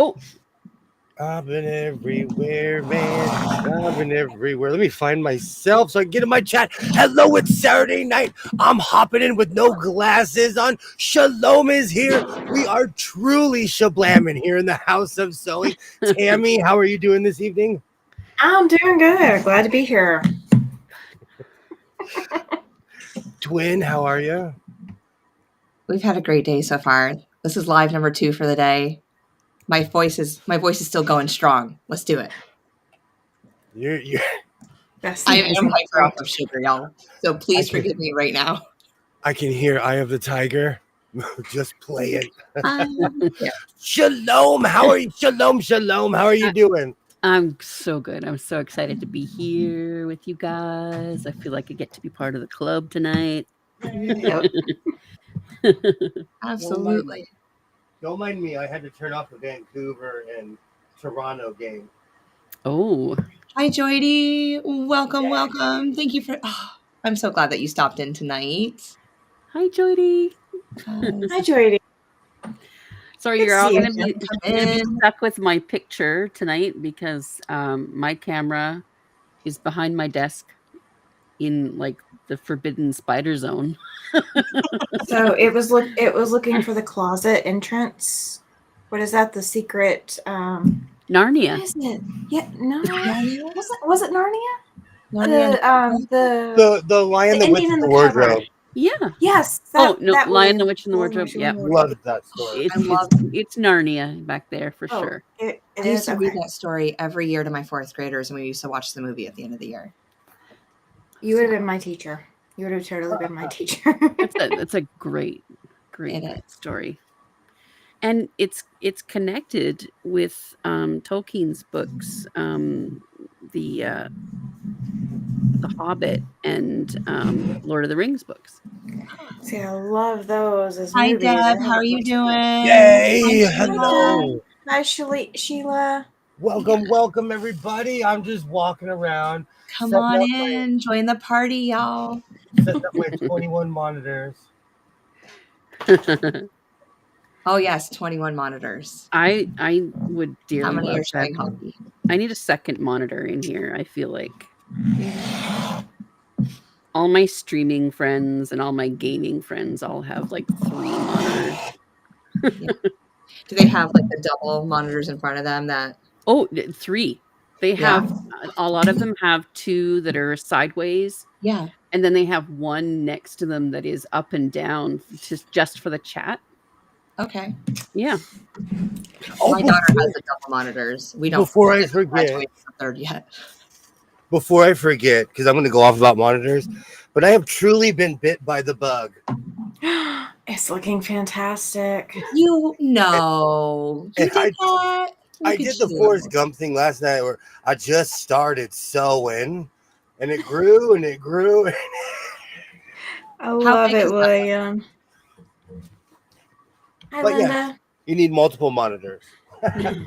Oh, I've been everywhere, man. I've been everywhere. Let me find myself so I can get in my chat. Hello, it's Saturday night. I'm hopping in with no glasses on. Shalom is here. We are truly shablamming here in the house of sewing. Tammy, how are you doing this evening? I'm doing good. Glad to be here. Twin, how are you? We've had a great day so far. This is live number 2 for the day. My voice is still going strong. Let's do it. You're I am hyper off of sugar, y'all. So please forgive me right now. I can hear Eye of the Tiger. Just play it. Yeah. Shalom, how are you? Shalom, shalom. How are you doing? I'm so good. I'm so excited to be here with you guys. I feel like I get to be part of the club tonight. Absolutely. Don't mind me. I had to turn off the Vancouver and Toronto game. Oh. Hi, Joydy. Welcome. Thank you for... Oh, I'm so glad that you stopped in tonight. Hi, Joydy. Hi, Joydy. Sorry, you're all going to be stuck with my picture tonight because my camera is behind my desk in like the forbidden spider zone. So it was looking for the closet entrance. What is that? The secret Narnia. What is it? Yeah, no. Was it Narnia? Narnia. The Lion, the Witch, and the Wardrobe. Wardrobe. Yeah. Yes. Lion, the Witch, and the Wardrobe. Yeah. Loved that story. It's Narnia back there for sure. I used to read that story every year to my 4th graders, and we used to watch the movie at the end of the year. You would have been my teacher. You would have totally been my teacher. That's a great story. And it's connected with Tolkien's books, the Hobbit and Lord of the Rings books. See, I love those as Hi, movies. Deb. How are you doing? Yay! Hello. Hi, Sheila. Welcome, everybody. I'm just walking around. Come on in. Join the party, y'all. Setting up my 21 monitors. Oh, yes, 21 monitors. I would dearly How many love are showing Hoppy? I need a second monitor in here, I feel like. All my streaming friends and all my gaming friends all have like 3 monitors. Yeah. Do they have like the double monitors in front of them that... Oh, 3. They have a lot of them have 2 that are sideways. Yeah. And then they have 1 next to them that is up and down just for the chat. Okay. Yeah. My daughter has the double monitors. We don't. Before I forget, the 3rd yet. Before I forget, because I'm going to go off about monitors, but I have truly been bit by the bug. It's looking fantastic. You know. You did that. I did the Forrest Gump thing last night where I just started sewing, and it grew and it grew. I love it, William. Hi, but Linda. Yeah, you need multiple monitors. I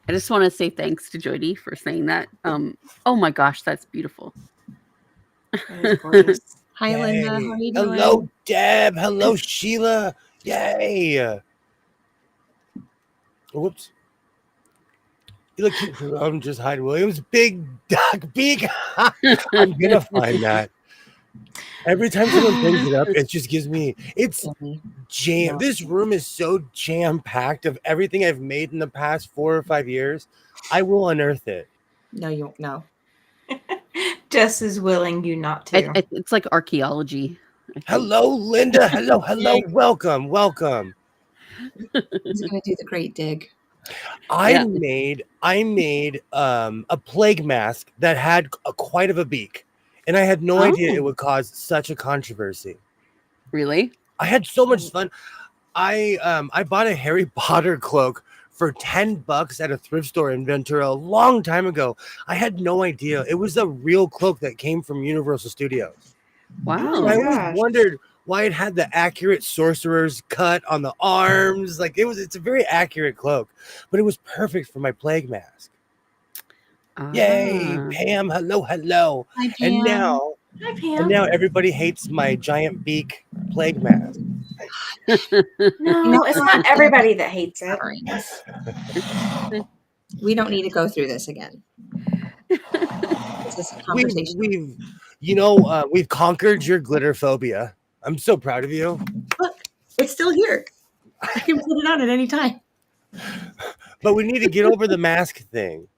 just want to say thanks to Jody for saying that. Oh my gosh, that's beautiful. That is gorgeous. Hi, Yay. Linda. How are you doing? Hello, Deb. Hello, Sheila. Yay. Whoops. You look cute. I'm just hiding William's big duck beak. I'm going to find that. Every time someone brings it up, it just gives me, it's jam. This room is so jam-packed of everything I've made in the past 4 or 5 years. I will unearth it. No, you won't. No. Just as willing you not to. It's like archaeology. Hello, Linda. Hello. Welcome. He's going to do the great dig. I made a plague mask that had quite of a beak. And I had no idea it would cause such a controversy. Really? I had so much fun. I bought a Harry Potter cloak for $10 at a thrift store in Ventura a long time ago. I had no idea. It was a real cloak that came from Universal Studios. Wow. So I always wondered why it had the accurate sorcerer's cut on the arms. Like it's a very accurate cloak, but it was perfect for my plague mask. Yay, Pam. Hello. Hi, Pam. And now everybody hates my giant beak plague mask. No, it's not everybody that hates it. Coverings. We don't need to go through this again. This is a conversation. We've conquered your glitter phobia. I'm so proud of you. Look, it's still here. I can put it on at any time. But we need to get over the mask thing.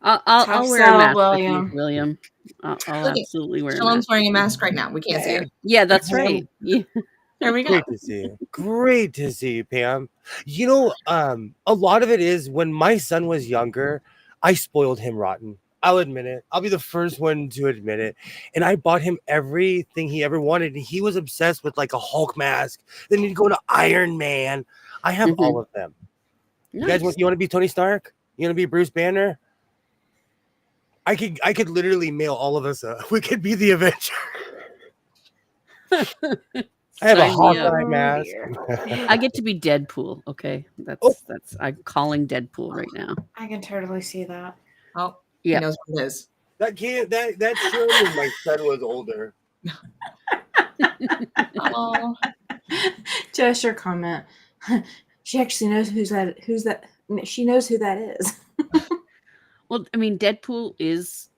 I'll wear a mask with you, William. I'll absolutely wear a mask. Shalom's wearing a mask right now. We can't see her. Yeah, that's right. Yeah. There we go. Great to see you. Great to see you, Pam. A lot of it is when my son was younger, I spoiled him rotten. I'll admit it. I'll be the first one to admit it. And I bought him everything he ever wanted. And he was obsessed with like a Hulk mask. Then he'd go to Iron Man. I have all of them. Nice. You want to be Tony Stark? You want to be Bruce Banner? I could literally mail all of us. We could be the Avenger. I have a Hawkeye mask. I get to be Deadpool. Okay, that's I'm calling Deadpool right now. I can totally see that. Oh, yeah, he knows what it is. That's true when my son was older. Oh, Just your comment. She actually knows who's that. She knows who that is. Well, I mean, Deadpool is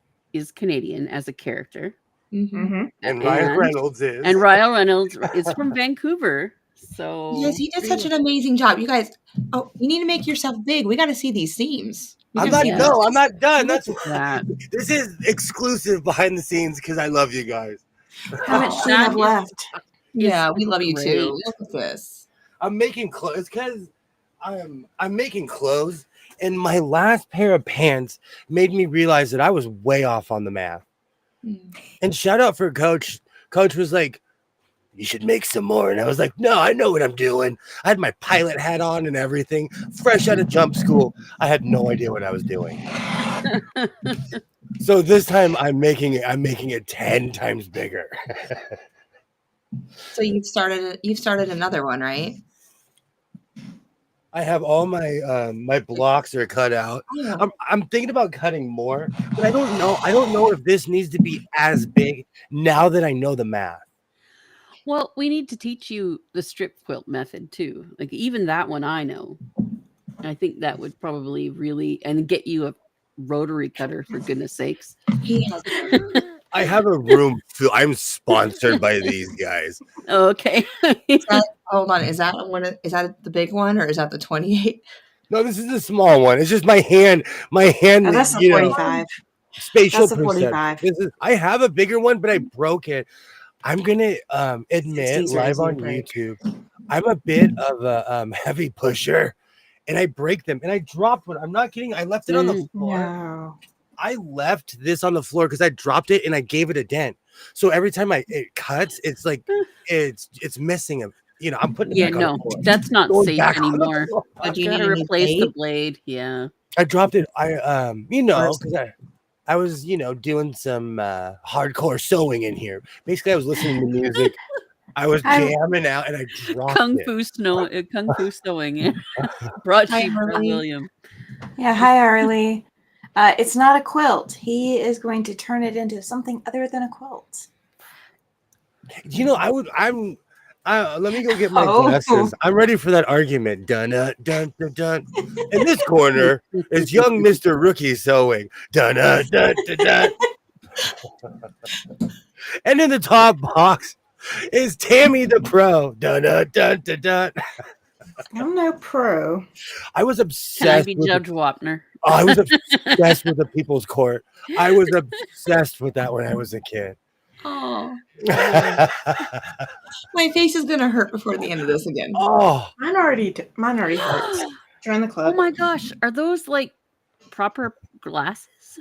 Canadian as a character. Mm-hmm. And Ryan Reynolds is. And Ryan Reynolds is from Vancouver. So yes, he did such an amazing job. You guys, you need to make yourself big. We got to see these seams. I'm not done. That's this is exclusive behind the scenes because I love you guys. How much do you have left? Yeah, we love you too. Look at this. I'm making clothes because I'm making clothes, and my last pair of pants made me realize that I was way off on the math. And shout out for Coach. Coach was like, "You should make some more," and I was like, "No, I know what I'm doing." I had my pilot hat on and everything, fresh out of jump school. I had no idea what I was doing. So this time I'm making it 10 times bigger. So you've started another one, right? I have all my my blocks are cut out. Yeah. I'm thinking about cutting more, but I don't know if this needs to be as big now that I know the math. Well, we need to teach you the strip quilt method too. Like even that one I know. I think that would probably really and get you a rotary cutter for goodness sakes. I have a room full. I'm sponsored by these guys. Okay. Hold on. Is that the big one or is that the 28? No, this is a small one. It's just my hand. My hand. Oh, that's a 45. Spatial That's a 45. I have a bigger one, but I broke it. I'm gonna admit live on YouTube, I'm a bit of a heavy pusher, and I break them. And I dropped one. I'm not kidding. I left it on the floor. No. I left this on the floor because I dropped it and I gave it a dent. So every time it cuts, it's like it's missing a. I'm putting it back on the floor. That's not safe anymore. Do you got need to a new replace the blade? blade. Yeah. I dropped it. Because I was doing some hardcore sewing in here. Basically, I was listening to music. I was jamming out and I dropped Kung it. Fu sewing. Yeah. Brought to you from William. Yeah. Hi, Arlie. It's not a quilt. He is going to turn it into something other than a quilt. Let me go get my glasses. I'm ready for that argument. Dun dun dun dun dun. In this corner is young Mr. Rookie sewing. Dun dun dun dun dun. And in the top box is Tammy the Pro. Dun dun dun dun dun. I'm no pro. I was Can I obsessed be with Judge Wapner? I was obsessed with the People's Court. I was obsessed with that when I was a kid. Oh, my face is gonna hurt before the end of this again. Oh, Mine already hurts. Join the club. Oh my gosh. Are those like proper glasses?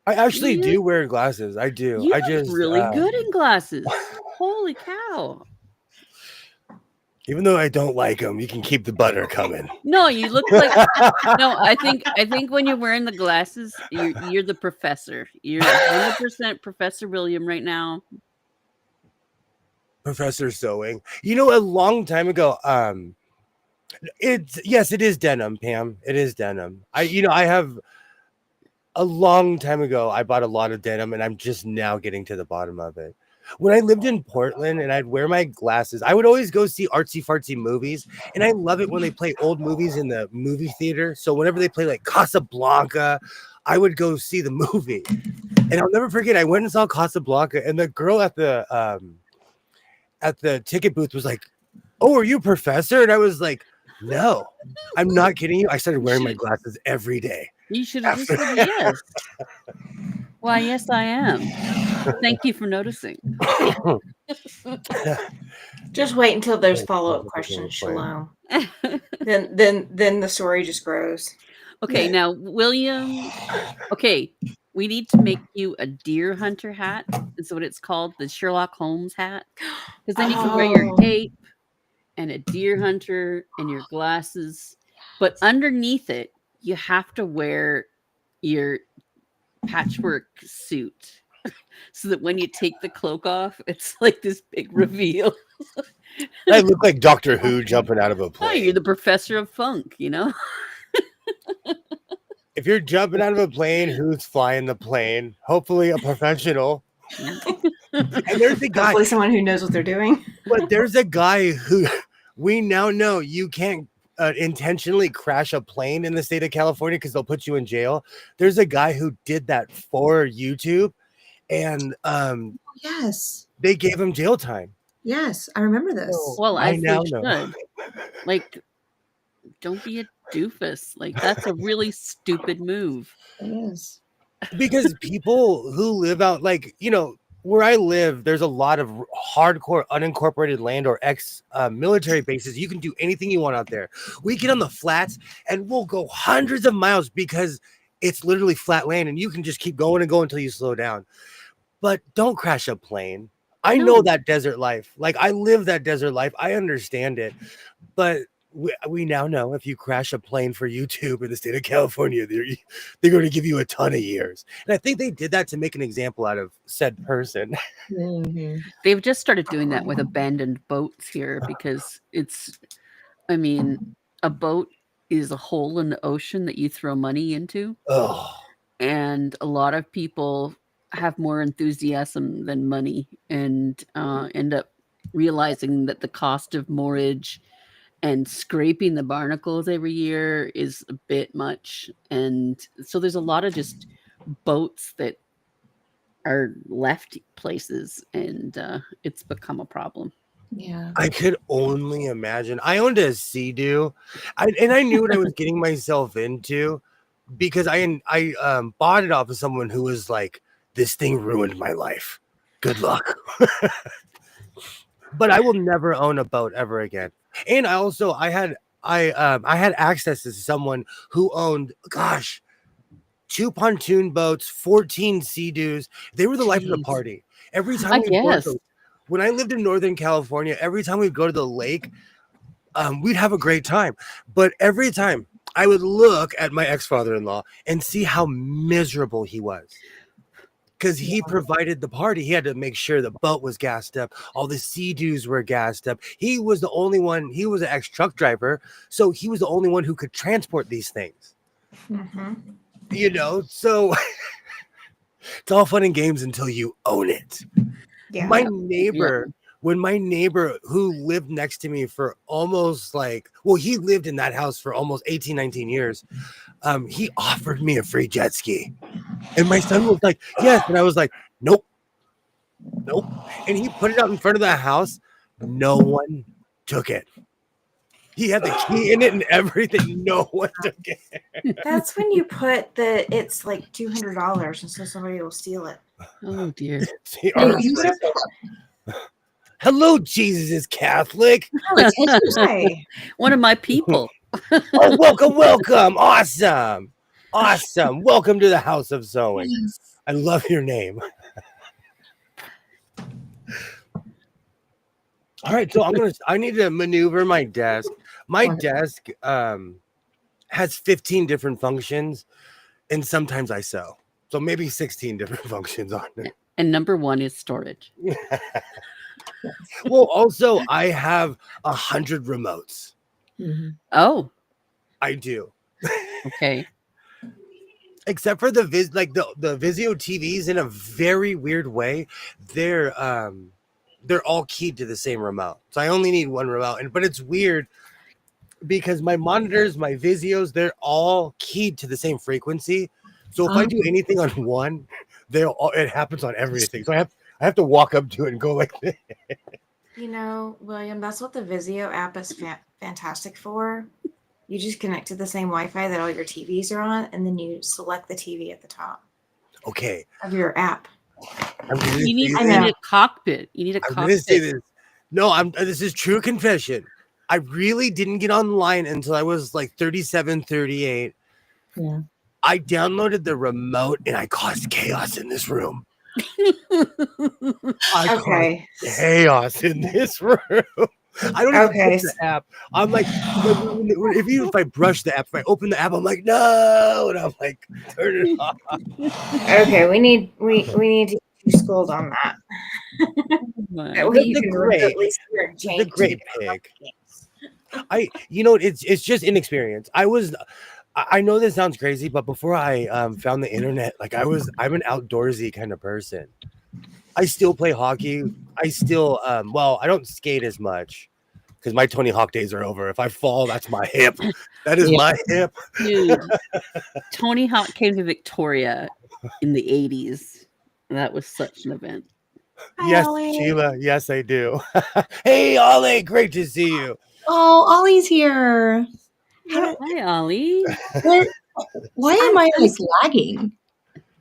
I actually do wear glasses. I do. You I look just really good in glasses. Holy cow. Even though I don't like them, you can keep the butter coming. No, you look like no. I think when you're wearing the glasses, you're the professor. You're 100% Professor William right now. Professor Sewing. A long time ago, it is denim, Pam. It is denim. I have a long time ago, I bought a lot of denim, and I'm just now getting to the bottom of it. When I lived in Portland and I'd wear my glasses, I would always go see artsy fartsy movies. And I love it when they play old movies in the movie theater. So whenever they play like Casablanca, I would go see the movie. And I'll never forget, I went and saw Casablanca, and the girl at the ticket booth was like, "Oh, are you a professor?" And I was like, "No, I'm not kidding you. I started wearing my glasses every day." You should have just said yes. Why, yes, I am. Thank you for noticing. Just wait until there's follow-up questions, Shalom. then the story just grows. Okay, now William. Okay, we need to make you a deer hunter hat. That's what it's called, the Sherlock Holmes hat. Because then you can wear your cape and a deer hunter and your glasses. But underneath it, you have to wear your patchwork suit. So that when you take the cloak off, it's like this big reveal. I look like Doctor Who jumping out of a Oh, plane. you're the professor of funk, you know? If you're jumping out of a plane, who's flying the plane? Hopefully a professional. And there's a guy. Hopefully someone who knows what they're doing. But there's a guy who we now know you can't intentionally crash a plane in the state of California because they'll put you in jail. There's a guy who did that for YouTube, and Yes. they gave him jail time. Yes, I remember this. Well, I as now they know. should. Like, don't be a doofus. Like, that's a really stupid move. It is. Because people who live out, like, you know, where I live, there's a lot of hardcore unincorporated land or military bases. You can do anything you want out there. We get on the flats and we'll go hundreds of miles because it's literally flat land and you can just keep going and go until you slow down. But don't crash a plane. I know that desert life. Like, I live that desert life. I understand it. But we now know if you crash a plane for YouTube in the state of California, they're going to give you a ton of years. And I think they did that to make an example out of said person. Mm-hmm. They've just started doing that with abandoned boats here because I mean, a boat is a hole in the ocean that you throw money into. Oh. And a lot of people have more enthusiasm than money and end up realizing that the cost of moorage and scraping the barnacles every year is a bit much. And so there's a lot of just boats that are left places, and it's become a problem. Yeah. I could only imagine. I owned a Sea-Doo, and I knew what I was getting myself into because I bought it off of someone who was like, "This thing ruined my life. Good luck." But I will never own a boat ever again. And I had access to someone who owned, 2 pontoon boats, 14 Sea-Doos. They were the life of the party. Every time when I lived in Northern California, every time we'd go to the lake, we'd have a great time. But every time I would look at my ex-father-in-law and see how miserable he was. Because he provided the party. He had to make sure the boat was gassed up. All the Sea-Doos were gassed up. He was the only one. He was an ex-truck driver. So he was the only one who could transport these things. Mm-hmm. You know, so it's all fun and games until you own it. Yeah. When my neighbor who lived next to me for almost he lived in that house for almost 18, 19 years. He offered me a free jet ski. And my son was like, yes. And I was like, nope. And he put it out in front of the house. No one took it. He had the key in it and everything. No one took it. That's when you put it's like $200 and so somebody will steal it. Oh dear. Hello, Jesus is Catholic. Hey. One of my people. Oh, welcome. Awesome. Welcome to the House of Sewing. Yes. I love your name. All right, so I need to maneuver my desk. My desk has 15 different functions, and sometimes I sew. So maybe 16 different functions on it. And number one is storage. Well, also I have 100 remotes. Mm-hmm. Oh, I do. okay. except for the the Vizio TVs in a very weird way. They're all keyed to the same remote. So I only need one remote. But it's weird because my monitors, my Vizios, they're all keyed to the same frequency. So if I do anything on one, it happens on everything. So I have to walk up to it and go like this. You know, William, that's what the Vizio app is fantastic for. You just connect to the same Wi-Fi that all your TVs are on, and then you select the TV at the top. Okay. Of your app. You need a cockpit. You need a cockpit. I'm going to say this. No, this is true confession. I really didn't get online until I was like 37, 38. Yeah. I downloaded the remote and I caused chaos in this room. I caused chaos in this room. I don't even touch the app. I'm like, if I brush the app, if I open the app, I'm like, no, and I'm like, turn it off. Okay, we need to get you schooled on that. That way you can remotely steer Jane. The great pig. It's just inexperience. I know this sounds crazy, but before I found the internet, like I'm an outdoorsy kind of person. I still play hockey. I still I don't skate as much because my Tony Hawk days are over. If I fall, that's my hip. That is my hip. Dude, Tony Hawk came to Victoria in the 80s. That was such an event. Yes, Sheila. Yes, I do. Hey, Ollie. Great to see you. Oh, Ollie's here. Hi, Ollie. Why am I like lagging?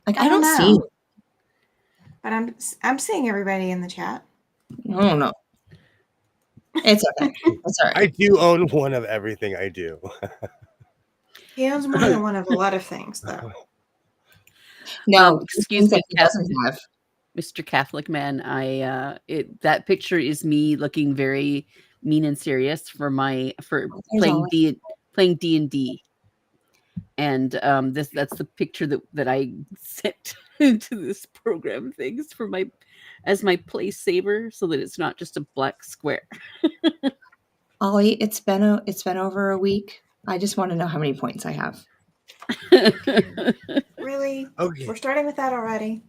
Like I don't see it. But I'm seeing everybody in the chat. I don't know. It's okay. It's all right. I do own one of everything I do. He owns more than one of a lot of things, though. No, excuse me, Mr. Catholic man. That picture is me looking very mean and serious for playing D&D. And that's the picture that I sent into this program things for as my play saver, so that it's not just a black square. Ollie, it's been over a week. I just want to know how many points I have. Really? Okay. We're starting with that already.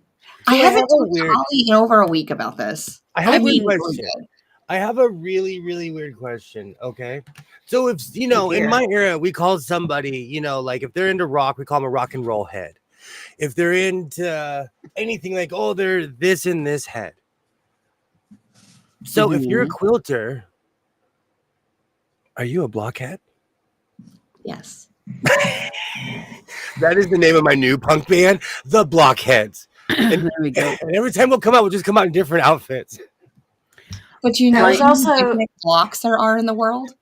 I haven't talked to Ollie in over a week about this. I have a question. I have a really, really weird question. Okay. So if, in my era, we called somebody, like if they're into rock, we call them a rock and roll head. If they're into anything like, oh, they're this and this head. So if you're a quilter, are you a blockhead? Yes. That is the name of my new punk band, the Blockheads. And there we go. And every time we'll come out in different outfits. But there's also how many blocks there are in the world.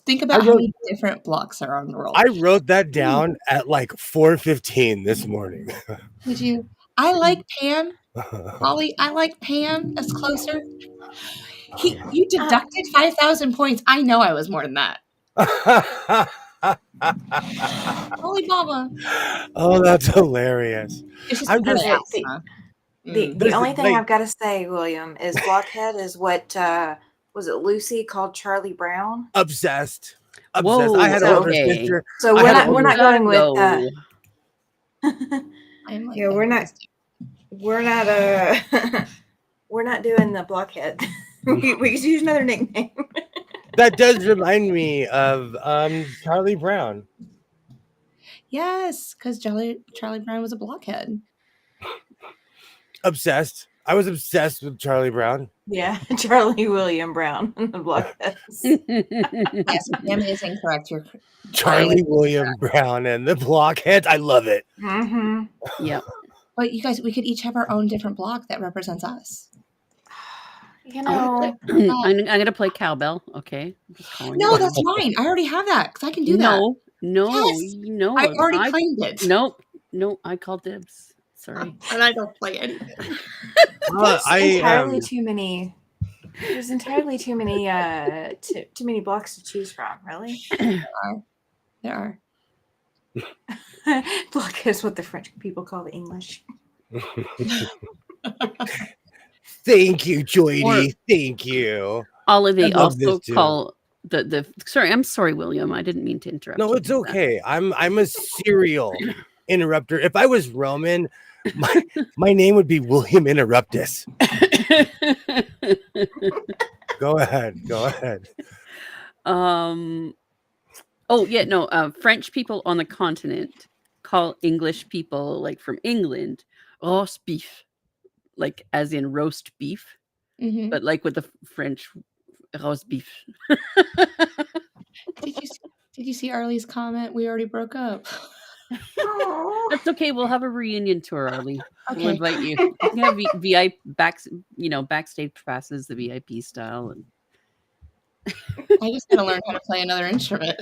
Think about how many different blocks there are in the world. I wrote that down at like 4:15 this morning. Did you? I like Pam. Ollie, I like Pam. That's closer. You deducted 5,000 points. I know I was more than that. Holy mama. Oh, that's hilarious. I'm just the only thing I've got to say, William, is Blockhead is what was it Lucy called Charlie Brown? Obsessed. Whoa, I had an older sister. So we're not going with we're not doing the Blockhead. we could use another nickname. That does remind me of Charlie Brown. Yes, because Charlie Brown was a blockhead. Obsessed. I was obsessed with Charlie Brown. Yeah, Charlie William Brown and the Blockheads. Yes, Pam is incorrect. You're Charlie William Brown and the Blockheads. I love it. Mm-hmm. Yep. But you guys, we could each have our own different block that represents us. I'm gonna play cowbell. Okay. No, that's mine. I already have that because I can do that. No, yes. I already claimed it. No, I called dibs. Sorry. And I don't play anything. Entirely too many. There's entirely too many too many blocks to choose from. Really? There are. Block is what the French people call the English. Thank you, Joydy. Thank you. They also call the sorry, I'm sorry, William. I didn't mean to interrupt. No, it's okay. I'm a serial Interrupter. If I was Roman, my name would be William Interruptus. Go ahead. Oh yeah, no. French people on the continent call English people like from England roast beef, like as in roast beef, Mhm. but like with the French roast beef. Did you see Arlie's comment? We already broke up. Oh. That's okay. We'll have a reunion tour, Arlie. We'll Okay. invite you. You can have VIP backstage passes, the VIP style. And I just gotta learn how to play another instrument.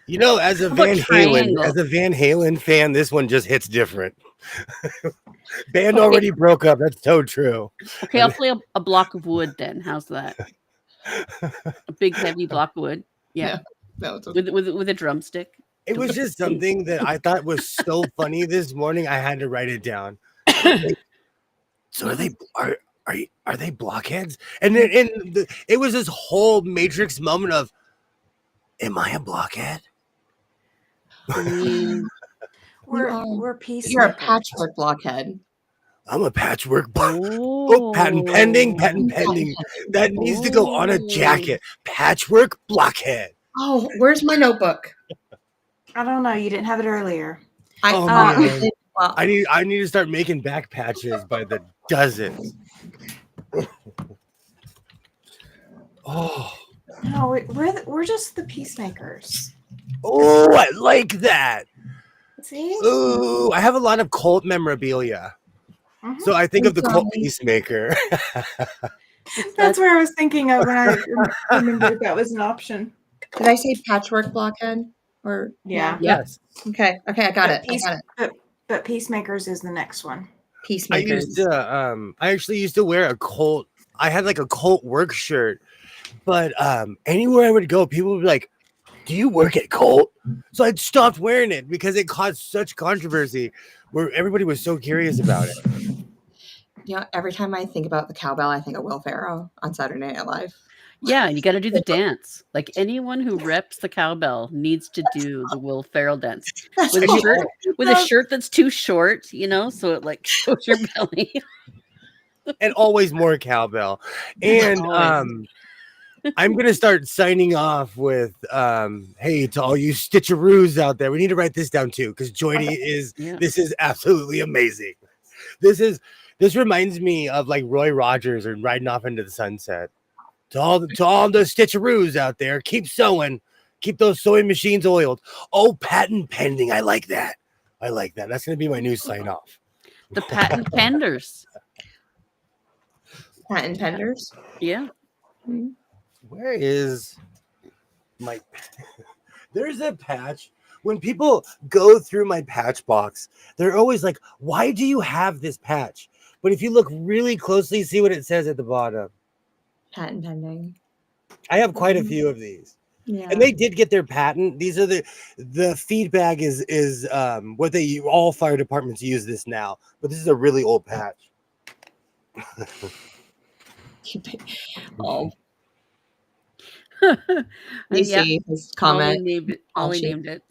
You know, as a How about Van Halen fan, this one just hits different. Band already broke up. That's so true. Okay, I'll play a block of wood then. How's that? A big heavy block of wood. Yeah. No, it's With a drumstick. It was just something that I thought was so funny this morning. I had to write it down. So are they blockheads? And then it was this whole Matrix moment of, am I a blockhead? I mean, We're peacemakers. You're a patchwork blockhead. I'm a patchwork Oh, patent pending. That needs to go on a jacket. Patchwork blockhead. Oh, where's my notebook? I don't know. You didn't have it earlier. Man. I need to start making back patches by the dozens. Oh. No, we're just the peacemakers. Oh, I like that. See? Ooh, I have a lot of cult memorabilia. Mhm. So I think of the cult peacemaker. That's where I was thinking of when I remembered that was an option. Did I say patchwork blockhead? Or Yeah. Yes. Okay, I got it. But peacemakers is the next one. Peacemakers. I actually used to wear a cult. I had like a cult work shirt, but anywhere I would go, people would be like, "Do you work at Colt?" So I'd stopped wearing it because it caused such controversy where everybody was so curious about it. You know, every time I think about the cowbell, I think of Will Ferrell on Saturday Night Live. yeah, you got to do the dance. Like anyone who reps the cowbell needs to do the Will Ferrell dance with a shirt that's too short, so it like shows your belly. And always more cowbell. And I'm gonna start signing off with hey, to all you stitcheroos out there, we need to write this down too, because Joydy this is absolutely amazing. This reminds me of like Roy Rogers and Riding Off into the Sunset. To all the stitcheroos out there, keep sewing, keep those sewing machines oiled. Oh, patent pending. I like that. That's gonna be my new sign off. The patent penders. Patent penders? Yeah. Mm-hmm. Where is my there's a patch. When people go through my patch box, they're always like, why do you have this patch? But if you look really closely, see what it says at the bottom. Patent pending. I have quite a few of these. Yeah. And they did get their patent. These are the feedback is what all fire departments use this now. But this is a really old patch. Oh. You see his comment. Ollie named it.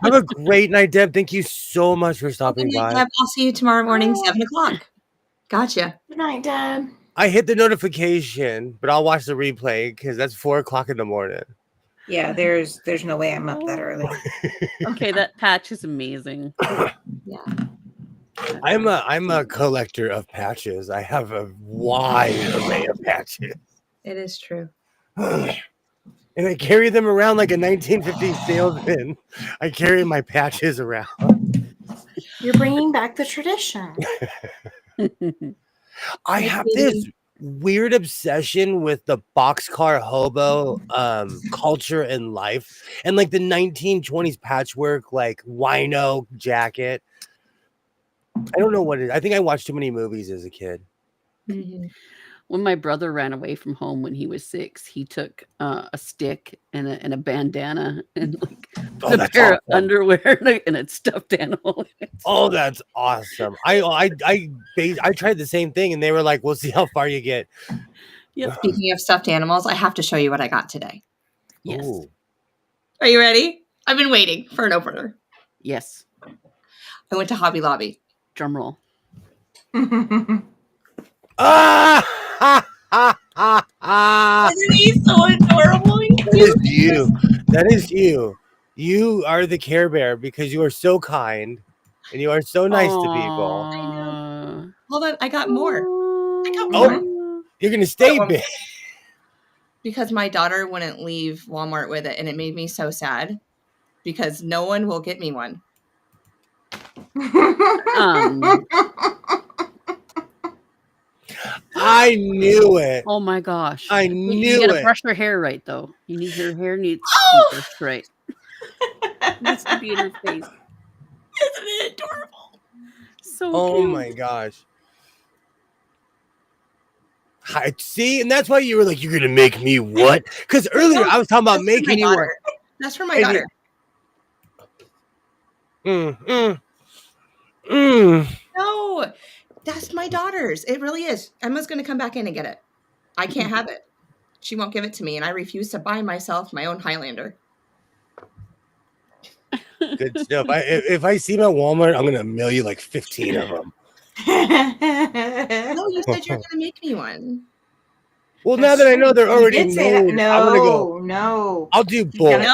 Have a great night, Deb. Thank you so much for stopping by. Deb, I'll see you tomorrow morning, 7:00. Gotcha. Good night, Deb. I hit the notification, but I'll watch the replay because that's 4:00 in the morning. Yeah, there's no way I'm up that early. Okay, that patch is amazing. Yeah. I'm a collector of patches. I have a wide array of patches. It is true. And I carry them around like a 1950s salesman. I carry my patches around. You're bringing back the tradition. I have this weird obsession with the boxcar hobo culture and life, and like the 1920s patchwork, like wino jacket. I don't know what it is. I think I watched too many movies as a kid. Mm-hmm. When my brother ran away from home when he was 6, he took a stick and a bandana and like a pair of underwear and a stuffed animal. Oh, that's awesome! I tried the same thing, and they were like, "We'll see how far you get." Yep. Speaking of stuffed animals, I have to show you what I got today. Yes. Ooh. Are you ready? I've been waiting for an opener. Yes. I went to Hobby Lobby. Drum roll. Isn't he so adorable and That cute? is you. That is you. You are the Care Bear because you are so kind and you are so nice to people. I know. Hold on, I got more. I got Oh. more. You're gonna stay big. Because my daughter wouldn't leave Walmart with it, and it made me so sad. Because no one will get me one. I knew it. Oh my gosh. I You knew gotta it. brush her hair right though. Her hair needs to Oh! be brushed right. It needs to be in her face. Isn't it adorable? So Oh cute. my gosh. See, and that's why you were like, you're gonna make me what? Because earlier I was talking about making you what? That's for my daughter. No, that's my daughter's. It really is. Emma's going to come back in and get it. I can't have it. She won't give it to me, and I refuse to buy myself my own Highlander. Good stuff. If I see them at Walmart, I'm gonna mail you like 15 of them. No, you said you're going to make me one. Well, now that I know they're already made, no, I'm gonna go. No, I'll do both.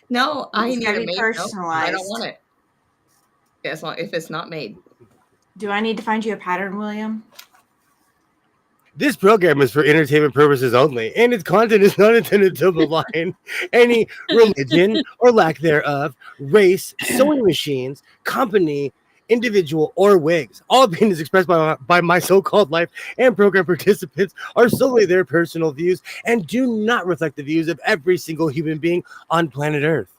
No, I need to it be made. personalized. I don't want it. As long if it's not made. Do I need to find you a pattern, William? This program is for entertainment purposes only, and its content is not intended to malign any religion or lack thereof, race, sewing machines, company, individual, or wigs. All opinions expressed by my so-called life and program participants are solely their personal views and do not reflect the views of every single human being on planet Earth.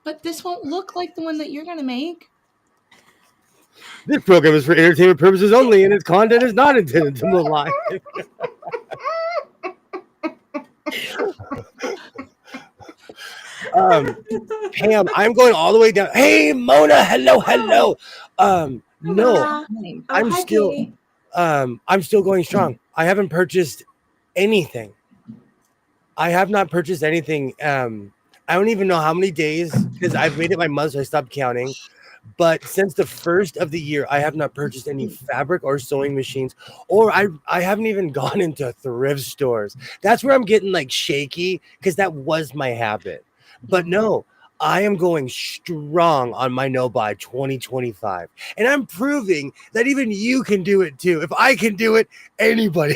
But this won't look like the one that you're going to make. This program is for entertainment purposes only, and its content is not intended to malign. Pam, I'm going all the way down. Hey, Mona, hello. No, I'm still going strong. I haven't purchased anything. I have not purchased anything. I don't even know how many days because I've made it my month, so I stopped counting. But since the first of the year, I have not purchased any fabric or sewing machines, or I haven't even gone into thrift stores. That's where I'm getting like shaky because that was my habit. But no, I am going strong on my no buy 2025. And I'm proving that even you can do it too. If I can do it, anybody.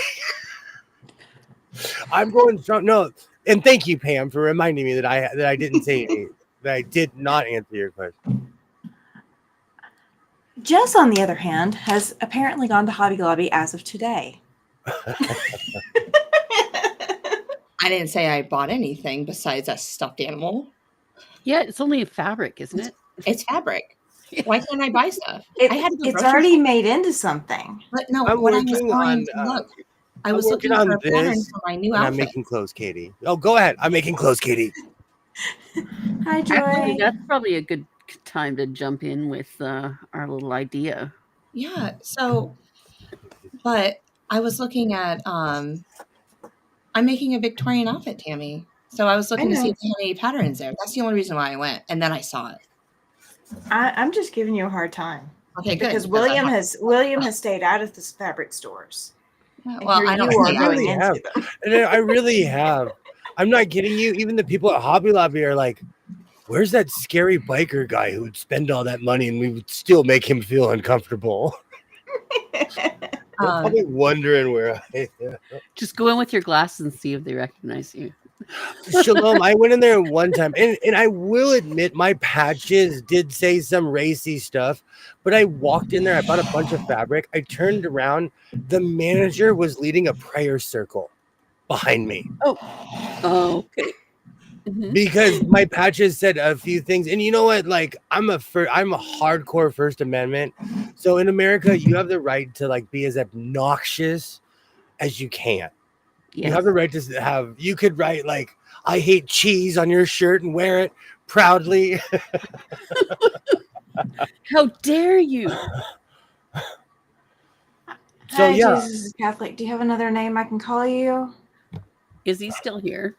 I'm going strong. No, and thank you, Pam, for reminding me that I didn't say that I did not answer your question. Jess, on the other hand, has apparently gone to Hobby Lobby as of today. I didn't say I bought anything besides a stuffed animal. Yeah, it's only a fabric, isn't it? It's fabric. Why can't I buy stuff? It's already made into something. But no, what I was going to look. I was looking for a pattern for my new outfit. I'm making clothes, Katie. Oh, go ahead. I'm making clothes, Katie. Hi, Joy. Actually, that's probably a good time to jump in with our little idea. Yeah. So, but I was looking at I'm making a Victorian outfit, Tammy. So I was looking to see if there were any patterns there. That's the only reason why I went, and then I saw it. I'm just giving you a hard time. Okay, good. Because William has stayed out of the fabric stores. Well, I don't really have. And I really have. I'm not kidding you. Even the people at Hobby Lobby are like, where's that scary biker guy who would spend all that money and we would still make him feel uncomfortable? I'm probably wondering where I am. Just go in with your glasses and see if they recognize you. Shalom, I went in there one time, and I will admit my patches did say some racy stuff, but I walked in there, I bought a bunch of fabric, I turned around, the manager was leading a prayer circle behind me. Oh, okay. Mm-hmm. Because my patches said a few things, and you know what? Like I'm a hardcore First Amendment, so in America you have the right to like be as obnoxious as you can. Yes. You have the right to have. You could write like "I hate cheese" on your shirt and wear it proudly. How dare you? So yeah, Jesus is Catholic. Do you have another name I can call you? Is he still here?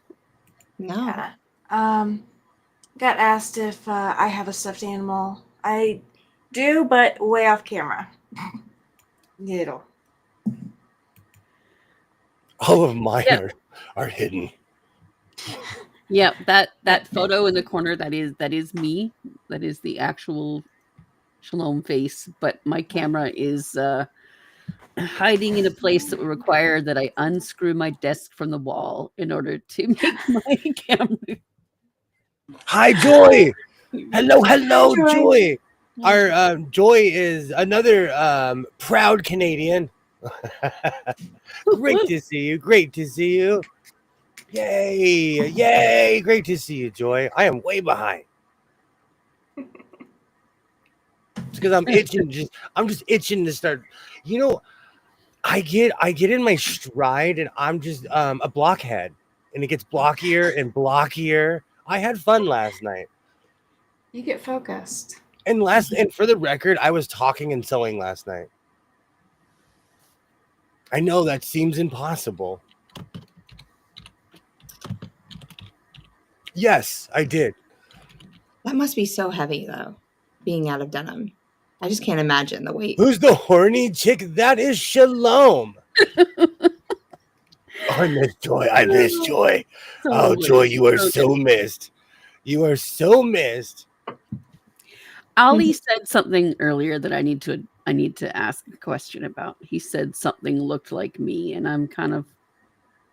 No. got asked if I have a stuffed animal. I do, but way off camera. Little. All of mine Yeah. are hidden. Yeah, that photo in the corner, that is me. That is the actual Shalom face, but my camera is hiding in a place that would require that I unscrew my desk from the wall in order to make my camera. Hi, Joy. Hello, Hi, Joy. Joy. Our Joy is another proud Canadian. Great to see you. Great to see you. Yay. Yay. Great to see you, Joy. I am way behind. It's because I'm itching. I'm just itching to start. You know, I get in my stride and I'm just a blockhead. And it gets blockier and blockier. I had fun last night. You get focused. And for the record, I was talking and sewing last night. I know that seems impossible. Yes, I did. That must be so heavy, though, being out of denim. I just can't imagine the weight. Who's the horny chick? That is Shalom. I miss Joy. I miss Joy. Oh, Joy, you are so missed. You are so missed. Ali said something earlier that I need to ask a question about. He said something looked like me, and I'm kind of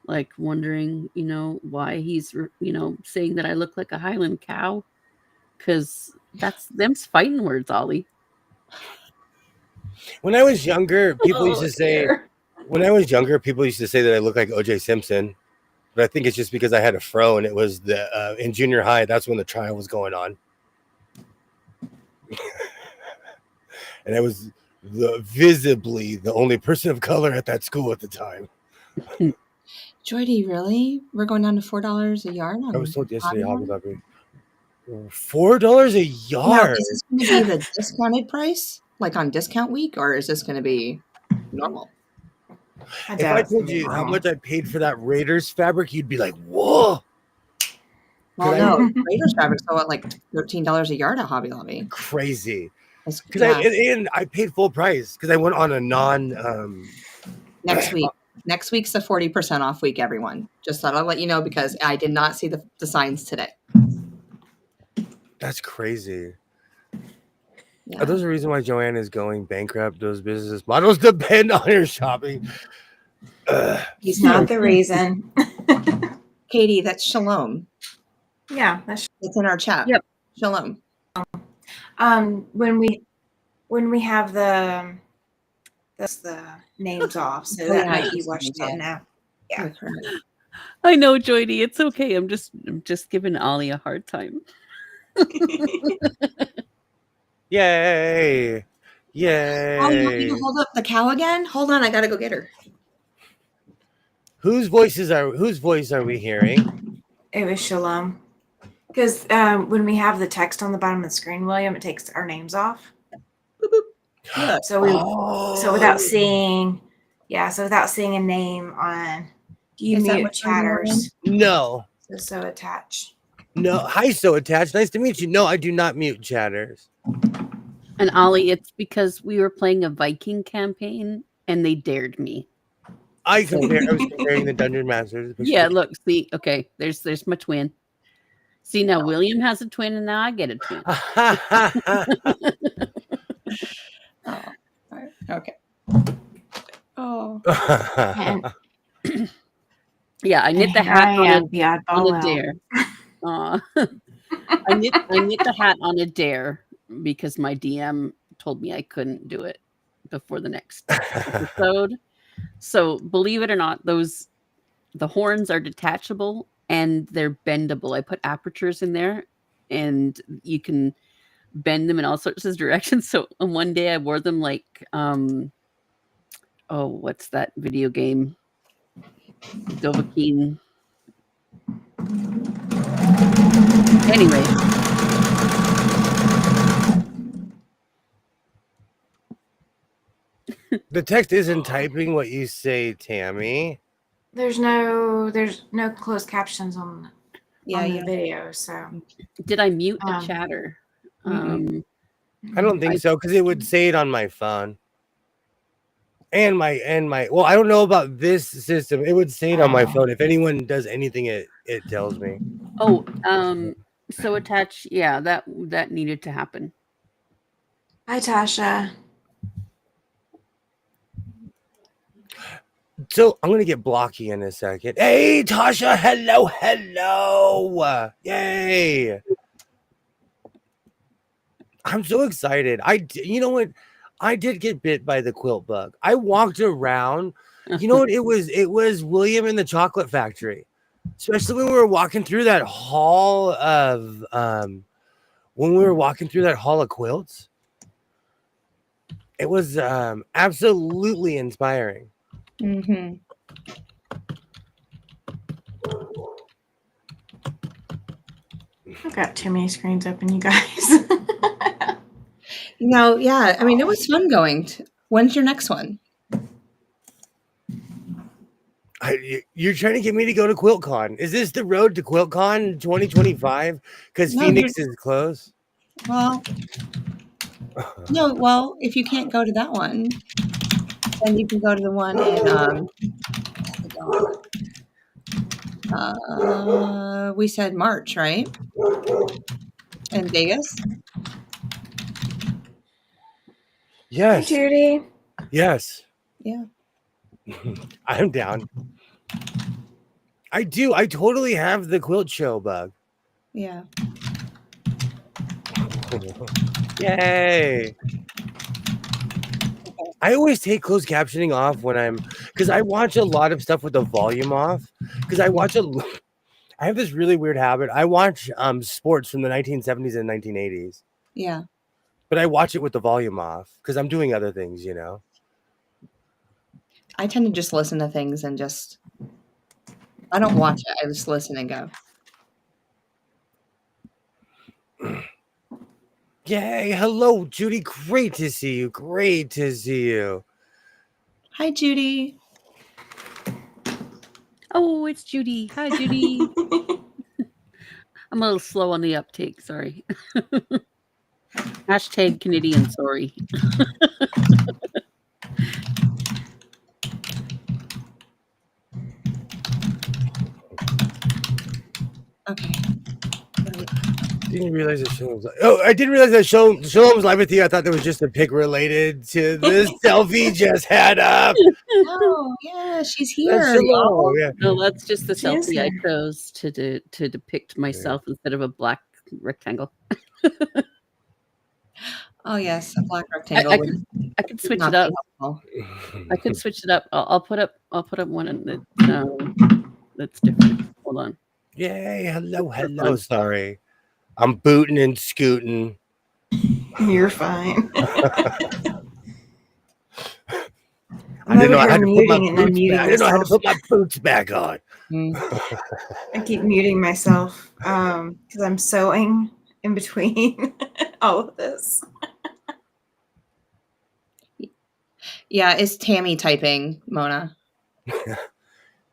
like wondering, why he's, saying that I look like a Highland cow, because that's them's fighting words, Ali. When I was younger, people used to say. When I was younger, people used to say that I look like O.J. Simpson, but I think it's just because I had a fro, and it was in junior high. That's when the trial was going on, and I was visibly the only person of color at that school at the time. Joy, do you really? We're going down to $4 a yard. I was told yesterday, Hobby Lobby, $4 a yard. Now, is this going to be the discounted price, like on discount week, or is this going to be normal? If I told you how much I paid for that Raiders fabric, you'd be like, "Whoa!" Well, no, Raiders fabric sold at like $13 a yard at Hobby Lobby. Crazy. Because I paid full price because I went on a non. Next week. Next week's the 40% off week, everyone. Just thought I'll let you know because I did not see the signs today. That's crazy. Yeah. Are those the reason why Joanne is going bankrupt? Those business models depend on her shopping. He's not the reason. Katie, that's Shalom. Yeah, that's in our chat. Yep. Shalom. When we have the names off, so that might be washed in now. Yeah. I know, Joydy. It's okay. I'm just giving Ollie a hard time. Yay! Yay! Oh, you want me to hold up the cow again? Hold on, I gotta go get her. Whose voice are we hearing? It was Shalom. Because when we have the text on the bottom of the screen, William, it takes our names off. Boop, boop. Yeah. So without seeing a name on, do you mute chatters? No. So attach. No. Hi, so attached. Nice to meet you. No, I do not mute chatters. And Ollie, it's because we were playing a Viking campaign and they dared me. I was comparing the Dungeon Masters. Yeah, look, see, okay, there's my twin. See, now William has a twin and now I get a twin. Okay. Oh. Yeah, I knit the hat on a dare. I knit the hat on a dare because my DM told me I couldn't do it before the next episode. So believe it or not, the horns are detachable and they're bendable. I put apertures in there and you can bend them in all sorts of directions. So on one day I wore them like what's that video game? Dovahkiin. Anyway. The text isn't typing what you say, Tammy. There's no closed captions on on the yeah. video. So Did I mute a Um, chatter? Mm-mm. I don't think so because it would say it on my phone. And my well, I don't know about this system. It would say it on my phone. If anyone does anything, it tells me. Oh, so attach. Yeah, that needed to happen. hi, Tasha. So I'm gonna get blocky in a second. Hey, Tasha, hello, yay! I'm so excited. You know what? I did get bit by the quilt bug. I walked around. You know what? It was William in the Chocolate Factory, especially when we were walking through that hall of quilts. It was absolutely inspiring. Mm-hmm. I've got too many screens open, you guys. Yeah. I mean, it was fun going. When's your next one? You're trying to get me to go to QuiltCon. Is this the road to QuiltCon 2025? Because No, Phoenix is closed. Well, no. Well, if you can't go to that one, then you can go to the one in we said March, right? In Vegas. Yes. Hi, Judy. Yes. Yeah. I'm down. I do. I totally have the quilt show bug. Yeah. Yay. I always take closed captioning off because I watch a lot of stuff with the volume off. Because I have this really weird habit. I watch sports from the 1970s and 1980s. Yeah. But I watch it with the volume off because I'm doing other things, you know. I tend to just listen to things and I don't watch it. I just listen and go. Yay. Hello, Judy. Great to see you. Great to see you. Hi, Judy. Oh, it's Judy. Hi, Judy. I'm a little slow on the uptake. Sorry. Hashtag Canadian sorry. Okay. Didn't realize that Shalom's I didn't realize that Shalom's live with you. I thought there was just a pic related to the selfie just had up. Oh, yeah, she's here. That's Shalom. Yeah. No, that's just the She is selfie I here. chose to depict myself instead of a black rectangle. Oh, yes, a black rectangle. I could switch not it up. be helpful. I could switch it up. I'll put up one that's different. Hold on. Yay! Hello. Sorry, I'm booting and scooting. You're fine. I didn't know I had to put my muting and then boots muting back. I didn't know I had to myself. put my boots back on. I keep muting myself because I'm sewing in between all of this. Yeah, it's Tammy typing, Mona.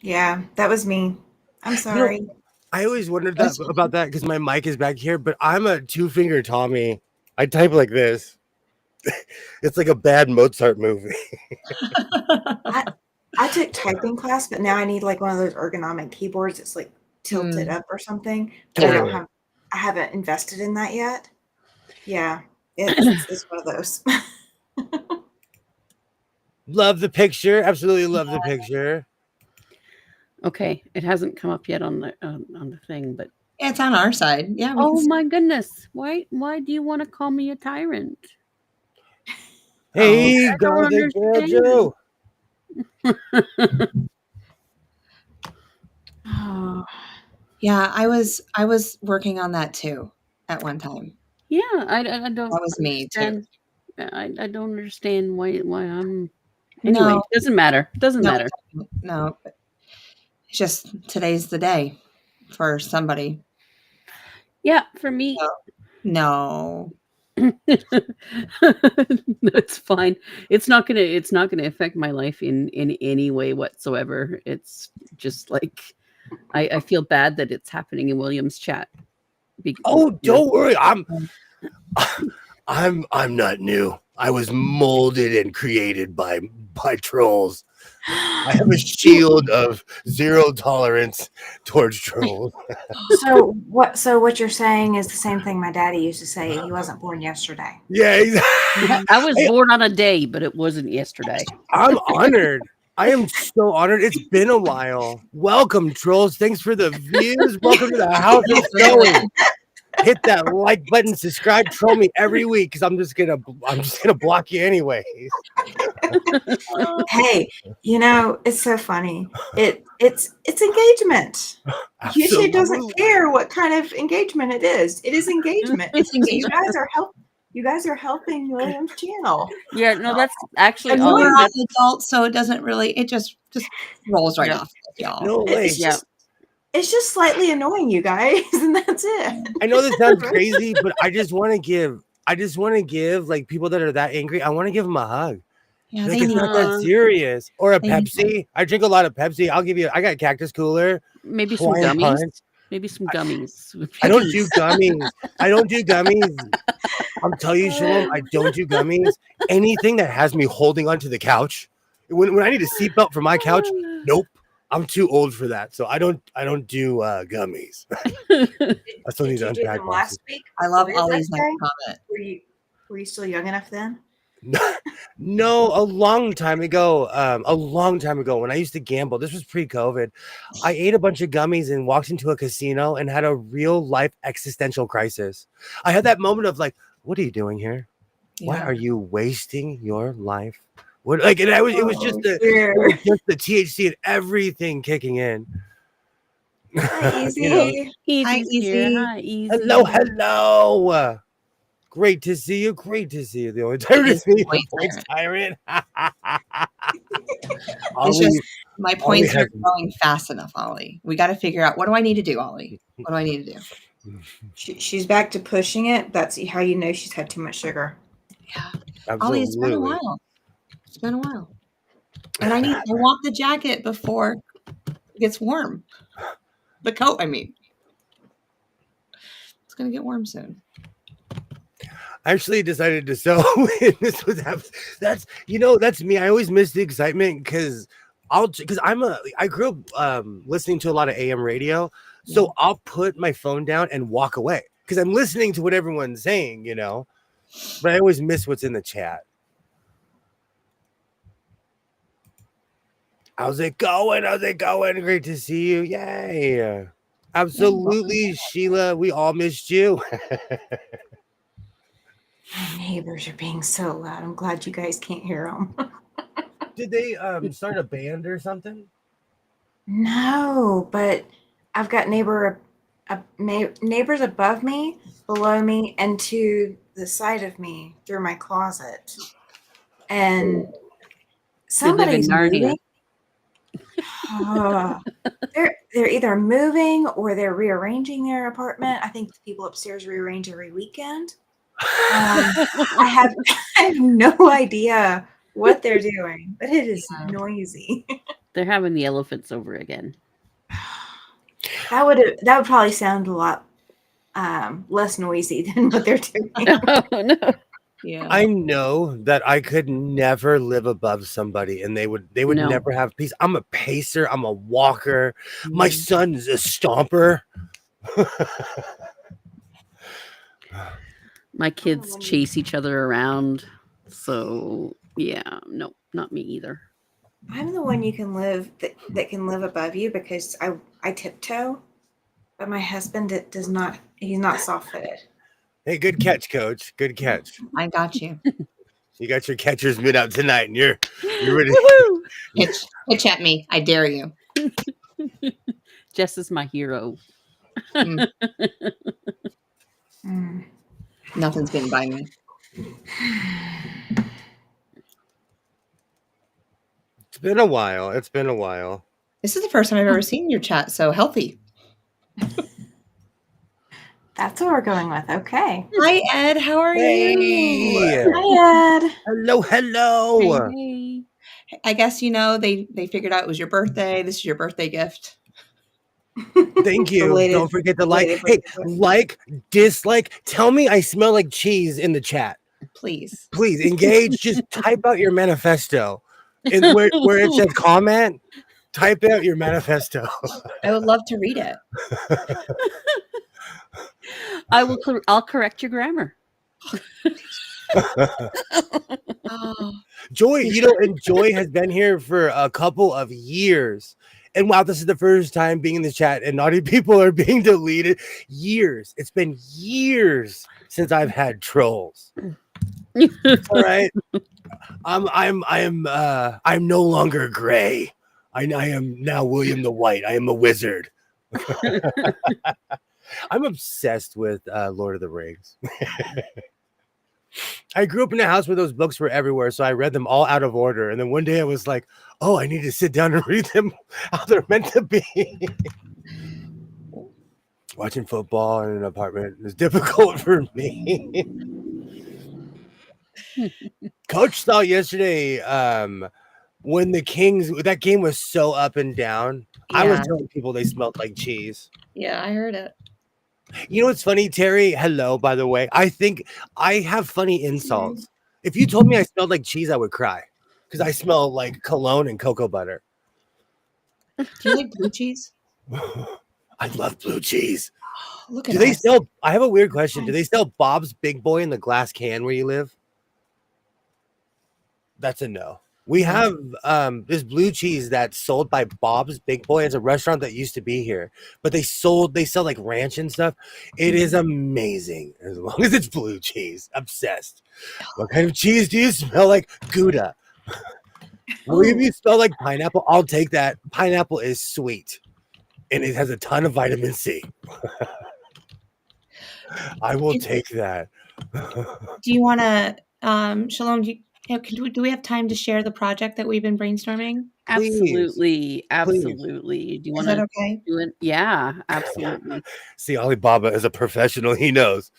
Yeah, that was me. I'm sorry. I always wondered about that because my mic is back here, but I'm a 2-finger Tommy. I type like this. It's like a bad Mozart movie. I took typing class, but now I need like one of those ergonomic keyboards that's like tilted up or something. But Totally. I haven't invested in that yet. Yeah, it's one of those. Love the picture. Absolutely love the picture. Okay, it hasn't come up yet on the thing, but Yeah, it's on our side. Yeah. We oh can my goodness! Why do you want to call me a tyrant? Hey, I don't Gothic understand. Joe. Oh, Yeah, I was working on that too at one time. Yeah, I don't. That was me too. understand. I don't understand why I'm. Anyway, No, doesn't matter. Doesn't matter. no. It's just today's the day for somebody. Yeah, for me. No. That's fine. It's not gonna affect my life in any way whatsoever. It's just like I feel bad that it's happening in William's chat. Oh, don't worry. I'm not new. I was molded and created by trolls. I have a shield of zero tolerance towards trolls. So what you're saying is the same thing my daddy used to say. He wasn't born yesterday. Yeah, exactly. I was born on a day, but it wasn't yesterday. I'm honored. I am so honored. It's been a while. Welcome, trolls. Thanks for the views. Welcome to the house of sewing. Hit that like button, subscribe, troll me every week because I'm just gonna block you anyways. Hey, it's so funny. It's engagement. YouTube doesn't care what kind of engagement it is. It is engagement. It's engagement. You guys are helping William's channel. Yeah, no, that's actually And all. we're all adults, so it doesn't really. It just rolls right off, y'all. No way. It's just slightly annoying, you guys, and that's it. I know this sounds crazy, but I just want to give like people that are that angry. I want to give them a hug. Yeah, like it's not that serious. Or a Pepsi. I drink a lot of Pepsi. I'll give you. I got a Cactus Cooler. Maybe some gummies. Maybe some gummies. I don't do gummies. I'm telling you, Shalom, I don't do gummies. Anything that has me holding onto the couch. When I need a seatbelt for my couch, nope. I'm too old for that, so I don't do gummies. I still need to unpack last week. I love Ollie's next comment. Were you still young enough then? No, a long time ago. When I used to gamble, this was pre-COVID. I ate a bunch of gummies and walked into a casino and had a real life existential crisis. I had that moment of like, what are you doing here? Yeah. Why are you wasting your life? It was just the THC and everything kicking in. Hi, Easy. Hi, Easy. Hi, Easy. Hello. Great to see you. The only time to see you, Tyrant. It's just my points are going fast enough, Ollie. We got to figure out, what do I need to do, Ollie? What do I need to do? She's back to pushing it. That's how you know she's had too much sugar. Yeah. Absolutely. Ollie, it's been a while. And I want the jacket before it gets warm. The coat, I mean. It's going to get warm soon. I actually decided to sew. That's me. I always miss the excitement because I grew up listening to a lot of AM radio. So I'll put my phone down and walk away because I'm listening to what everyone's saying, but I always miss what's in the chat. How's it going? Great to see you. Yay. Absolutely, Sheila. We all missed you. My neighbors are being so loud. I'm glad you guys can't hear them. Did they start a band or something? No, but I've got neighbors above me, below me, and to the side of me through my closet. And somebody's moving. They're either moving or they're rearranging their apartment. I think the people upstairs rearrange every weekend. I have no idea what they're doing, but it is noisy. They're having the elephants over again. That would probably sound a lot less noisy than what they're doing. Oh, no. Yeah. I know that I could never live above somebody and they would never have peace. I'm a pacer, I'm a walker. My son is a stomper. My kids chase each other around. So yeah, no, not me either. I'm the one you can live that can live above you because I tiptoe, but my husband does not. He's not soft-footed. Hey, good catch, Coach. Good catch. I got you. You got your catcher's mitt out tonight, and you're ready. Pitch at me. I dare you. Jess is my hero. Nothing's getting by me. It's been a while. This is the first time I've ever seen your chat so healthy. That's what we're going with. Okay. Hi, Ed. How are you? Hi, Ed. Hello. Hey. I guess, they figured out it was your birthday. This is your birthday gift. Thank you. Belated- Don't forget to like. belated Hey, birthday. like, dislike. Tell me I smell like cheese in the chat. Please. Please engage. Just type out your manifesto. And where it says comment, type out your manifesto. I would love to read it. I'll correct your grammar. Oh, Joy, and Joy has been here for a couple of years. And wow, this is the first time being in the chat and naughty people are being deleted. Years. It's been years since I've had trolls. All right. I'm no longer gray. I am now William the White. I am a wizard. I'm obsessed with Lord of the Rings. I grew up in a house where those books were everywhere, so I read them all out of order. And then one day I was like, oh, I need to sit down and read them how they're meant to be. Watching football in an apartment is difficult for me. Coach saw yesterday when the Kings, that game was so up and down. I was Yeah. telling people they smelled like cheese. Yeah, I heard it. You know what's funny, Terry? Hello, by the way. I think I have funny insults. If you told me I smelled like cheese, I would cry because I smell like cologne and cocoa butter. Do you like blue cheese? I love blue cheese. Look at Do they us. sell? I have a weird question. Do they sell Bob's Big Boy in the glass can where you live? That's a no. We have this blue cheese that's sold by Bob's Big Boy. It's a restaurant that used to be here, but they sell like ranch and stuff. It is amazing as long as it's blue cheese. Obsessed. What kind of cheese do you smell like? Gouda. If you smell like pineapple, I'll take that. Pineapple is sweet and it has a ton of vitamin C. I will take that. Do you want to, Shalom, do we have time to share the project that we've been brainstorming? Absolutely. Absolutely. Do you Is want that to okay? do it? Yeah, absolutely. See, Alibaba is a professional. He knows.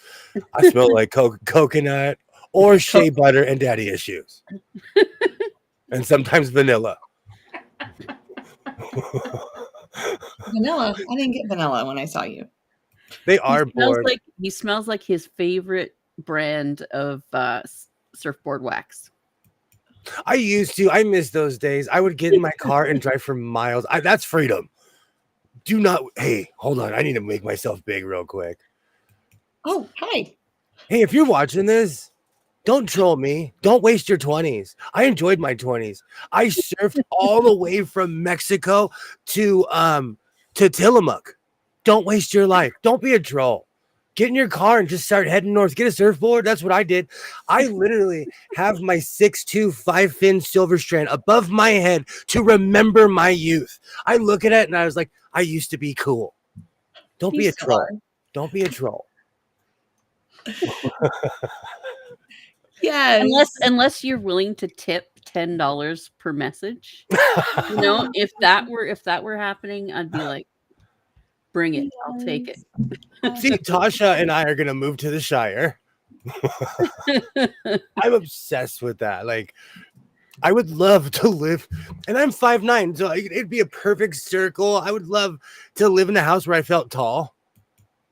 I smell like coconut or shea butter and daddy issues. And sometimes vanilla. Vanilla. I didn't get vanilla when I saw you. They are bored. He smells like his favorite brand of surfboard wax. I used to. I miss those days. I would get in my car and drive for miles. That's freedom. Do not. Hey, hold on. I need to make myself big real quick. Oh, hi. Hey, if you're watching this, don't troll me. Don't waste your 20s. I enjoyed my 20s. I surfed all the way from Mexico to Tillamook. Don't waste your life. Don't be a troll. Get in your car and just start heading north. Get a surfboard. That's what I did. I literally have my 6'2", 5-fin silver strand above my head to remember my youth. I look at it and I was like, I used to be cool. Don't be a troll. Don't be a troll. Yeah. Unless you're willing to tip $10 per message. You know, if that were happening, I'd be like, bring it. I'll take it. See, Tasha and I are gonna move to the Shire. I'm obsessed with that. Like, I would love to live, and I'm 5'9", so it'd be a perfect circle. I would love to live in a house where I felt tall.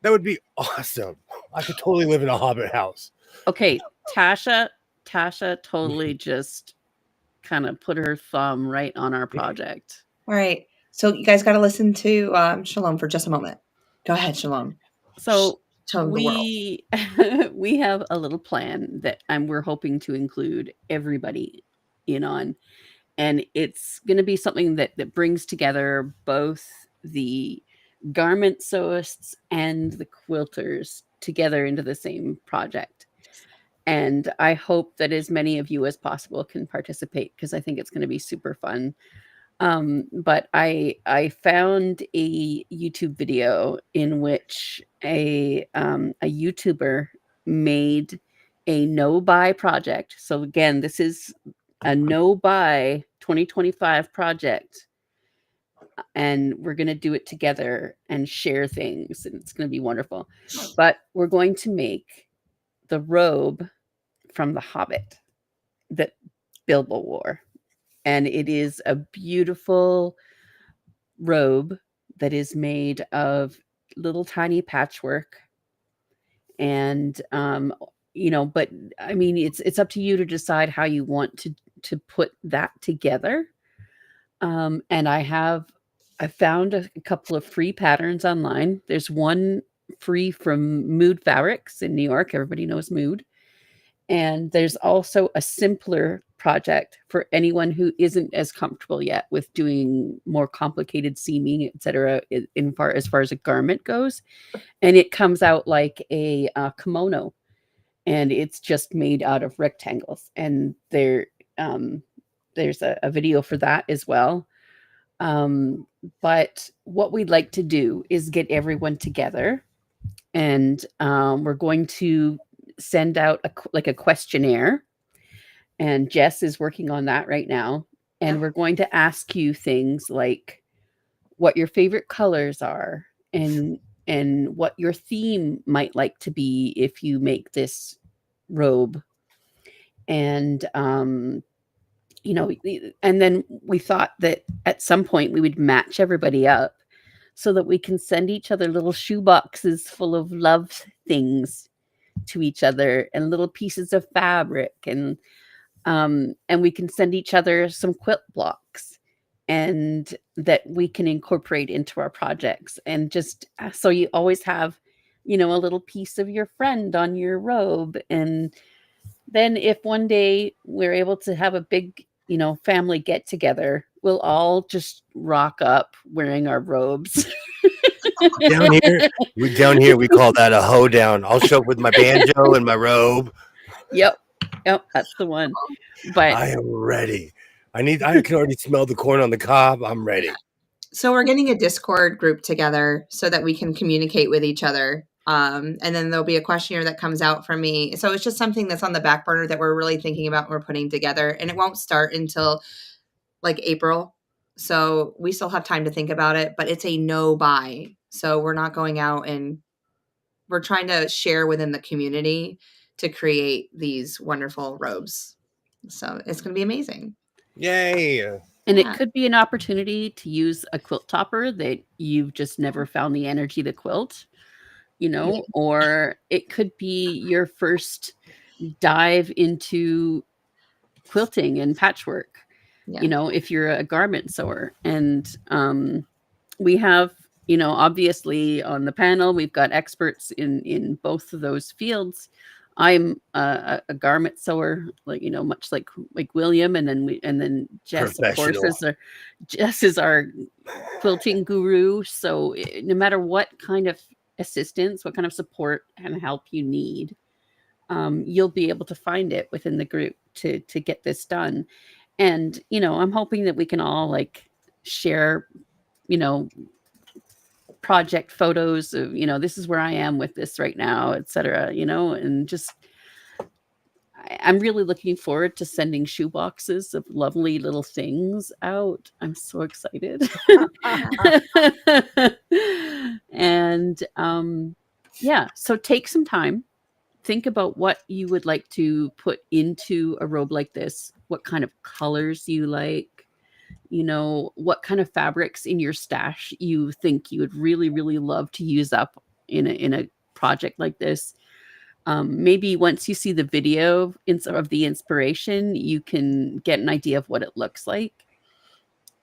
That would be awesome. I could totally live in a hobbit house. Okay, Tasha totally just kind of put her thumb right on our project. All right. So you guys got to listen to Shalom for just a moment. Go ahead, Shalom. So we have a little plan that we're hoping to include everybody in on, and it's going to be something that brings together both the garment sewists and the quilters together into the same project. And I hope that as many of you as possible can participate because I think it's going to be super fun. But I found a YouTube video in which a YouTuber made a no-buy project. So again, this is a no-buy 2025 project. And we're going to do it together and share things. And it's going to be wonderful. But we're going to make the robe from The Hobbit that Bilbo wore. And it is a beautiful robe that is made of little tiny patchwork. And but I mean, it's up to you to decide how you want to put that together. And I found a couple of free patterns online. There's one free from Mood Fabrics in New York. Everybody knows Mood. And there's also a simpler project for anyone who isn't as comfortable yet with doing more complicated seaming, etc. As far as a garment goes. And it comes out like a kimono, and it's just made out of rectangles. And there's a video for that as well. But what we'd like to do is get everyone together, and we're going to send out a questionnaire, and Jess is working on that right now. And we're going to ask you things like what your favorite colors are, and what your theme might like to be if you make this robe. And and then we thought that at some point we would match everybody up so that we can send each other little shoe boxes full of love things to each other, and little pieces of fabric, and we can send each other some quilt blocks, and that we can incorporate into our projects. And just so you always have, a little piece of your friend on your robe. And then if one day we're able to have a big, family get together, we'll all just rock up wearing our robes. Down here, we call that a hoedown. I'll show up with my banjo and my robe. Yep, that's the one. But I am ready. I can already smell the corn on the cob. I'm ready. So we're getting a Discord group together so that we can communicate with each other. And then there'll be a questionnaire that comes out from me. So it's just something that's on the back burner that we're really thinking about and we're putting together. And it won't start until like April. So we still have time to think about it, but it's a no buy. So we're not going out, and we're trying to share within the community to create these wonderful robes. So it's going to be amazing. Yay. And it could be an opportunity to use a quilt topper that you've just never found the energy to quilt, or it could be your first dive into quilting and patchwork, if you're a garment sewer. And we have, obviously on the panel, we've got experts in both of those fields. I'm a garment sewer, much like William, and then Jess, of course, Jess is our quilting guru. So no matter what kind of assistance, what kind of support and help you need, you'll be able to find it within the group to get this done. And I'm hoping that we can all share, project photos of, this is where I am with this right now, etc. And just I'm really looking forward to sending shoe boxes of lovely little things out. I'm so excited. And so take some time, think about what you would like to put into a robe like this, what kind of colors you like, what kind of fabrics in your stash you think you would really, really love to use up in a project like this. Maybe once you see the video of the inspiration, you can get an idea of what it looks like.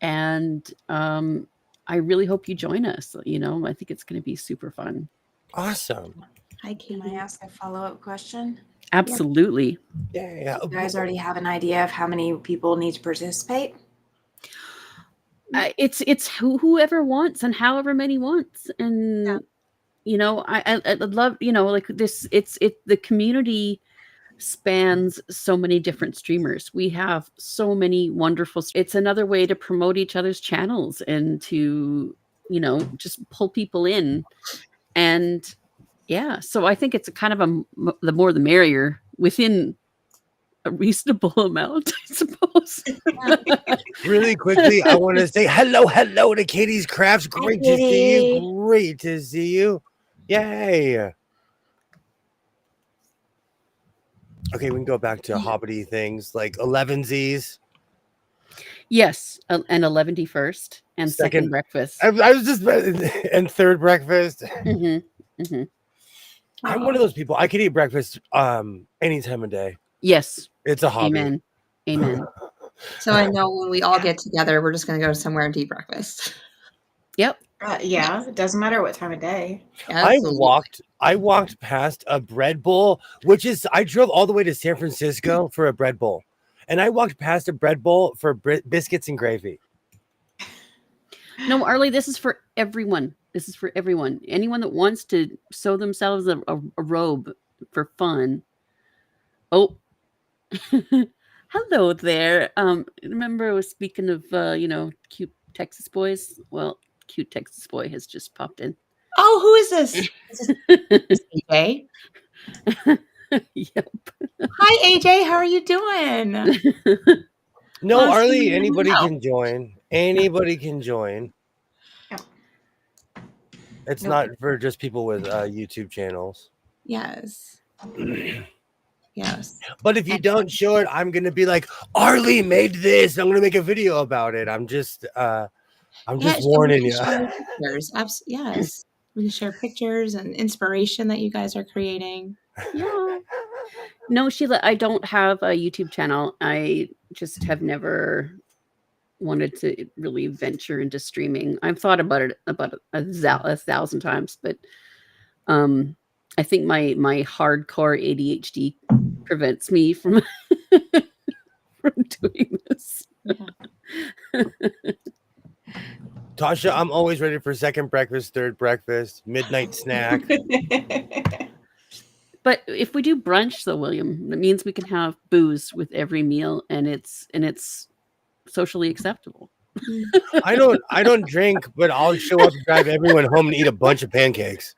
And I really hope you join us. I think it's going to be super fun. Awesome. Hi, Katie. Can I ask a follow-up question? Absolutely. Yeah. You guys already have an idea of how many people need to participate? It's whoever wants and however many wants. And I love, this, the community spans so many different streamers. We have so many wonderful, it's another way to promote each other's channels and to, just pull people in. And so I think it's a kind of the more the merrier within a reasonable amount, I suppose. Really quickly, I want to say hello to Katie's Crafts. Great to see you. Great to see you. Yay. Okay, we can go back to hobbity things like 11Zs. Yes, and 11th and second Second, breakfast. I was just and third breakfast. Hmm. Hmm. I'm one of those people. I could eat breakfast any time of day. Yes. It's a hobby. Amen. Amen. So I know when we all get together, we're just going to go somewhere and eat breakfast. Yep. Yeah, it doesn't matter what time of day. Absolutely. I walked past a bread bowl, which is I drove all the way to San Francisco for a bread bowl, and I walked past a bread bowl for biscuits and gravy. No, Arlie, this is for everyone. This is for everyone. Anyone that wants to sew themselves a robe for fun. Oh, hello there. Remember I was speaking of cute Texas boys? Well, cute Texas boy has just popped in. Oh, who is this? Is AJ? Yep. Hi, AJ. How are you doing? No, Well, Arlie, see, anybody no. can join. Anybody can join. Yep. It's Nope. not for just people with YouTube channels. Yes. Yes. But if you don't show it, I'm gonna be like, Arlie made this. I'm gonna make a video about it. I'm just warning you. Yes. We can share pictures and inspiration that you guys are creating. Yeah. No, Sheila, I don't have a YouTube channel. I just have never wanted to really venture into streaming. I've thought about it about a thousand times, but I think my hardcore ADHD prevents me from from doing this. Yeah. Tasha, I'm always ready for second breakfast, third breakfast, midnight snack. But if we do brunch, though, William, that means we can have booze with every meal, and it's socially acceptable. I don't drink, but I'll show up and drive everyone home and eat a bunch of pancakes.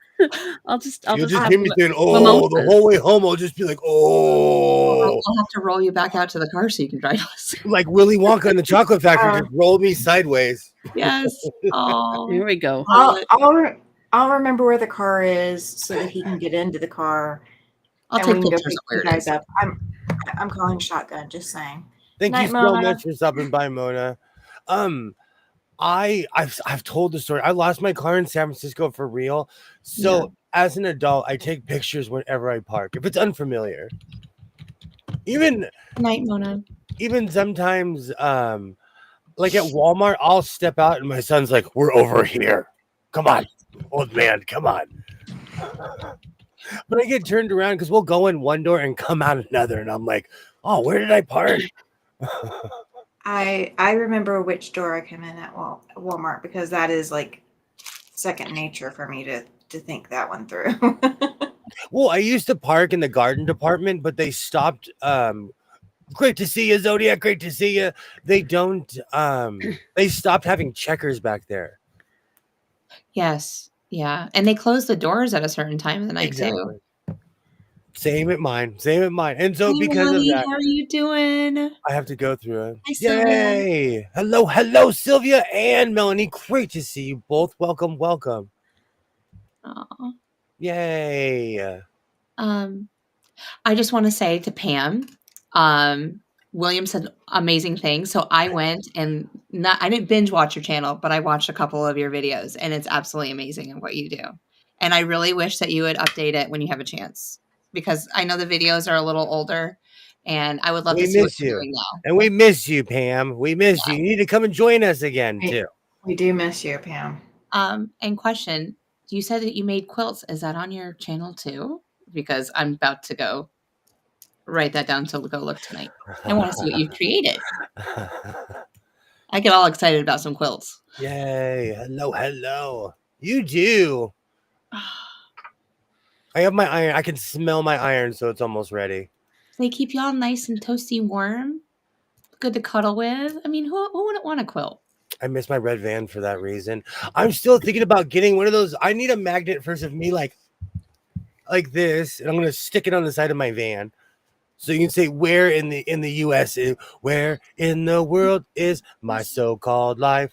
I'll just You'll just have hear me saying, "Oh," mimosas. the whole way home. I'll just be like, "Oh," I'll have to roll you back out to the car so you can drive us. like Willy Wonka in the Chocolate Factory. Just roll me sideways. Yes. Oh. Here we go. I'll remember where the car is so that he can get into the car. I'll and take we can go pictures pick of where you it guys is. up. I'm calling shotgun. Just saying. Thank Night, you so Mona. much for stopping by, Mona. I've told the story. I lost my car in San Francisco for real. So as an adult, I take pictures whenever I park. If it's unfamiliar. Even Night, Mona. even sometimes like at Walmart, I'll step out and my son's like, "We're over here. Come on, old man, come on." But I get turned around because we'll go in one door and come out another, and I'm like, "Oh, where did I park?" I remember which door I come in at Walmart because that is like second nature for me to think that one through. Well, I used to park in the garden department, but they stopped. Great to see you, Zodiac. Great to see you. They don't. They stopped having checkers back there. Yes. Yeah. And they close the doors at a certain time of the night too. Same at mine. Same at mine. And so Hey, because Melanie, of that, how are you doing? I have to go through it. Hi, Sylvia. Yay! Hello, Sylvia and Melanie. Great to see you both. Welcome. Aw. Yay! I just want to say to Pam, William said amazing things. So I went and I didn't binge watch your channel, but I watched a couple of your videos and it's absolutely amazing in what you do. And I really wish that you would update it when you have a chance because I know the videos are a little older and I would love to see what you're doing now. And we miss you, Pam. We miss you. You need to come and join us again, too. We do miss you, Pam. And question, you said that you made quilts. Is that on your channel too? Because I'm about to go write that down to go look tonight. I want to see what you've created. I get all excited about some quilts. Yay. Hello. You do. I have my iron. I can smell my iron, so it's almost ready. They keep you all nice and toasty warm. Good to cuddle with. I mean, who wouldn't want a quilt? I miss my red van for that reason. I'm still thinking about getting one of those. I need a magnet first of me like this, and I'm gonna stick it on the side of my van. So you can say, "Where in the U.S. Where in the world is my so-called life?"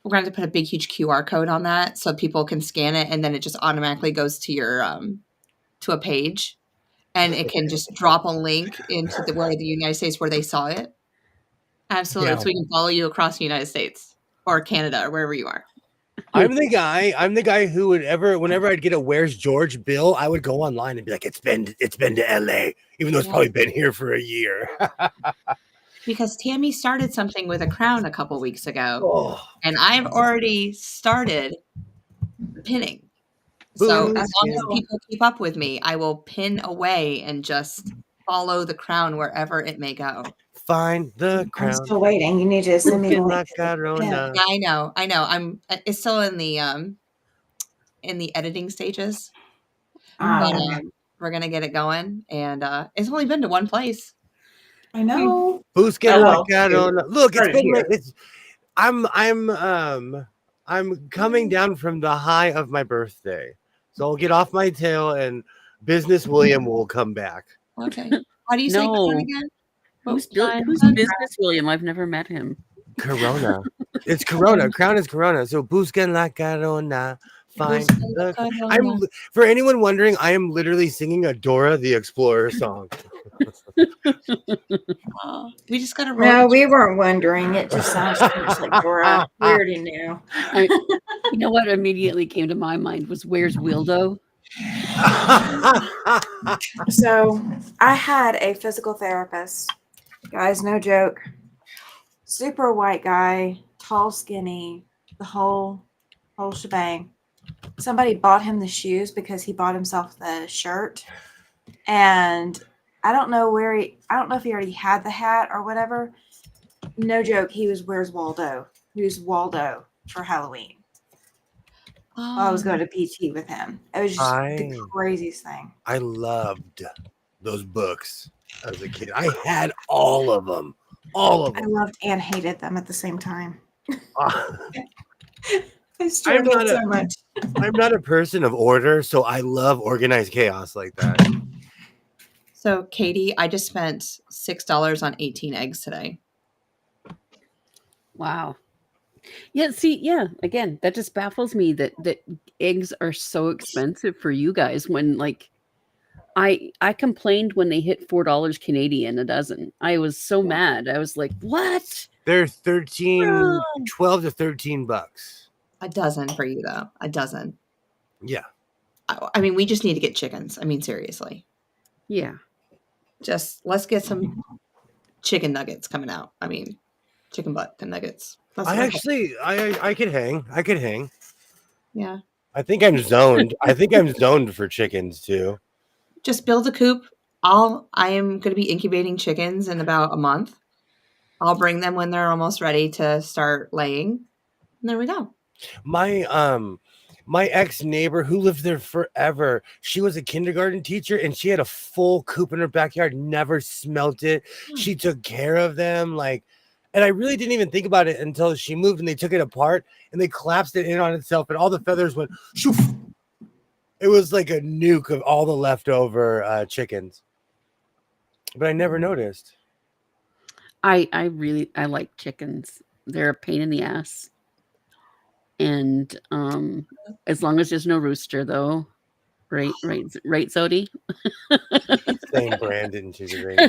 We're going to have to put a big, huge QR code on that so people can scan it, and then it just automatically goes to your to a page, and it can just drop a link into the United States where they saw it. Absolutely. Yeah. So we can follow you across the United States or Canada or wherever you are. I'm the guy who whenever I'd get a Where's George bill, I would go online and be like, it's been to LA, even though it's probably been here for a year. Because Tammy started something with a crown a couple weeks ago, Oh, and I've already started pinning. So as long as people keep up with me, I will pin away and just follow the crown wherever it may go. Find the crown. I'm still waiting. You need to send me the link. Yeah, I know. It's still in the editing stages. But we're gonna get it going, and it's only been to one place. I know. Look, I'm coming down from the high of my birthday, so I'll get off my tail, and Business William will come back. Okay. How do you say crown again? Who's Business William? I've never met him. Corona. It's Corona. Crown is Corona. So busquen la corona. Find the. For anyone wondering, I am literally singing a Dora the Explorer song. We just got to. No, we weren't wondering. It just sounds too much like Dora. We already knew. You know what immediately came to my mind was Where's Wildo? So I had a physical therapist, guys, no joke. Super white guy, tall, skinny, the whole shebang. Somebody bought him the shoes because he bought himself the shirt, and I don't know if he already had the hat or whatever. No joke, he was Where's Waldo? He was Waldo for Halloween. I was going to PT with him. It was just the craziest thing. I loved those books as a kid. I had all of them. I loved and hated them at the same time. I struggled so much. I'm not a person of order, so I love organized chaos like that. So, Katie, I just spent $6 on 18 eggs today. Wow. Yeah, again, that just baffles me that eggs are so expensive for you guys when, like, I complained when they hit $4 Canadian a dozen. I was so mad. I was like, what? They're 12 to 13 bucks. A dozen for you, though. A dozen. Yeah. I mean, we just need to get chickens. I mean, seriously. Yeah. Just let's get some chicken nuggets coming out. I mean, chicken butt and nuggets. I could hang. Yeah. I think I'm zoned. For chickens too. Just build a coop. I am going to be incubating chickens in about a month. I'll bring them when they're almost ready to start laying. And there we go. My ex-neighbor who lived there forever, she was a kindergarten teacher and she had a full coop in her backyard, never smelt it. She took care of them, and I really didn't even think about it until she moved and they took it apart and they collapsed it in on itself and all the feathers went shoof. It was like a nuke of all the leftover chickens. But I never noticed. I like chickens. They're a pain in the ass. And as long as there's no rooster, though, right, Zodi? Same Brandon, she's great.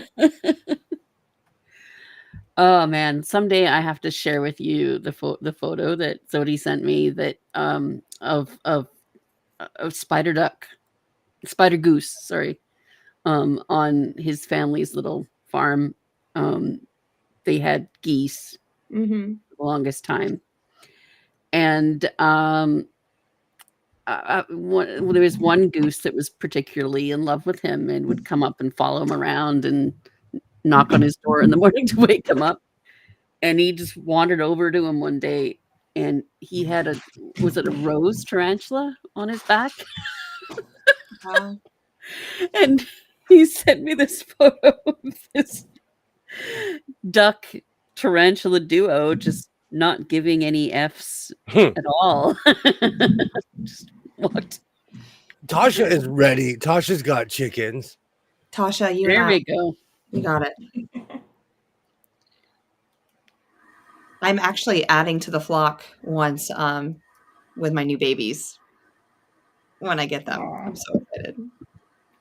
Oh man, someday I have to share with you the photo that Zodi sent me that of spider goose, sorry, on his family's little farm. They had geese the longest time. And there was one goose that was particularly in love with him and would come up and follow him around and knock on his door in the morning to wake him up. And he just wandered over to him one day, and he had was it a rose tarantula on his back? And he sent me this photo of this duck tarantula duo just not giving any F's at all. Just walked. Tasha is ready. Tasha's got chickens. Tasha, there we go. You got it. I'm actually adding to the flock once with my new babies when I get them. I'm so excited.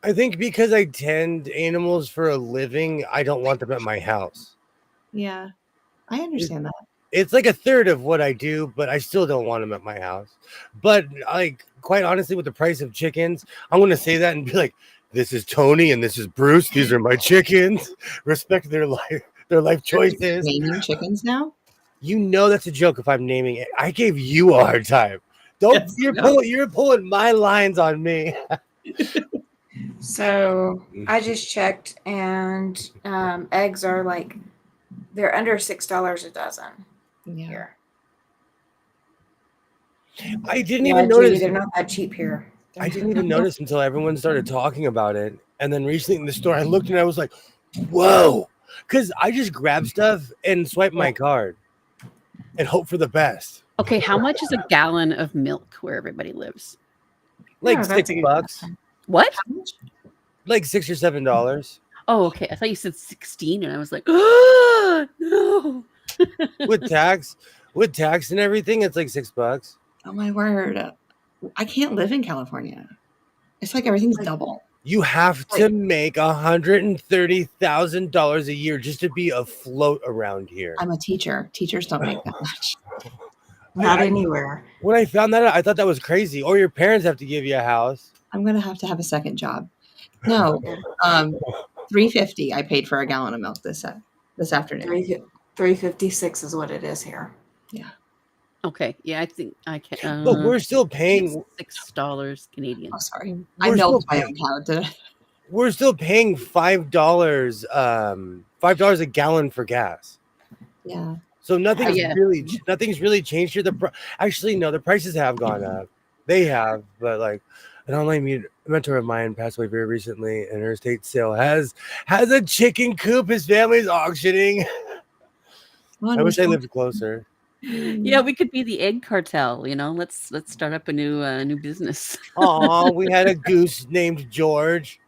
I think because I tend animals for a living, I don't want them at my house. Yeah, I understand that. It's like a third of what I do, but I still don't want them at my house. But like, quite honestly, with the price of chickens, I'm going to say that and be like, "This is Tony and this is Bruce. These are my chickens. Respect their life choices." Naming chickens now? You know that's a joke if I'm naming it. I gave you a hard time. Don't Yes, you're pulling my lines on me. So I just checked, and eggs are like they're under $6 a dozen Yeah. here. I didn't Yeah, even Judy, notice. they're not that cheap here. I didn't even notice until everyone started talking about it. And then recently in the store, I looked and I was like, whoa. Because I just grab stuff and swipe my card and hope for the best. Okay, how much is a gallon of milk where everybody lives? Like No, that's a good $6. question. What? How much? Like $6 or $7. Oh, okay. I thought you said 16, and I was like, oh, no. With tax and everything, it's like $6. Oh my word. I can't live in California. It's like everything's double. You have to make $130,000 a year just to be afloat around here. I'm a teacher. Teachers don't make that much. Not anywhere. When I found that out, I thought that was crazy. Or your parents have to give you a house. I'm gonna have to have a second job. No, $3.50 I paid for a gallon of milk this afternoon. $3.56 is what it is here. Yeah. Okay. Yeah, I think I can. But we're still paying $6 Canadian. Oh, sorry. We're I milked still my own cow today. we're still paying $5 $5 a gallon for gas. Yeah. So nothing's Yeah. really changed here. Actually, no, the prices have gone up. They have, but like an online mentor of mine passed away very recently, and her estate sale has a chicken coop his family's auctioning. I wish I lived closer. Yeah, we could be the egg cartel. Let's start up a new business. Oh, we had a goose named George.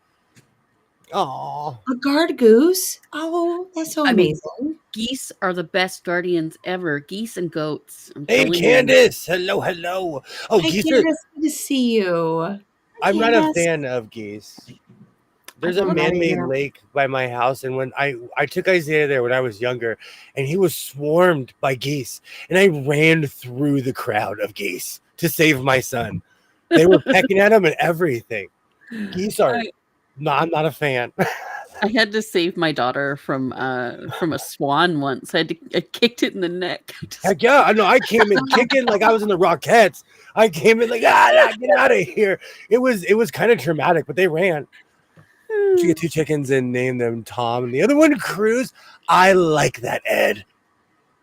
Oh, A guard goose? Oh, that's so I mean, amazing. Geese are the best guardians ever. Geese and goats. I'm hey telling you. Candace, hello. Oh, Hi, geese Candace, good to see you. I'm not a Yes. fan of geese. There's a I'm not man-made either. lake by my house, and when I took Isaiah there when I was younger, and he was swarmed by geese, and I ran through the crowd of geese to save my son. They were pecking at him and everything. Geese are. No, I'm not a fan. I had to save my daughter from a swan once. I kicked it in the neck. Heck yeah, I know. I came in kicking like I was in the Rockettes. I came in like, get out of here. It was kind of traumatic, but they ran. She get 2 chickens and name them Tom, and the other one Cruz. I like that, Ed.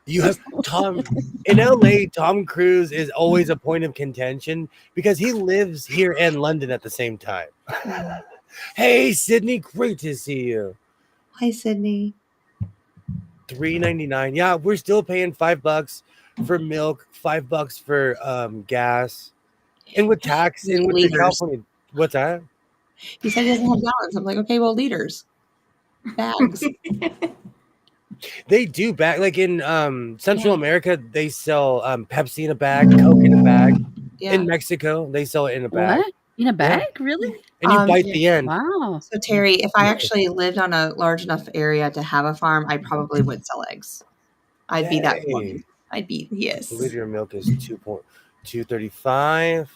You have Tom in LA. Tom Cruise is always a point of contention because he lives here and London at the same time. Hey, Sydney, great to see you. Hi, Sydney. $3.99. Yeah, we're still paying $5 for milk, $5 for gas, and with tax and with the California. What's that? He said he doesn't have gallons. I'm like, okay, well, liters, bags. They do bag like in Central America. They sell Pepsi in a bag, Coke in a bag. Yeah. In Mexico, they sell it in a bag. What? In a bag? Really? And you bite the end. Wow. So Terry, if I actually lived on a large enough area to have a farm, I probably would sell eggs. I'd be that woman. I'd be, yes. A liter of milk is $2.35.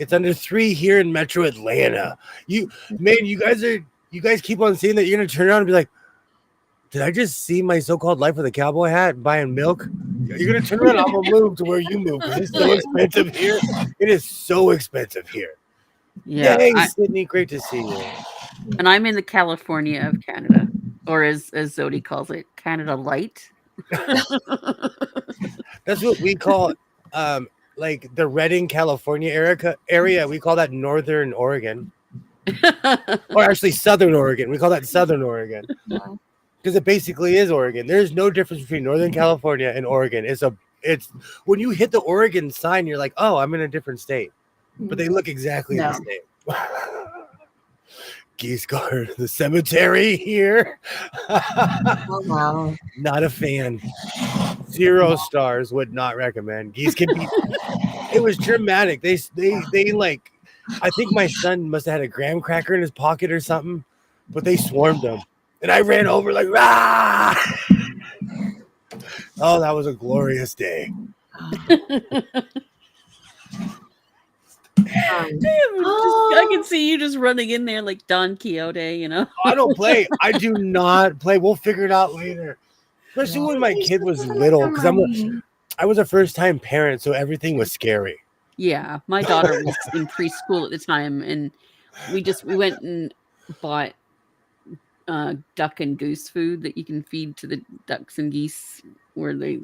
It's under 3 here in Metro Atlanta. You guys keep on saying that you're gonna turn around and be like, did I just see my so-called life with a cowboy hat buying milk? You're gonna turn around. I'm gonna move to where you move because it's so expensive here. It is so expensive here. Yeah. Hey, Sydney, great to see you. And I'm in the California of Canada, or as Zodi calls it, Canada Light. That's what we call like the Redding, California area. We call that Northern Oregon. Or actually Southern Oregon. We call that Southern Oregon. Because it basically is Oregon. There's no difference between Northern California and Oregon. It's when you hit the Oregon sign, you're like, oh, I'm in a different state. But they look exactly the same. Geese guard the cemetery here. Oh, wow. Not a fan. 0 stars. Would not recommend. Geese can be. It was dramatic. They like I think my son must have had a graham cracker in his pocket or something, but they swarmed him. And I ran over like, rah! Oh, that was a glorious day. I can see you just running in there like Don Quixote, you know. I don't play. I do not play. We'll figure it out later. Especially when my kid was little, because I was a first-time parent, so everything was scary. Yeah, my daughter was in preschool at the time, and we went and bought duck and goose food that you can feed to the ducks and geese where they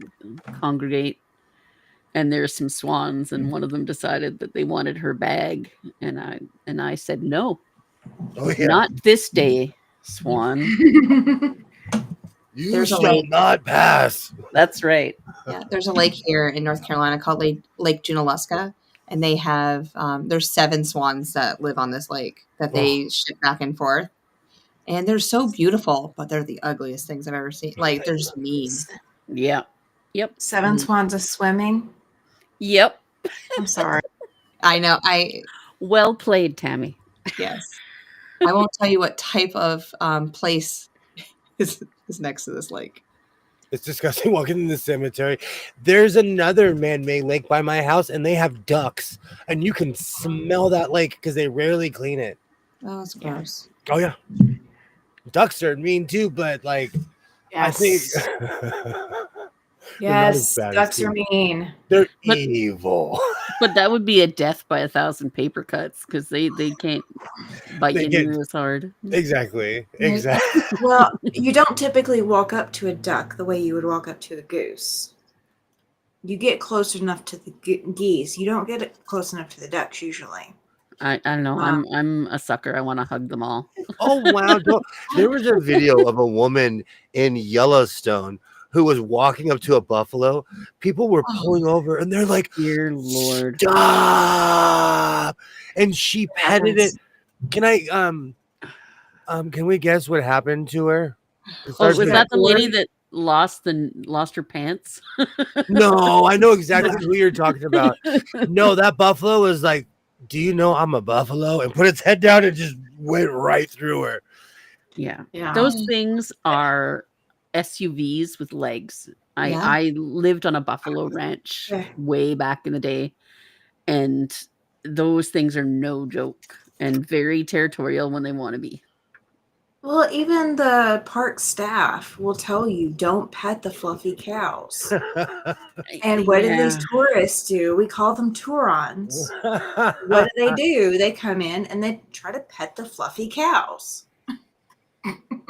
congregate. And there's some swans, and one of them decided that they wanted her bag, and I said no. Oh yeah. Not this day, swan. You shall not pass. That's right. Yeah, there's a lake here in North Carolina called Lake Junaluska, and they have there's 7 swans that live on this lake that they ship back and forth, and they're so beautiful, but they're the ugliest things I've ever seen. Like they're just mean. Yeah. Yep. 7 swans are swimming. Yep. I'm sorry. I know. Well played, Tammy. Yes. I won't tell you what type of place is next to this lake. It's disgusting walking in the cemetery. There's another man-made lake by my house, and they have ducks, and you can smell that lake because they rarely clean it. Oh, that's gross. Oh yeah, ducks are mean too, but like I think yes, ducks are mean. They're evil. But that would be a death by 1,000 paper cuts because they can't bite you as hard. Exactly. Well, you don't typically walk up to a duck the way you would walk up to a goose. You get close enough to the geese. You don't get close enough to the ducks usually. I don't know. Wow. I'm a sucker. I want to hug them all. Oh wow! There was a video of a woman in Yellowstone who was walking up to a buffalo. People were pulling over, and they're like, "Dear Lord, stop!" And she petted it. Can I can we guess what happened to her? Oh, was that the lady that lost her pants? No, I know exactly who you're talking about. No, that buffalo was like, do you know I'm a buffalo? And put its head down and just went right through her. Yeah. Those things are SUVs with legs. I lived on a buffalo ranch way back in the day, and those things are no joke and very territorial when they want to be. Well, even the park staff will tell you don't pet the fluffy cows. And what do these tourists do? We call them Turons. What do? They come in and they try to pet the fluffy cows.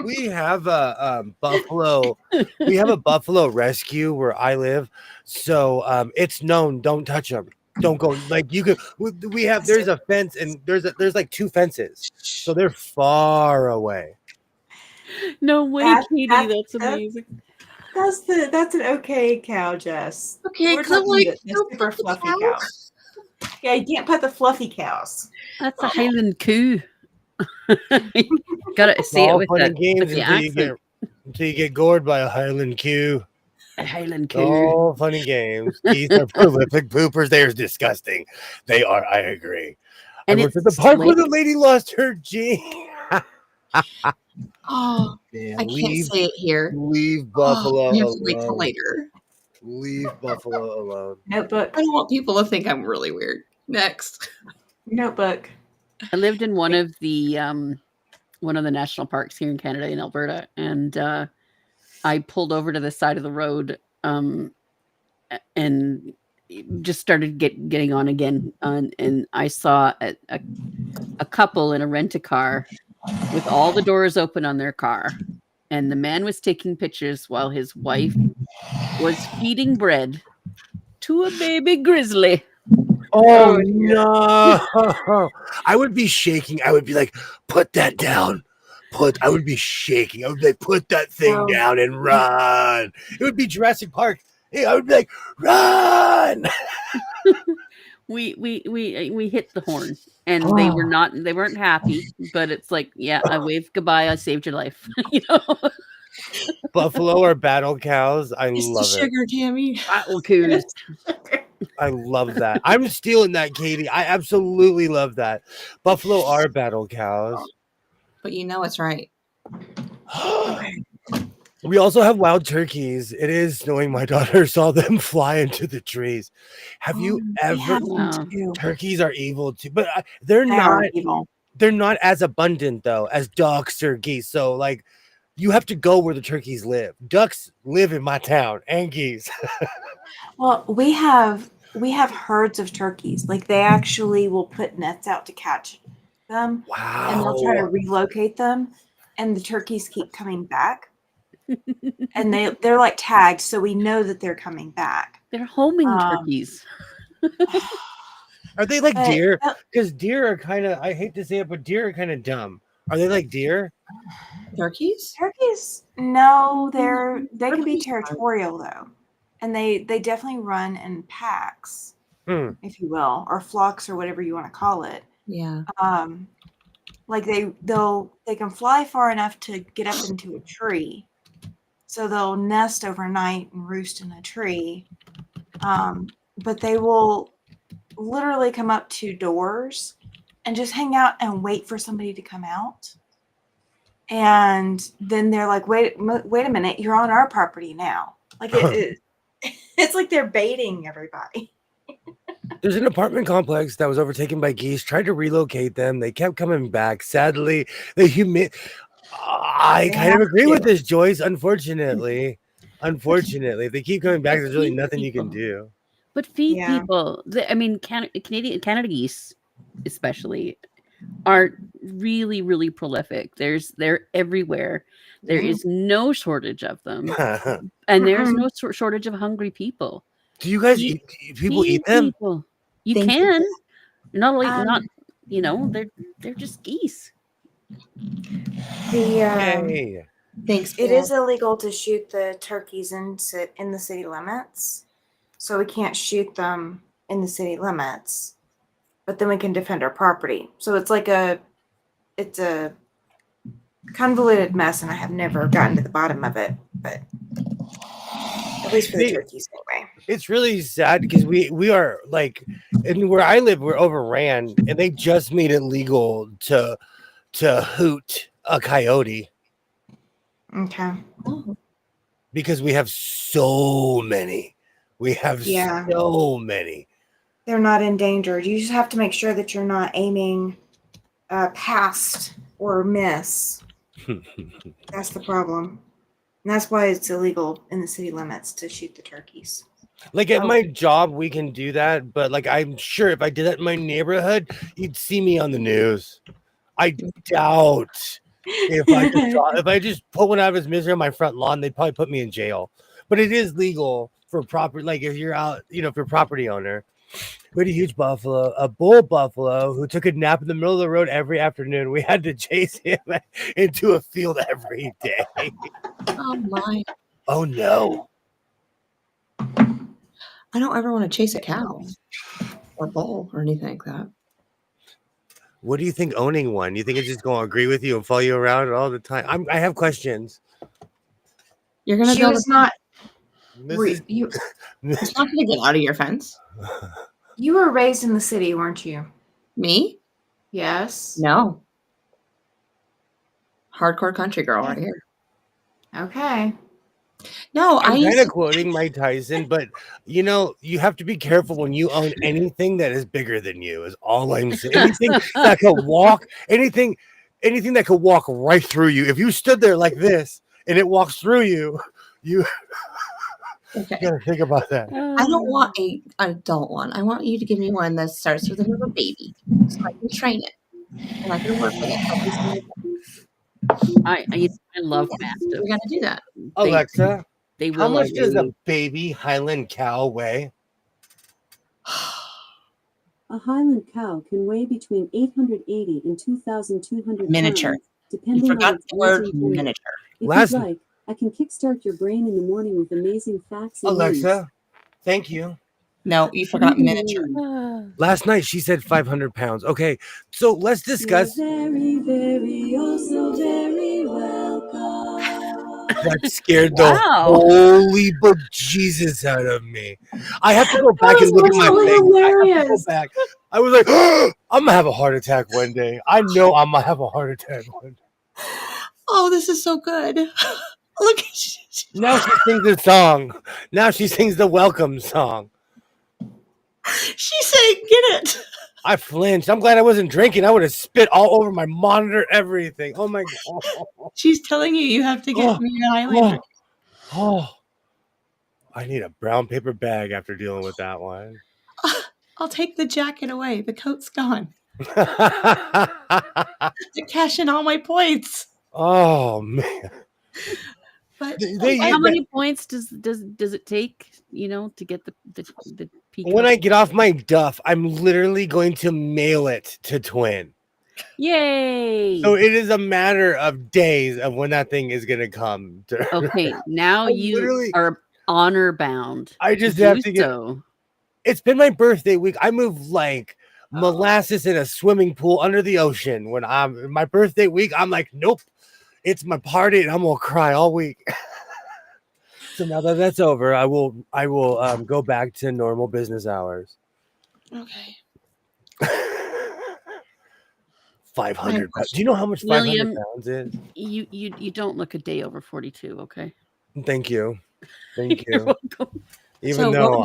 We have a buffalo. We have a buffalo rescue where I live, so it's known. Don't touch them. Don't go. Like you could. We have. There's a fence, and there's like 2 fences, so they're far away. No way, Katie. That's amazing. That's an okay cow, Jess. Okay, because like super fluffy cow. Yeah, you can't pet the fluffy cows. That's a Highland coo. Gotta say it with the accent. Until you get gored by a Highland coo. A Highland coo. Oh, funny games. These are prolific poopers. They are disgusting. They are. I agree. And I worked at the park where the lady lost her jean. Oh, man, I can't say it here. Leave Buffalo alone. Wait till later. Leave Buffalo alone. Notebook. I don't want people to think I'm really weird. Next. Notebook. I lived in one of the national parks here in Canada in Alberta, and I pulled over to the side of the road and just started getting on again, and I saw a couple in a rent-a-car with all the doors open on their car, and the man was taking pictures while his wife was feeding bread to a baby grizzly. Oh no! I would be shaking. I would be like, "Put that down." I would be shaking. I would be like, "Put that thing down and run." It would be Jurassic Park. Hey, I would be like, "Run!" We hit the horn, and they weren't happy, but it's like, yeah, I waved goodbye. I saved your life. You know. Buffalo or battle cows. I love it. Sugar, Tammy. Battle coos. I love that. I'm stealing that, Katie. I absolutely love that. Buffalo are battle cows. But you know it's right. We also have wild turkeys. It is snowing. My daughter saw them fly into the trees. Have you We ever? have them Wow. too. Turkeys are evil too, but they're They are not. evil. They're not as abundant though as ducks or geese. So like, you have to go where the turkeys live. Ducks live in my town and geese. Well, we have herds of turkeys. Like they actually will put nets out to catch them, and they'll try to Wow. relocate them, and the turkeys keep coming back. And they're like tagged, so we know that they're coming back. They're homing Um, turkeys. Are they like But deer? Because deer are kind of, I hate to say it, but deer are kind of dumb. Are they like deer? Turkeys? turkeys, no, they can be Turkeys are- territorial though, and they definitely run in packs, Hmm. if you will, or flocks or whatever you want to call it. Yeah. Like they can fly far enough to get up into a tree, so they'll nest overnight and roost in a tree. But they will literally come up to doors and just hang out and wait for somebody to come out. And then they're like, wait a minute, you're on our property now. Like it's like they're baiting everybody. There's an apartment complex that was overtaken by geese. Tried to relocate them. They kept coming back. Sadly, I kind of agree with this, Joyce. Unfortunately, if they keep coming back, there's really nothing you can do. But feed Yeah. people. I mean, Canada geese, especially, are really, really prolific. They're everywhere. There is no shortage of them, and there's no shortage of hungry people. Do you guys eat? People Feed eat them? people. You Thank you. can. Not like not. Um, They're just geese. Yay. Thanks. It Bill. is illegal to shoot the turkeys in the city limits, so we can't shoot them in the city limits. But then we can defend our property. So it's a convoluted mess, and I have never gotten to the bottom of it. But at least for the turkeys, anyway. It's really sad because we are like, and where I live, we're overran, and they just made it legal to hoot a coyote Okay. because we have so many. We have Yeah. so many. They're not endangered. You just have to make sure that you're not aiming past or miss. That's the problem. And that's why it's illegal in the city limits to shoot the turkeys. Like at my job, we can do that, but like I'm sure if I did that in my neighborhood, you'd see me on the news. I doubt if I just pull one out of his misery on my front lawn, they'd probably put me in jail. But it is legal for property, like if you're out, if you're a property owner. We had a huge buffalo, a bull buffalo, who took a nap in the middle of the road every afternoon. We had to chase him into a field every day. Oh my! Oh no! I don't ever want to chase a cow or bull or anything like that. What do you think owning one? You think it's just going to agree with you and follow you around all the time? I have questions. You're gonna She build. was not. This You It's not gonna get out of your fence. you were raised in the city, weren't you? Me? Yes. No. Hardcore country girl right here. Okay. No, I'm I kind used of to, quoting Mike Tyson, but you have to be careful when you own anything that is bigger than you. Is all I'm saying. Anything that could walk, anything that could walk right through you. If you stood there like this and it walks through you, you okay. gotta think about that. I don't want an adult one. I want you to give me one that starts with a little baby, so I can train it and I can work with it every single day. I love mastiffs. We're gonna do that. Alexa, They how will much like does a baby Highland cow weigh? A Highland cow can weigh between 880 and 2,200 Miniature. pounds, You depending on forgot its the word weight and weight. miniature. If Last- you'd like, I can kickstart your brain in the morning with amazing facts and news. Alexa, thank you. No, you forgot You can miniature. learn. Last night she said 500 pounds. Okay, so let's discuss. You're very, very, oh so very welcome. That scared the Wow. holy bejesus out of me. I have to go back and look at my totally face. I have to go hilarious. back. I was like, I'm gonna have a heart attack one day. I know I'm gonna have a heart attack one day. Oh, this is so good. Look at Now she sings the song. Now she sings the welcome song. she said, "Get it." I flinched. I'm glad I wasn't drinking. I would have spit all over my monitor, everything. Oh my god. She's telling you have to get me a Highlander. Oh, I need a brown paper bag after dealing with that one. I'll take the jacket away. The coat's gone. To cash in all my points. Oh man. But How many points does it take, to get the peacock? When I get off my duff, I'm literally going to mail it to Twin. Yay! So it is a matter of days of when that thing is gonna come. Okay, now you are honor bound. I just have to get. So. It's been my birthday week. I move like molasses in a swimming pool under the ocean. When I'm my birthday week, I'm like, nope, it's my party, and I'm gonna cry all week. So now that that's over, I will go back to normal business hours. okay. 500 pounds. Do you know how much 500 pounds is? You don't look a day over 42. Okay. Thank you. You're welcome. Even though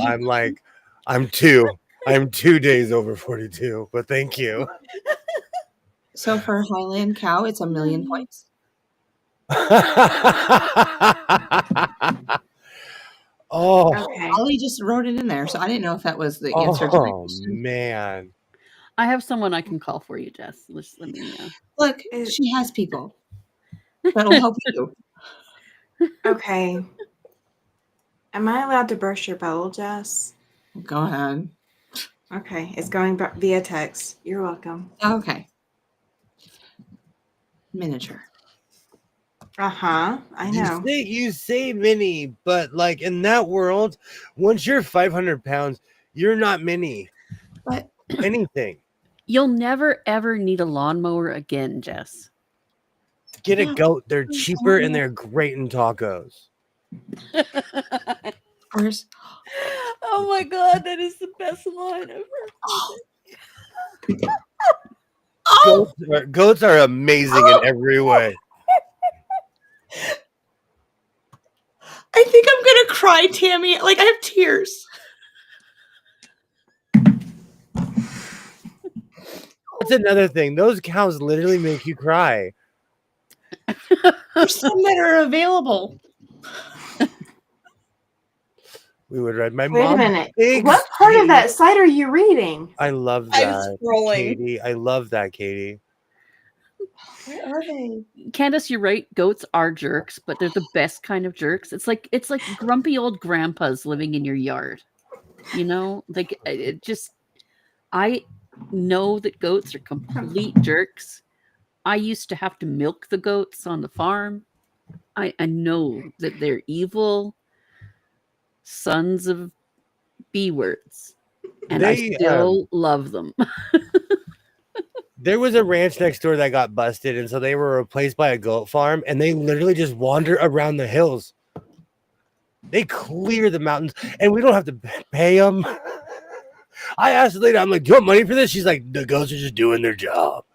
I'm 2 days over 42, but thank you. So for Highland cow, it's 1,000,000 points. Oh, Okay. Ollie just wrote it in there, so I didn't know if that was the answer to my question. Man. I have someone I can call for you, Jess. Let me know. Look, she has people that'll help you. Okay. Am I allowed to burst your bubble, Jess? Go ahead. Okay, it's going via text. You're welcome. Okay. Miniature. I know. You say mini, but like in that world, once you're 500 pounds, you're not mini. But anything. You'll never ever need a lawnmower again, Jess. Get a goat. They're cheaper and they're great in tacos. First. Oh my god, that is the best line I've heard. Goats are amazing in every way. I think I'm gonna cry, Tammy. Like I have tears. That's another thing. Those cows literally make you cry. There's some that are available. We would ride my Wait mom. a minute. What part of that site are you reading? I love that, Katie. I love that, Katie. Where are they? Candace, you're right. Goats are jerks, but they're the best kind of jerks. It's like grumpy old grandpas living in your yard. Like I know that goats are complete jerks. I used to have to milk the goats on the farm. I know that they're evil sons of B words, and I still love them. There was a ranch next door that got busted, and so they were replaced by a goat farm, and they literally just wander around the hills. They clear the mountains, and we don't have to pay them. I asked the lady, I'm like, do you want money for this? She's like, the goats are just doing their job.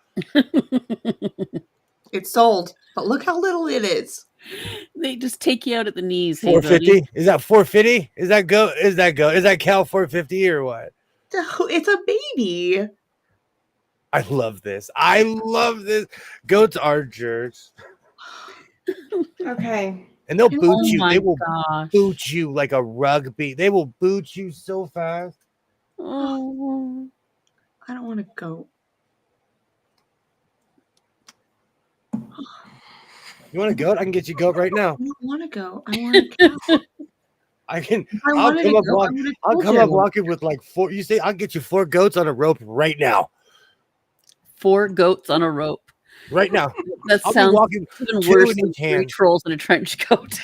It's sold, but look how little it is. They just take you out at the knees. 450? Is that 450? Is that goat? Is that cow 450 or what? It's a baby. I love this. Goats are jerks. Okay. And they'll boot you. They will boot you like a rugby. They will boot you so fast. Oh, I don't want to go. You want a goat? I can get you a goat right now. I don't want to go. I want a cow. I'll come up walking with like 4. You say I'll get you 4 goats on a rope right now. 4 goats on a rope. Right now. That sounds even worse than 3 trolls in a trench coat.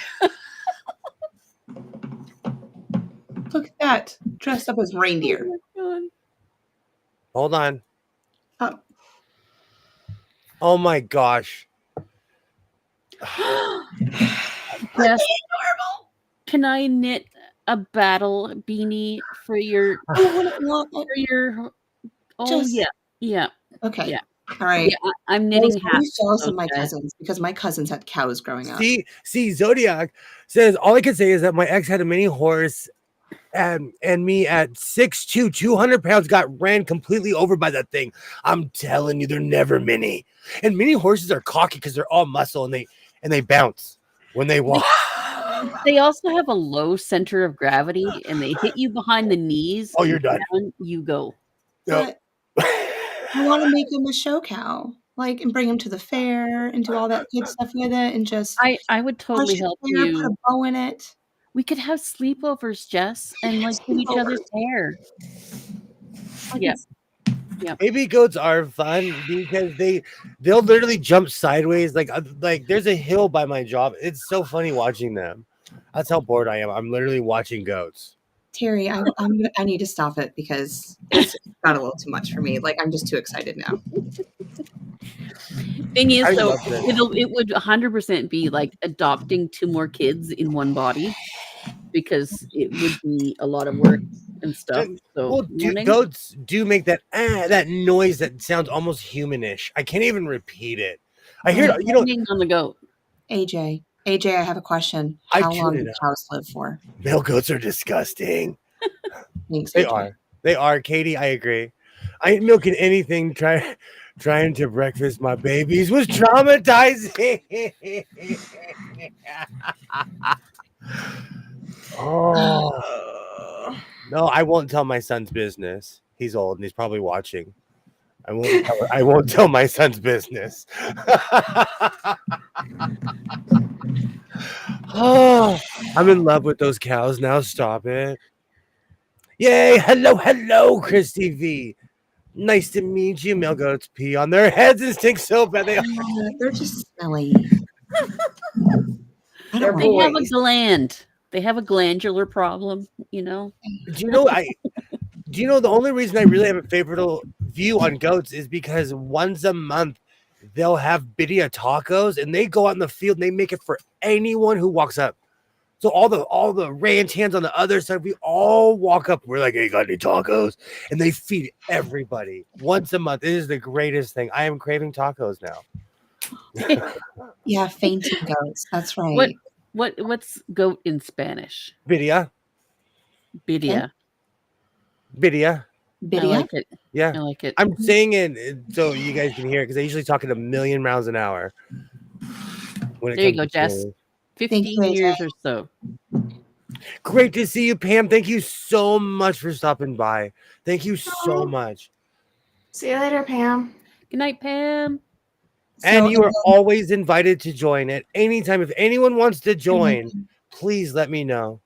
Look at that. Dressed up as reindeer. Oh Hold on. Oh my gosh. Yes. Can I knit a battle beanie for your Well, Oh, just yeah. Yeah. okay. Yeah. All right. Yeah, I'm I knitting was hats always for jealous those of my guys. cousins because my cousins had cows growing up. See, Zodiac says all I can say is that my ex had a mini horse, and me at 6'2", 200 pounds ran completely over by that thing. I'm telling you, they're never mini. And mini horses are cocky because they're all muscle and they bounce when they walk. They also have a low center of gravity, and they hit you behind the knees, Oh, and you're done. down you go. Nope. But I want to make him a show cow, like, and bring him to the fair and do all that good stuff with it, and just I would totally brush his help hair, put a you. bow in it. We could have sleepovers, Jess, and, like, do each other's hair. Like Yeah. it's Yeah. Baby goats are fun because they'll literally jump sideways. Like there's a hill by my job. It's so funny watching them. That's how bored I am. I'm literally watching goats. Terry, I need to stop it because it's got a little too much for me. Like, I'm just too excited now. Thing is, I though, love it. it would 100% be like adopting 2 more kids in one body, because it would be a lot of work and stuff. So, Well, morning. goats do make that noise that sounds almost humanish. I can't even repeat it. I hear it, Depending on the goat. AJ, I have a question. I How long tuned do it out. cows live for? Male goats are disgusting. Thanks, They AJ. are. They are, Katie. I agree. I ain't milking anything. Trying to breakfast my babies was traumatizing. Oh no, I won't tell my son's business. He's old and he's probably watching. I won't tell my son's business. Oh, I'm in love with those cows now. Stop it. Yay. Hello, Christy V. Nice to meet you. Male goats pee on their heads and stink so bad. They're just smelly. I They're don't They know. have a boys. gland. They have a glandular problem, you know? Do you know the only reason I really have a favorable view on goats is because once a month they'll have birria tacos and they go out in the field and they make it for anyone who walks up. So all the ranch hands on the other side, we all walk up. We're like, "Hey, got any tacos?" And they feed everybody once a month. It is the greatest thing. I am craving tacos now. Yeah, fainting goats. That's right. What's goat in Spanish? Birria, Birria. birria. I Bidia? like it. Yeah, I like it. I'm saying it so you guys can hear it because I usually talk at a million miles an hour. When it There you comes go, to Jess. Spanish. 15 AJ. years or so. Great to see you, Pam. Thank you so much for stopping by. Thank you so much. See you later, Pam. Good night, Pam. And So, you are always invited to join at any time. If anyone wants to join, please let me know.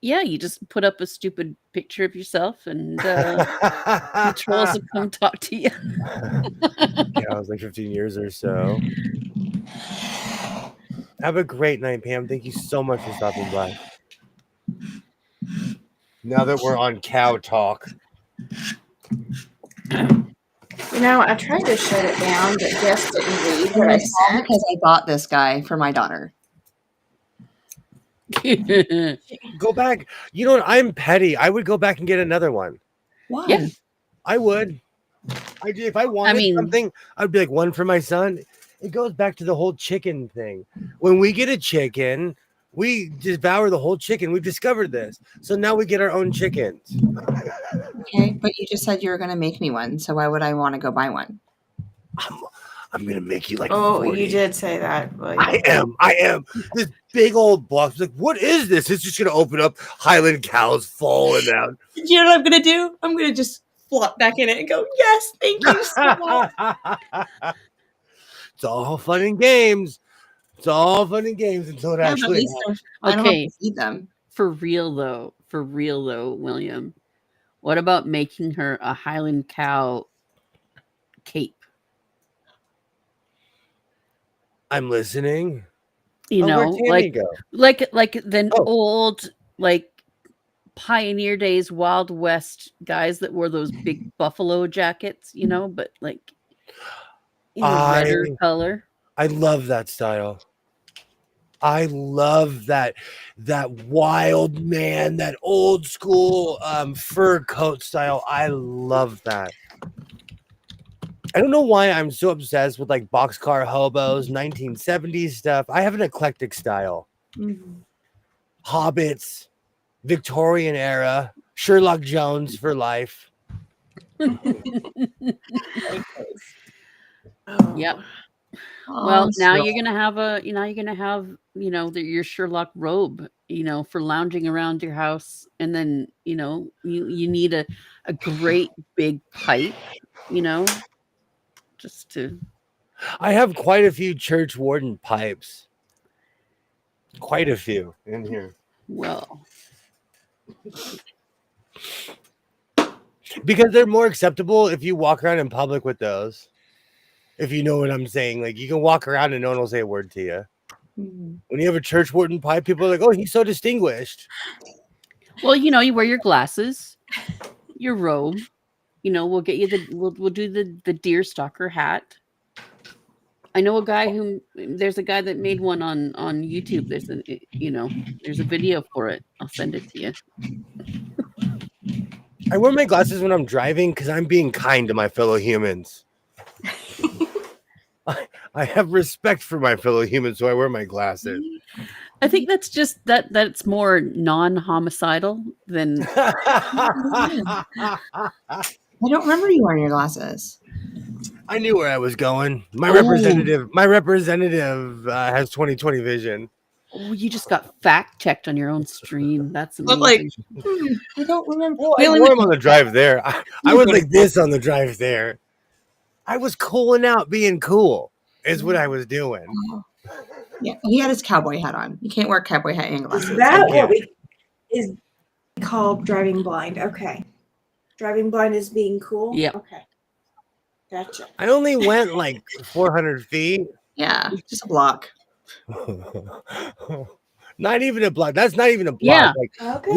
Yeah, you just put up a stupid picture of yourself, and the trolls will come talk to you. Yeah, I was like 15 years or so. Have a great night, Pam. Thank you so much for stopping by. Now that we're on cow talk. You know, I tried to shut it down, but Jess didn't read what I it's all sent. because I bought this guy for my daughter. Go back. You know what? I'm petty. I would go back and get another one. Why? Yeah. I would. If I wanted something, I'd be like one for my son. It goes back to the whole chicken thing. When we get a chicken, we devour the whole chicken. We've discovered this. So now we get our own chickens. Okay, but you just said you were going to make me one. So why would I want to go buy one? I'm going to make you like 40. You did say that. William. I am. This big old box. Like, what is this? It's just going to open up. Highland cows falling out. You know what I'm going to do? I'm going to just flop back in it and go, yes, thank you so much. It's all fun and games. It's all fun and games until it actually happens. I don't have to feed them. For real though, William, what about making her a Highland cow cape? I'm listening. You know, where'd Tammy like the old pioneer days, Wild West guys that wore those big buffalo jackets, you know, but like in a redder color. I love that style. I love that wild man, that old school fur coat style. I love that. I don't know why I'm so obsessed with like boxcar hobos, 1970s stuff. I have an eclectic style. Mhm. Hobbits, Victorian era, Sherlock Jones for life. Oh. Yep. Oh, Well, now so- you're gonna have your Sherlock robe, for lounging around your house, and then you need a great big pipe, just to I have quite a few church warden pipes. Quite a few in here. well. Because they're more acceptable if you walk around in public with those. If you know what I'm saying. Like you can walk around and no one will say a word to you. Mhm. When you have a church warden pipe, people are like, oh, he's so distinguished. Well, you wear your glasses, your robe. We'll get you we'll do the deer stalker hat. I know there's a guy that made one on YouTube. There's a video for it. I'll send it to you. I wear my glasses when I'm driving because I'm being kind to my fellow humans. I have respect for my fellow humans, so I wear my glasses. I think that's just that's more non-homicidal than I don't remember you wearing your glasses. I knew where I was going. My Oh. representative has 20/20 vision. Oh, you just got fact checked on your own stream. That's But amazing. like, I don't remember. Well, We I only wore went- him on the drive there. I was like this on the drive there. I was cooling out, being cool is what I was doing. Yeah, he had his cowboy hat on. You can't wear a cowboy hat and glasses. Is that Okay. what is called driving blind? Okay. Driving blind is being cool? Yep. Okay. Gotcha. I only went like 400 feet. Yeah, just a block. Not even a block. That's not even a block. Yeah. Like Okay.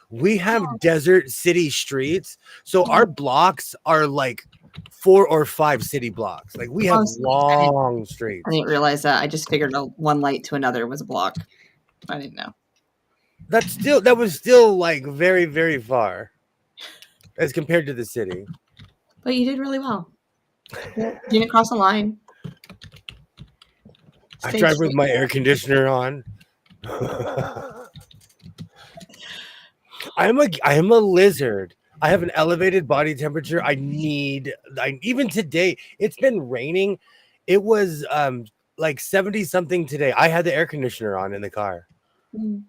we have desert city streets, so our blocks are like 4 or 5 city blocks. Like we have long streets. I didn't realize that. I just figured one light to another was a block. I didn't know. That was still like very, very far as compared to the city. But you did really well. Didn't cross the line. I Stayed drive with straight. my air conditioner on. I am a lizard. I have an elevated body temperature. Even today, it's been raining. It was like 70 something today. I had the air conditioner on in the car. Mm.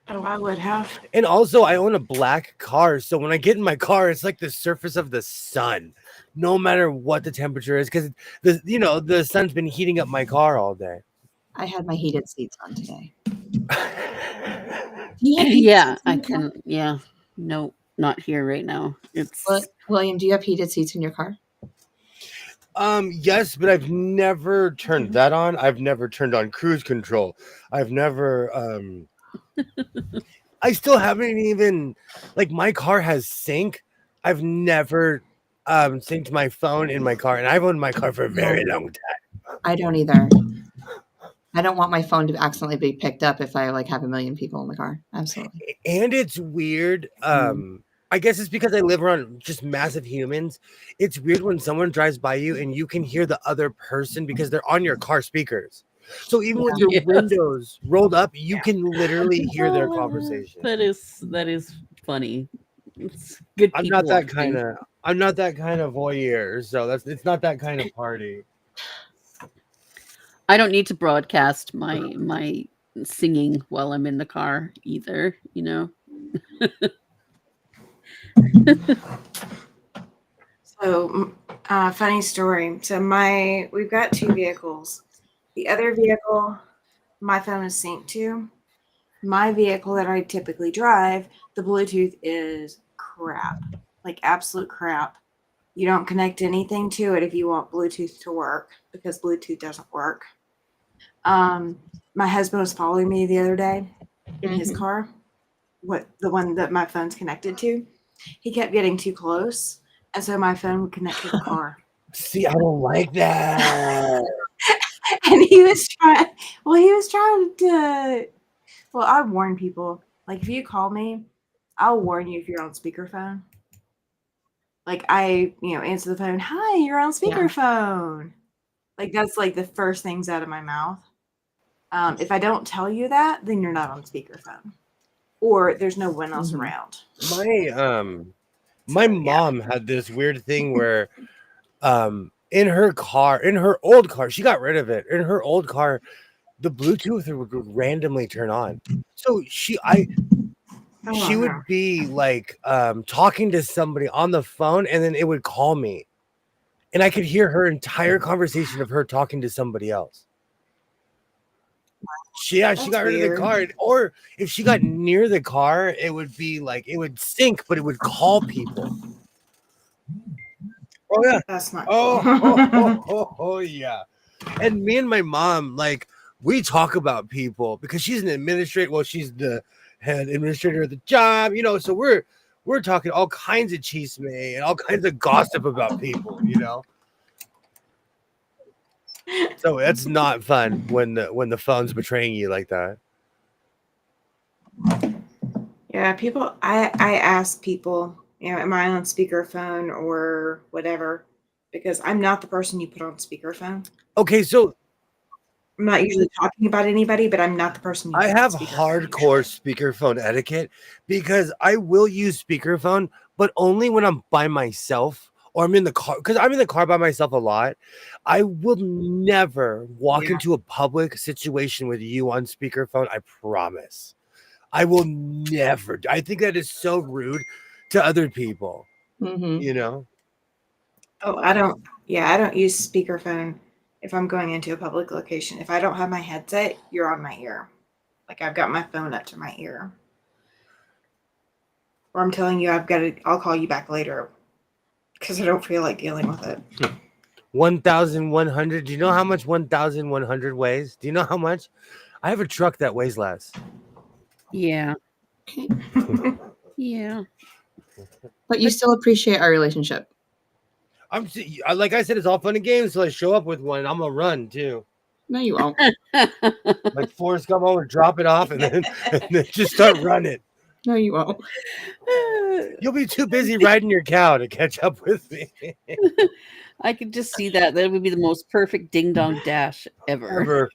Oh, I would have. And also I own a black car. So when I get in my car, it's like the surface of the sun, no matter what the temperature is, because the sun's been heating up my car all day. I had my heated seats on today. You have heated Yeah, seats in I your car? can. Yeah, no, not here right now. It's William, do you have heated seats in your car? Yes, but I've never turned that on. I've never turned on cruise control. I've never I still haven't even, like, my car has sync. I've never synced my phone in my car, and I've owned my car for a very long time. I don't either. I don't want my phone to accidentally be picked up if I like have a million people in the car. Absolutely. And it's weird. I guess it's because I live around just massive humans. It's weird when someone drives by you and you can hear the other person because they're on your car speakers. So even with your Yes. windows rolled up, you can literally hear their conversation. That is funny. It's good. I'm not that kind of voyeur, so it's not that kind of party. I don't need to broadcast my singing while I'm in the car either. So, funny story. So we've got 2 vehicles. The other vehicle, my phone is synced to. My vehicle that I typically drive, the Bluetooth is crap, like absolute crap. You don't connect anything to it if you want Bluetooth to work because Bluetooth doesn't work. My husband was following me the other day in his car, the one that my phone's connected to. He kept getting too close, and so my phone would connect to the car. See, I don't like that. And he was trying. Well, he was trying to. Well, I warn people. Like, if you call me, I'll warn you if you're on speakerphone. Like, answer the phone. Hi, you're on speakerphone. Like, that's like the first things out of my mouth. If I don't tell you that, then you're not on speakerphone, or there's no one else around. My mom had this weird thing where, in her old car, she got rid of it. In her old car, the Bluetooth would randomly turn on. So she would be like talking to somebody on the phone, and then it would call me, and I could hear her entire conversation of her talking to somebody else. She got rid of the car, or if she got near the car, it would be like it would sync, but it would call people. Oh yeah, that's not. Oh yeah. And me and my mom, like, we talk about people because she's an administrator. Well, she's the head administrator of the job, So we're talking all kinds of chisme and all kinds of gossip about people, So it's not fun when the phone's betraying you like that. Yeah, people. I ask people, am I on speakerphone or whatever? Because I'm not the person you put on speakerphone. Okay, so I'm not usually talking about anybody, but I'm not the person. I have hardcore speakerphone etiquette because I will use speakerphone, but only when I'm by myself or I'm in the car, because I'm in the car by myself a lot. I will never walk into a public situation with you on speakerphone. I promise. I will never. I think that is so rude to other people, Oh, I don't use speakerphone if I'm going into a public location. If I don't have my headset, you're on my ear. Like, I've got my phone up to my ear. Or I'm telling you I'll call you back later because I don't feel like dealing with it. 1,100. Do you know how much 1,100 weighs? Do you know how much? I have a truck that weighs less. Yeah. Yeah. But you still appreciate our relationship. Like I said, it's all fun and games until I show up with one. I'm gonna run too. No, you won't. Like Forrest Gump, over, drop it off, and then just start running. No, you won't. You'll be too busy riding your cow to catch up with me. I could just see that. That would be the most perfect ding dong dash ever.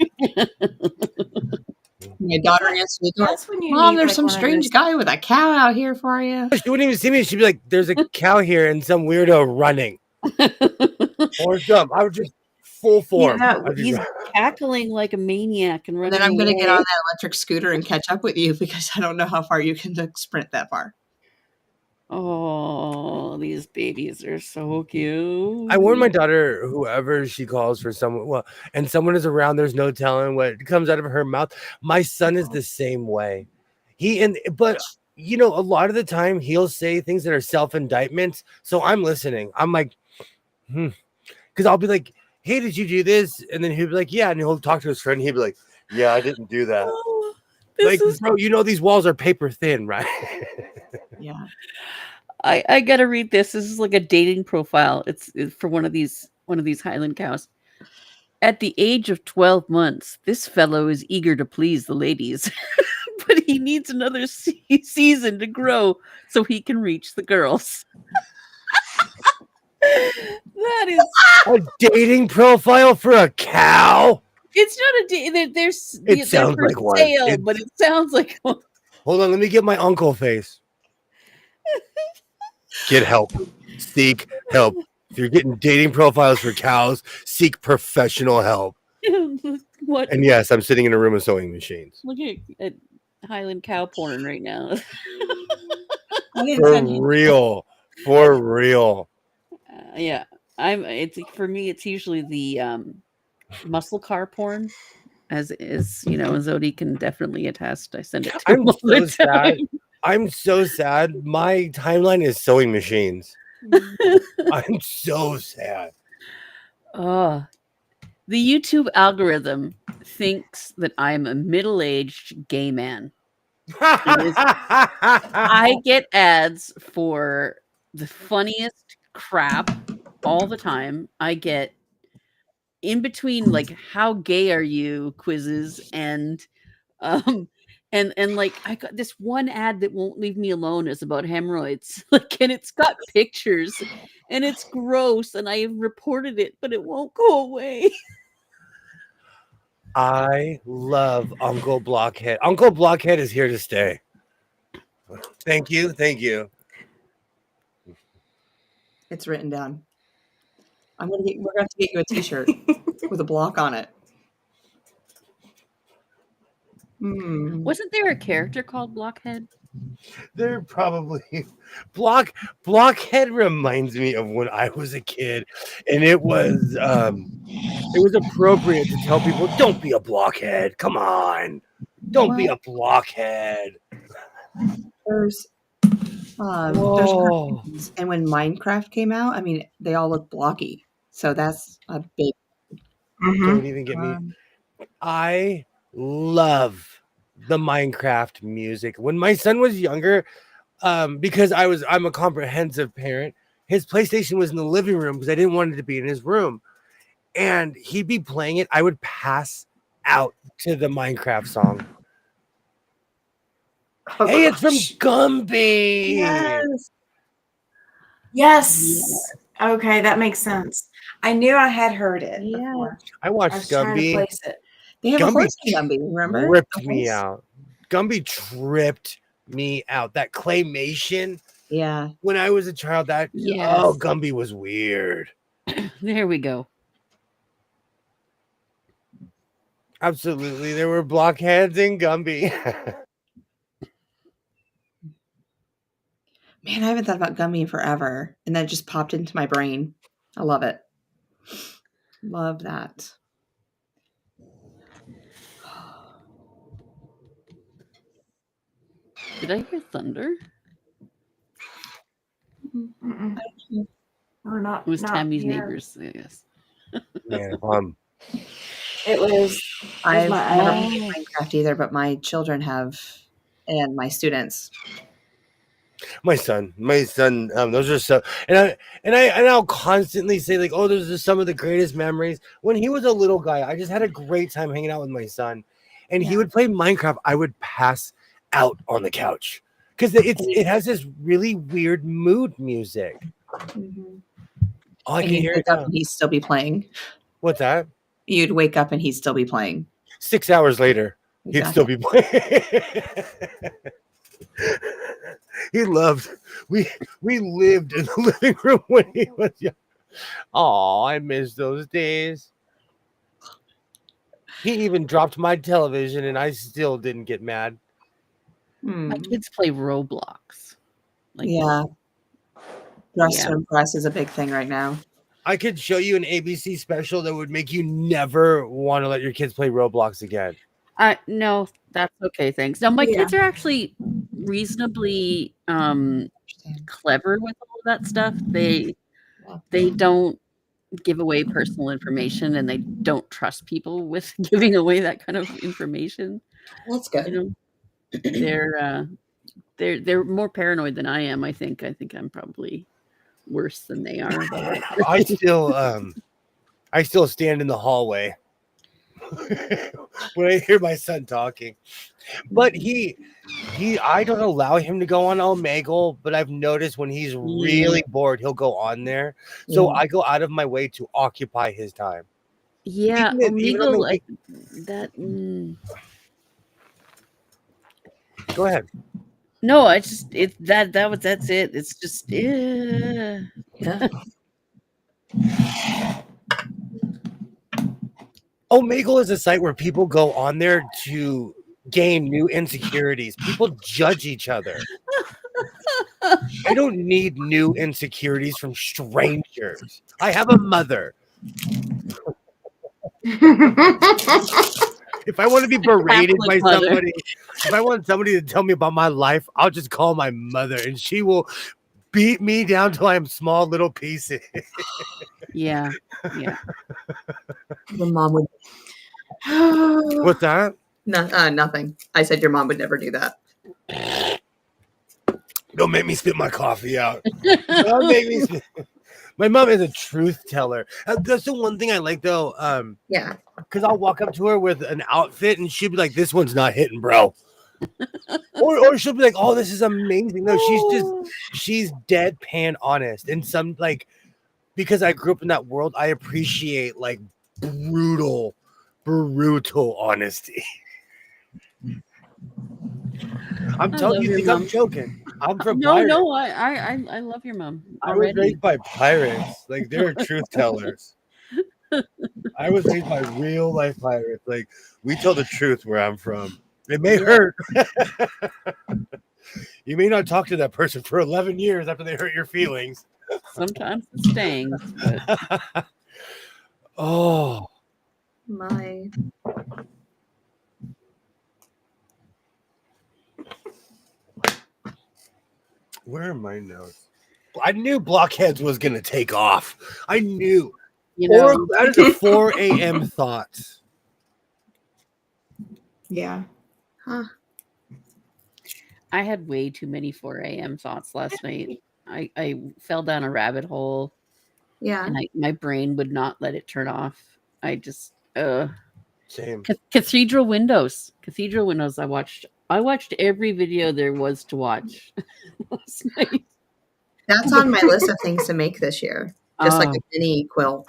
My daughter answered the door. Mom, there's some strange guy with a cow out here for you. She wouldn't even see me. She'd be like, "There's a cow here," and some weirdo running. Or jump. I would just full form. He's cackling like a maniac and running. Then I'm going to get on that electric scooter and catch up with you because I don't know how far you can sprint that far. Oh, these babies are so cute. I warn my daughter, whoever she calls for someone, and someone is around, there's no telling what comes out of her mouth. My son is the same way. But a lot of the time he'll say things that are self-indictments. So I'm listening. I'm like, because I'll be like, "Hey, did you do this?" And then he'll be like, "Yeah," and he'll talk to his friend. He'll be like, "Yeah, I didn't do that." Bro, these walls are paper thin, right? Yeah. I gotta read this. This is like a dating profile. It's for one of these Highland cows. At the age of 12 months, this fellow is eager to please the ladies, but he needs another season to grow so he can reach the girls. That is a dating profile for a cow. It's not a date. It sounds like one, but it sounds like one. Hold on, let me get my uncle face. Get help. Seek help. If you're getting dating profiles for cows, seek professional help. What? And yes, I'm sitting in a room of sewing machines. Look at Highland cow porn right now. For real. Yeah, for me. It's usually the muscle car porn, as is. Zodi can definitely attest. I send it to him all the time. I'm so sad. My timeline is sewing machines. I'm so sad. The YouTube algorithm thinks that I'm a middle-aged gay man. I get ads for the funniest crap all the time. I get in between like how gay are you quizzes um and like I got this one ad that won't leave me alone is about hemorrhoids. Like, and it's got pictures and it's gross and I reported it, but it won't go away. I love Uncle Blockhead. Uncle Blockhead is here to stay. Thank you. Thank you. It's written down. We're going to have to get you a t-shirt with a block on it. Wasn't there a character called Blockhead? They're probably Blockhead reminds me of when I was a kid, and it was appropriate to tell people, don't be a blockhead. Come on. Don't be a blockhead. There's cartoons, and when Minecraft came out, I mean, they all look blocky. So that's a big. Don't even get me. I love the Minecraft music. When my son was younger, because I'm a comprehensive parent, his PlayStation was in the living room because I didn't want it to be in his room. And he'd be playing it. I would pass out to the Minecraft song. Oh, hey, gosh. It's from Gumby. Yes. Okay, that makes sense. I knew I had heard it. Yeah. I watched Gumby. Place it. They have a horse in Gumby, remember? Tripped me out. Gumby tripped me out. That claymation. Yeah. When I was a child, Gumby was weird. There we go. Absolutely. There were blockheads in Gumby. Man, I haven't thought about Gumby in forever. And that just popped into my brain. I love it. Love that. Did I hear thunder? Or not. It was Tammy's neighbors, I guess. Man, it was. I've never played Minecraft either, but my children have, and my students. My son, those are so, and I'll constantly say like, oh, those are some of the greatest memories. When he was a little guy, I just had a great time hanging out with my son, and he would play Minecraft. I would pass out on the couch because it has this really weird mood music. Mm-hmm. Oh, I can hear it. He'd still be playing. What's that? You'd wake up and he'd still be playing. 6 hours later, he'd still be playing. He loved. We lived in the living room when he was young. Oh, I miss those days. He even dropped my television, and I still didn't get mad. My kids play Roblox. Dress to impress is a big thing right now. I could show you an ABC special that would make you never want to let your kids play Roblox again. No, that's okay, thanks. Now my kids are actually reasonably clever with all of that stuff. They don't give away personal information, and they don't trust people with giving away that kind of information. That's good. You know, they're more paranoid than I am. I think I'm probably worse than they are. I still stand in the hallway when I hear my son talking, but I don't allow him to go on Omegle, but I've noticed when he's really bored, he'll go on there. So I go out of my way to occupy his time. Yeah, Omegle, Go ahead. No, that's it. It's just yeah. Omegle is a site where people go on there to gain new insecurities. People judge each other. I don't need new insecurities from strangers. I have a mother. If I want to be berated by somebody, if I want somebody to tell me about my life, I'll just call my mother, and she will beat me down till I am small little pieces. Yeah. Your mom would. What's that? Nothing. I said your mom would never do that. Don't make me spit my coffee out. Don't make me spit. My mom is a truth teller. That's the one thing I like though. Yeah. Because I'll walk up to her with an outfit and she'll be like, "This one's not hitting, bro." or she'll be like, "Oh, this is amazing." No, she's deadpan honest. And some like, because I grew up in that world, I appreciate like brutal honesty. I'm telling you, think I'm joking. I'm from Pirates. No, I love your mom. I was raised by pirates. Like, they're truth tellers. I was raised by real life pirates. Like, we tell the truth where I'm from. It may hurt. You may not talk to that person for 11 years after they hurt your feelings. Sometimes it stings. But... Oh. My. Where are my notes? I knew Blockheads was going to take off. I knew. You know, that is a 4 a.m. thought. Yeah. Huh. I had way too many 4 a.m. thoughts last night. I fell down a rabbit hole. Yeah. And my brain would not let it turn off. I just Same. Cathedral windows. I watched every video there was to watch last night. That's on my list of things to make this year. Just like a mini quilt.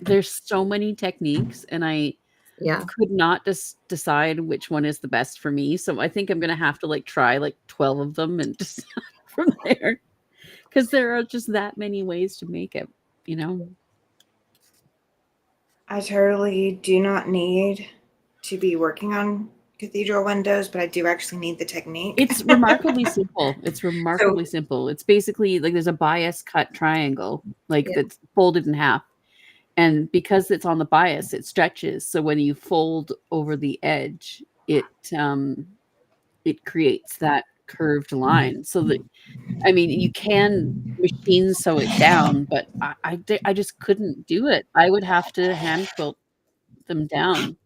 There's so many techniques, and I could not decide which one is the best for me. So I think I'm gonna have to like try like 12 of them and decide from there, because there are just that many ways to make it. You know. I totally do not need to be working on cathedral windows, but I do actually need the technique. It's remarkably simple. Simple. It's basically like there's a bias cut triangle, that's folded in half. And because it's on the bias, it stretches. So when you fold over the edge, it creates that curved line. So that, I mean, you can machine sew it down, but I just couldn't do it. I would have to hand quilt them down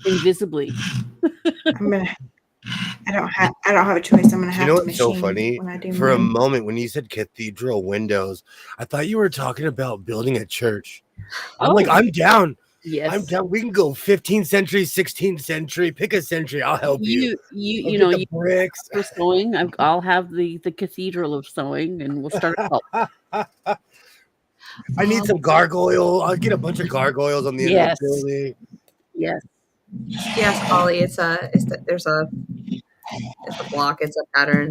invisibly. I don't have a choice. I'm gonna have to what's machine so funny? when I do For mine. a moment, when you said cathedral windows, I thought you were talking about building a church. I'm like, I'm down. Yes, I'm down. We can go 15th century, 16th century. Pick a century. I'll help you. You know, the bricks for sewing. I'll have the cathedral of sewing, and we'll start. I need some gargoyle. I'll get a bunch of gargoyles on the end of the building. Yes. Yes, Holly. There's a block. It's a pattern.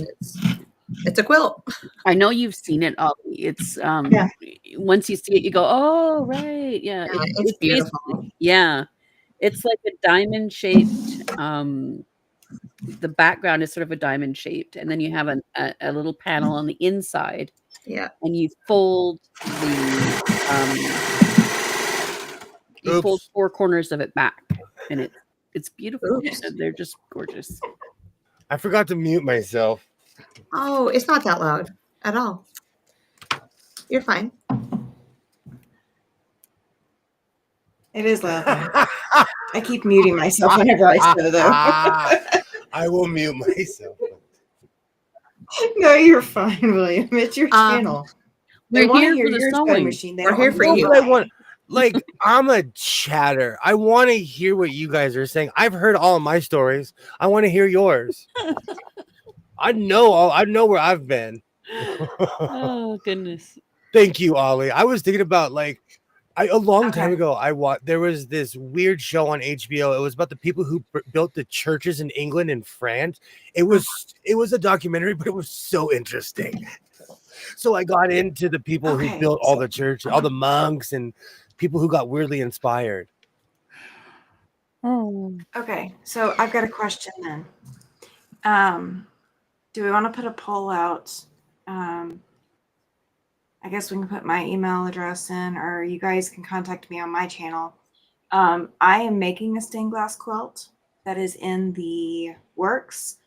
It's a quilt. I know you've seen it, Ollie. It's once you see it, you go, "Oh, right, yeah." It's beautiful. It's like a diamond shaped. The background is sort of a diamond shaped, and then you have a little panel on the inside. Yeah, and you fold you fold 4 corners of it back, and it's beautiful. They're just gorgeous. I forgot to mute myself. Oh, it's not that loud at all. You're fine. It is loud. I keep muting myself whenever I sew, though. I will mute myself. No, you're fine, William. It's your channel. We're here for the sewing machine. We're here for you. I'm a chatter. I want to hear what you guys are saying. I've heard all of my stories. I want to hear yours. I know where I've been. Oh goodness! Thank you, Ollie. I was thinking about a long time ago. There was this weird show on HBO. It was about the people who built the churches in England and France. It was a documentary, but it was so interesting. So I got into the people who built all the church, all the monks, and people who got weirdly inspired. Oh. Okay, so I've got a question then. Do we want to put a poll out? I guess we can put my email address in, or you guys can contact me on my channel. I am making a stained glass quilt that is in the works.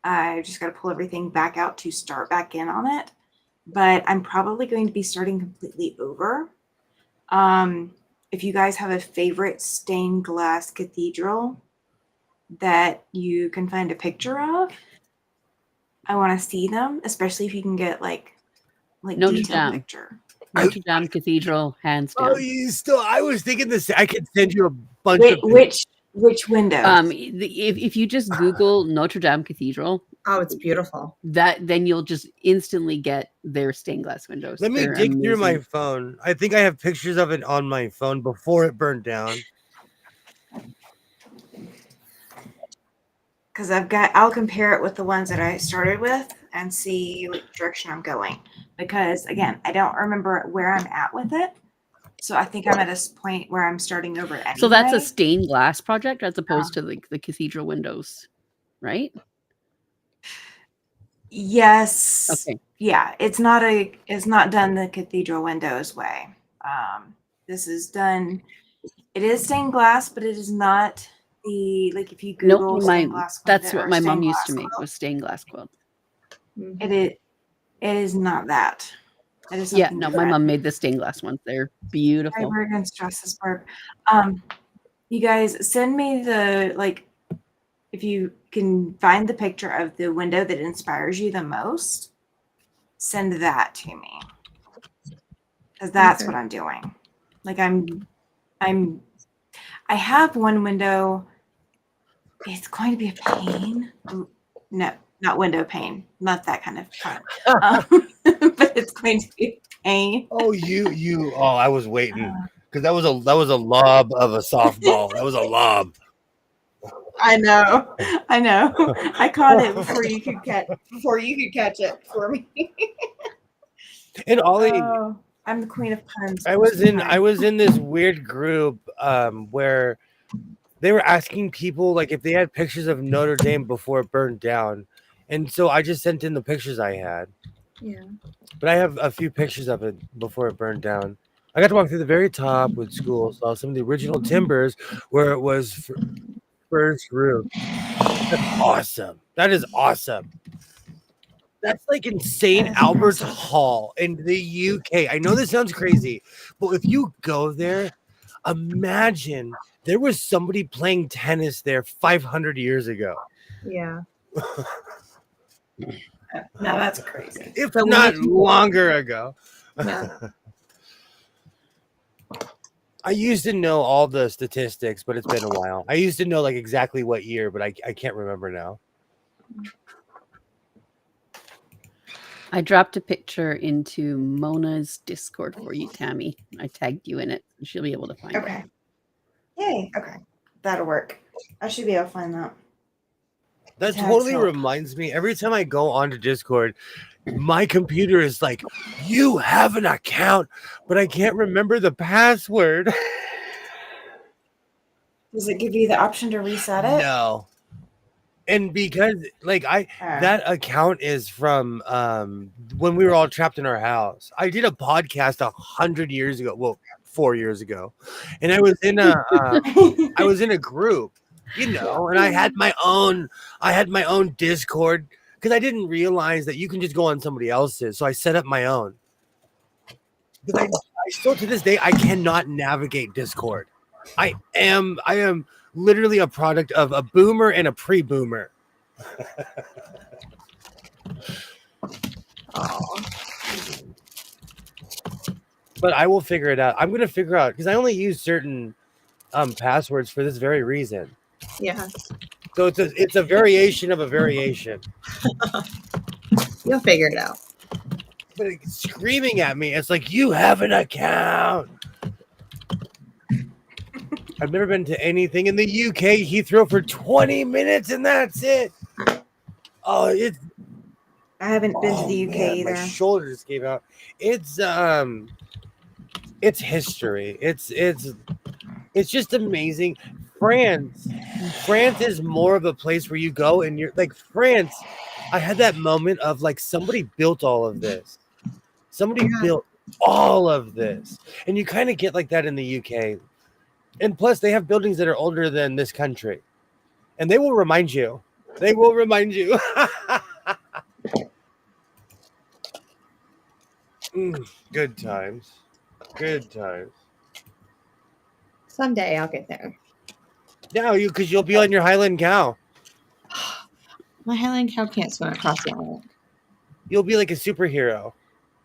I just got to pull everything back out to start back in on it. But I'm probably going to be starting completely over. If you guys have a favorite stained glass cathedral that you can find a picture of, I want to see them, especially if you can get like Notre detailed Dame. picture. Notre Dame Cathedral, hands Oh, down. you still? I was thinking this. I could send you a bunch of. Which windows? If you just Google Notre Dame Cathedral, Oh, it's beautiful. then you'll just instantly get their stained glass windows. Let me They're dig through my amazing. phone. I think I have pictures of it on my phone before it burned down. Because I'll compare it with the ones that I started with and see which direction I'm going. Because again, I don't remember where I'm at with it. So I think I'm at a point where I'm starting over anyway. So that's a stained glass project as opposed to like the cathedral windows, right? Yes. Okay. Yeah, it's not done the cathedral windows way. This is done. It is stained glass, but it is not the like if you Google stained glass. That's what my mom used to make was stained glass quilt. It is not that. It is Yeah, no, my mom made the stained glass ones. They're beautiful. We're gonna stress this part. You guys send me if you can find the picture of the window that inspires you the most, send that to me. Because that's what I'm doing. Like I have one window. It's going to be a pain. No, not window pane. Not that kind of fun. But it's going to be a pain. Oh, I was waiting because that was a lob of a softball. That was a lob. I know. I caught it before you could catch it for me. And Ollie, I'm the queen of puns. I was in this weird group where they were asking people like if they had pictures of Notre Dame before it burned down, and so I just sent in the pictures I had. Yeah. But I have a few pictures of it before it burned down. I got to walk through the very top with school, saw some of the original timbers where it was first roof. That's awesome. That is awesome. That's like in St. Albert's Hall in the UK. I know this sounds crazy, but if you go there, imagine there was somebody playing tennis there 500 years ago. Yeah. No, that's crazy. If not longer ago. Yeah. I used to know all the statistics, but it's been a while. I used to know like exactly what year, but I can't remember now. I dropped a picture into Mona's Discord for you, Tammy. I tagged you in it. She'll be able to find it. Okay. Yay. Okay. That'll work. I should be able to find that. That totally reminds me. Every time I go onto Discord, my computer is like, you have an account, but I can't remember the password. Does it give you the option to reset it? No. And because like that account is from when we were all trapped in our house. I did a podcast 100 years ago. Well, 4 years ago. And I was in a group, and I had my own Discord because I didn't realize that you can just go on somebody else's. So I set up my own. Because I still to this day I cannot navigate Discord. I am literally a product of a boomer and a pre-boomer. But I will figure it out. I'm going to figure out because I only use certain passwords for this very reason. Yeah. So it's a variation of a variation. You'll figure it out. But it's screaming at me. It's like, you have an account. I've never been to anything in the UK. Heathrow for 20 minutes and that's it. Oh, I haven't been to the UK either. My shoulder just gave out. It's history. It's just amazing. France is more of a place where you go and you're like France. I had that moment of like somebody built all of this. Somebody built all of this, and you kind of get like that in the UK. And plus, they have buildings that are older than this country, and they will remind you. They will remind you. Good times. Good times. Someday I'll get there. Yeah, because you'll be on your Highland cow. My Highland cow can't swim across the island. You'll be like a superhero.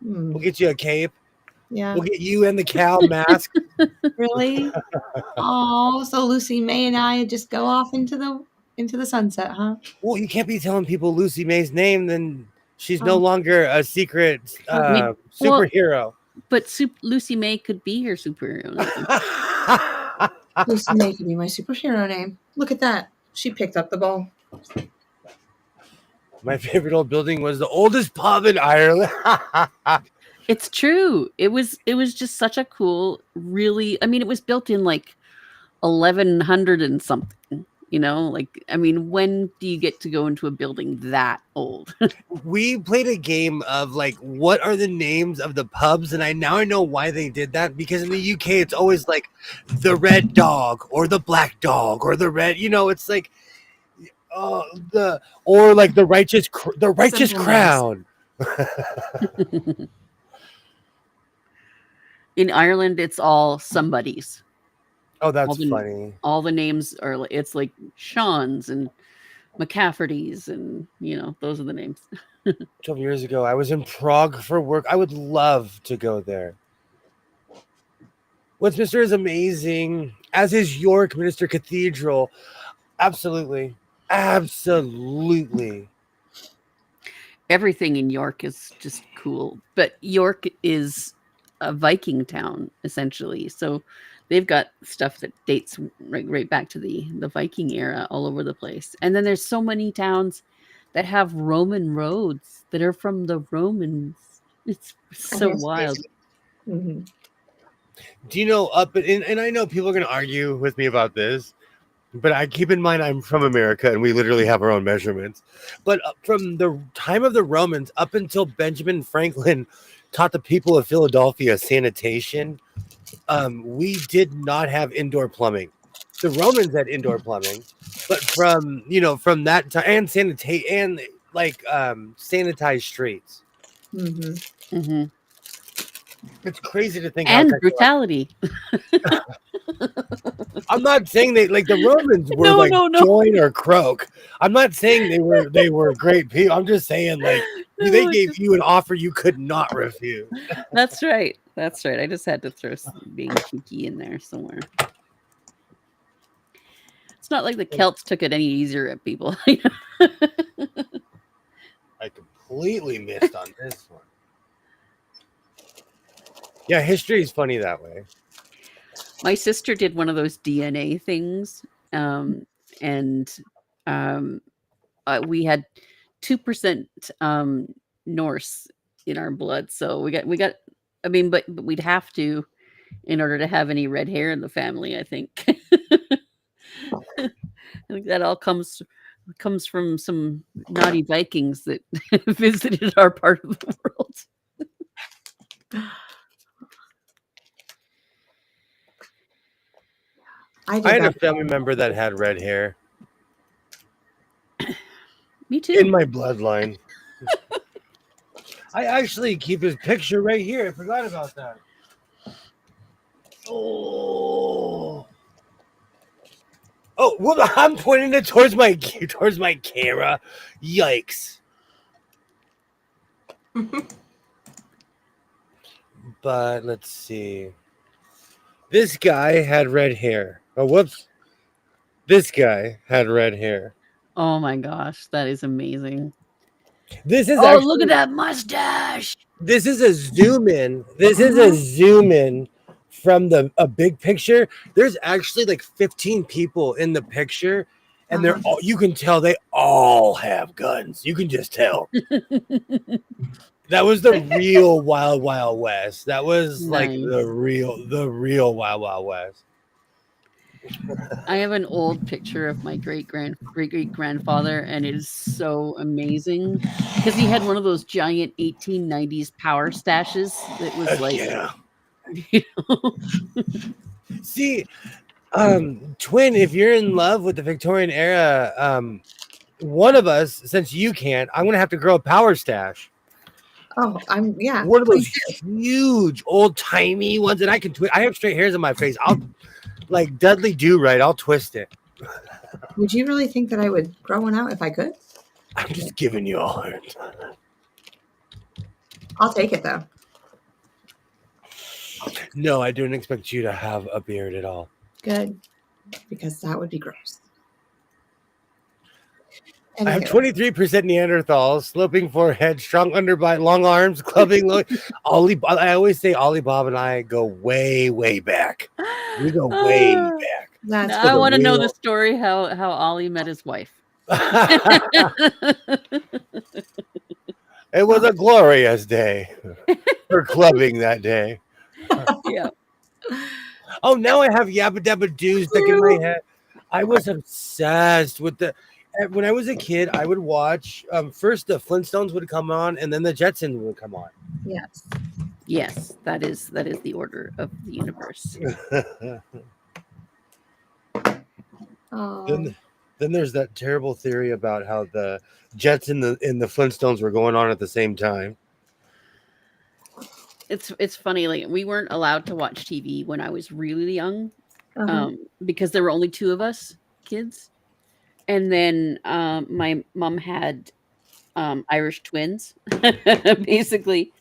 We'll get you a cape. Yeah. We'll get you and the cow mask. Really? Oh, so Lucy May and I just go off into the sunset, huh? Well, you can't be telling people Lucy May's name, then she's no Oh. longer a secret Well, superhero. but Lucy May could be her superhero name. Lucy May could be my superhero name. Look at that. She picked up the ball. My favorite old building was the oldest pub in Ireland. It's true. It was just such a cool, really. I mean, it was built in like 1100 and something. You know, like, I mean, when do you get to go into a building that old? We played a game of like, what are the names of the pubs? And I know why they did that, because in the UK, it's always like the Red Dog or the Black Dog or the Red, it's like, or like the Righteous Simple Crown. In Ireland, it's all somebody's. Oh, that's funny. All the names are, it's like Sean's and McCafferty's, and those are the names. 12 years ago, I was in Prague for work. I would love to go there. Westminster is amazing, as is York Minster Cathedral. Absolutely. Everything in York is just cool. But York is a Viking town, essentially. So they've got stuff that dates right back to the Viking era all over the place. And then there's so many towns that have Roman roads that are from the Romans. It's so wild. Mm-hmm. Do you know and I know people are going to argue with me about this, but I keep in mind I'm from America and we literally have our own measurements. But from the time of the Romans up until Benjamin Franklin taught the people of Philadelphia sanitation, we did not have indoor plumbing. The Romans had indoor plumbing, but from that time, and sanitized streets. Mm-hmm. Mm-hmm. It's crazy to think. And brutality. I'm not saying the Romans were join or croak. I'm not saying they were great people. I'm just saying they gave you an offer you could not refuse. That's right. I just had to throw being cheeky in there somewhere. It's not like the Celts took it any easier at people. I completely missed on this one. Yeah, history is funny that way. My sister did one of those DNA things, and we had 2% Norse in our blood, so we got. I mean, but we'd have to, in order to have any red hair in the family. I think. I think that all comes from some naughty Vikings that visited our part of the world. I had a family member that had red hair. Me too. In my bloodline. I actually keep his picture right here. I forgot about that. Oh, well, I'm pointing it towards my camera. Yikes. But let's see. This guy had red hair. Oh, whoops. This guy had red hair. Oh my gosh, that is amazing. This is look at that mustache. This is a zoom in. From a big picture. There's actually like 15 people in the picture, and they're all, you can tell they all have guns. You can just tell. That was the real Wild Wild West. That was like the real Wild Wild West. I have an old picture of my great grandfather, and it is so amazing because he had one of those giant 1890s power stashes that was like, See, Twin, if you're in love with the Victorian era, one of us, since you can't, I'm gonna have to grow a power stash. Oh, one of those huge old timey ones that I can twist. I have straight hairs on my face. I'll like Dudley Do Right. I'll twist it. Would you really think that I would grow one out if I could? I'm just giving you a hard time. I'll take it though. No, I don't expect you to have a beard at all. Good, because that would be gross. I have Anywho. 23% Neanderthal, sloping forehead, strong underbite, long arms, clubbing. I always say Ollie Bob and I go way, way back. We go way back. That's I want to know the real- story how Ollie met his wife. It was a glorious day for clubbing that day. Yeah. Oh, now I have Yabba Dabba Doo stuck in my head. I was obsessed with when I was a kid, I would watch first the Flintstones would come on and then the Jetsons would come on. yes. Yes, that is the order of the universe. Oh. Then there's that terrible theory about how the Jets and the Flintstones were going on at the same time. It's funny, like we weren't allowed to watch TV when I was really young, Uh-huh. because there were only two of us kids, and then my mom had Irish twins, basically.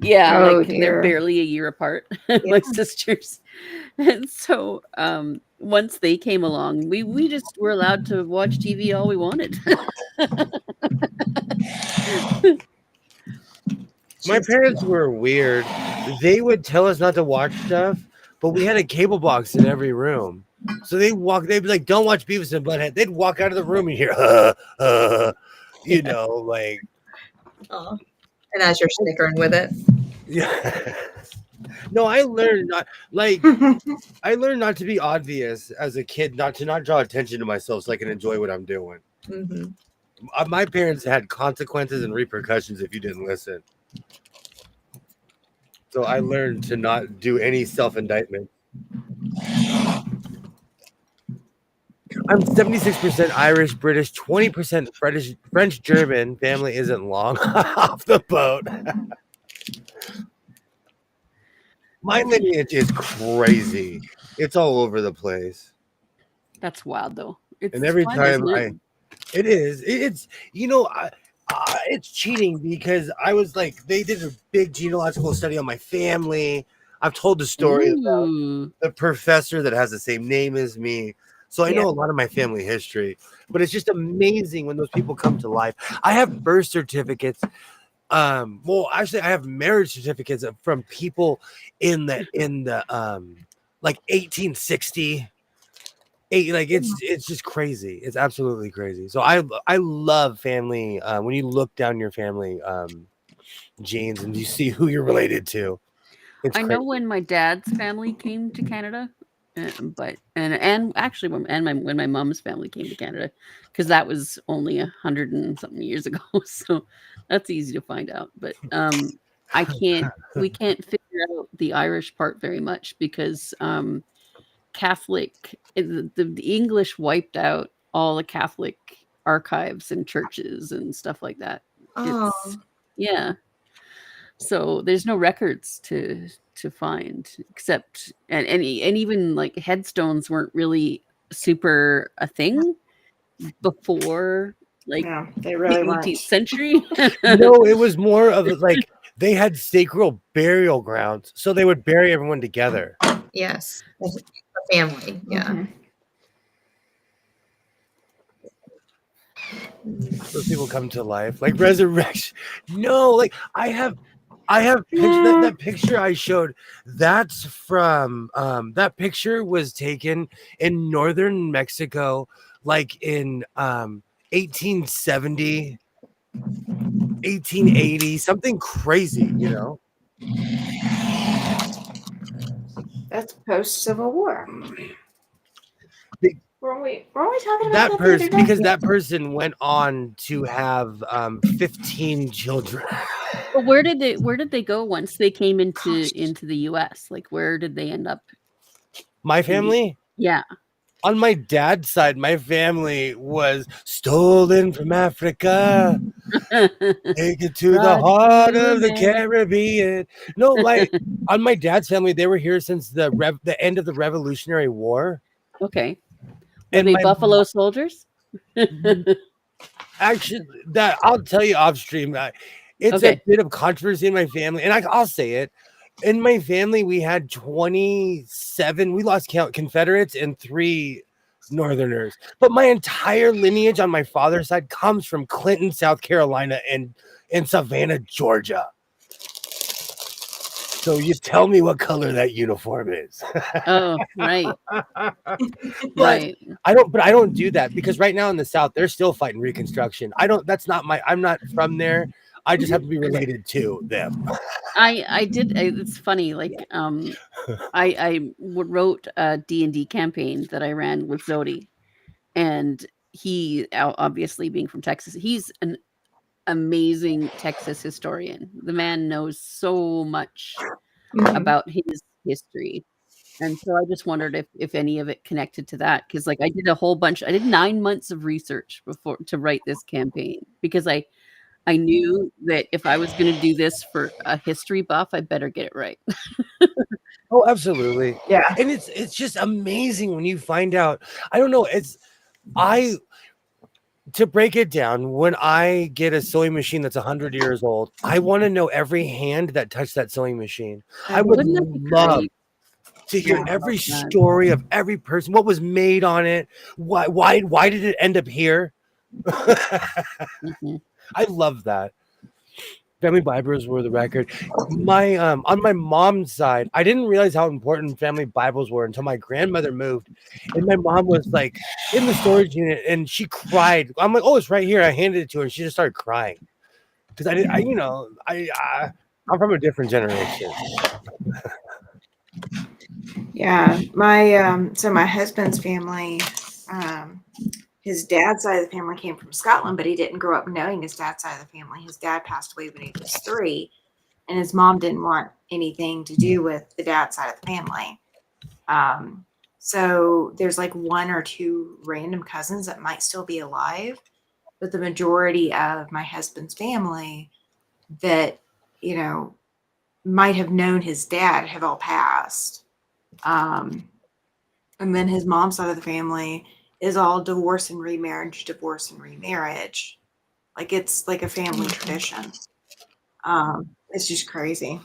Yeah, Oh, like they're dear. barely a year apart, my sisters, and so once they came along, we just were allowed to watch TV all we wanted. My parents were weird. They would tell us not to watch stuff, but we had a cable box in every room. So they'd be like, "Don't watch Beavis and Butthead." They'd walk out of the room and hear, you know, like. Oh. And as you're snickering with it. Yeah. No, I learned not to be obvious as a kid, not draw attention to myself so I can enjoy what I'm doing. Mm-hmm. My parents had consequences and repercussions if you didn't listen. So I learned to not do any self-indictment. I'm 76% Irish, British, 20% French, German. Family isn't long off the boat. My lineage is crazy. It's all over the place. That's wild, though. It's And every fun, time isn't it? it's it's cheating because I was like, they did a big genealogical study on my family. I've told the story about Ooh. the professor that has the same name as me. So I know a lot of my family history, but it's just amazing when those people come to life. I have birth certificates. Well, actually, I have marriage certificates from people in the like 1860. Like it's just crazy. It's absolutely crazy. So I love family. When you look down your family genes and you see who you're related to. I know when my dad's family came to Canada, but actually when my mom's family came to Canada, because that was only 100 and something years ago, so that's easy to find out. But we can't figure out the Irish part very much because the English wiped out all the Catholic archives and churches and stuff like that. Oh. Yeah. So there's no records to find except and even like headstones weren't really super a thing before like No, they the really 18th weren't. century. No, it was more of like they had sacred burial grounds, so they would bury everyone together. Yes. A family. Yeah. Those people come to life like resurrection. No, like I have that picture I showed. That's from that picture was taken in northern Mexico, like in 1870, 1880, something crazy, you know. That's post Civil War. Big- Were we talking about That that person, the other day? because that person went on to have 15 children. But where did they go once they came into the US? Like where did they end up? My family? Yeah. On my dad's side, my family was stolen from Africa, taken to the heart of the Caribbean. No, on my dad's family, they were here since the end of the Revolutionary War. Okay. Were they Buffalo Soldiers? Actually, that I'll tell you off stream. It's a bit of controversy in my family, and I'll say it. In my family, we had 27. We lost count Confederates and 3 Northerners. But my entire lineage on my father's side comes from Clinton, South Carolina, and Savannah, Georgia. So you tell me what color that uniform is. Oh, right. But Right. I don't do that because right now in the South, they're still fighting Reconstruction. I'm not from there. I just have to be related to them. I did. It's funny. Like, wrote a D&D campaign that I ran with Zodi, and he, obviously being from Texas, he's an amazing Texas historian. The man knows so much Mhm. about his history. And so I just wondered if any of it connected to that, because like I did 9 months of research before to write this campaign, because I knew that if I was going to do this for a history buff, I better get it right. Oh, absolutely. Yeah. And it's just amazing when you find out. I don't know. To break it down, when I get a sewing machine that's 100 years old, I want to know every hand that touched that sewing machine. I would Wouldn't that be love great? to hear Yeah, I every love that. story of every person, what was made on it, why did it end up here? Mhm. I love that. Family Bibles were the record. My on my mom's side, I didn't realize how important family Bibles were until my grandmother moved, and my mom was like in the storage unit, and she cried. I'm like, "Oh, it's right here." I handed it to her, and she just started crying because I'm from a different generation. Yeah. My husband's family, his dad's side of the family came from Scotland, but he didn't grow up knowing his dad's side of the family. His dad passed away when he was 3, and his mom didn't want anything to do with the dad's side of the family. So there's like 1 or 2 random cousins that might still be alive, but the majority of my husband's family that, might have known his dad have all passed. And then his mom's side of the family is all divorce and remarriage, divorce and remarriage. Like it's like a family tradition. It's just crazy.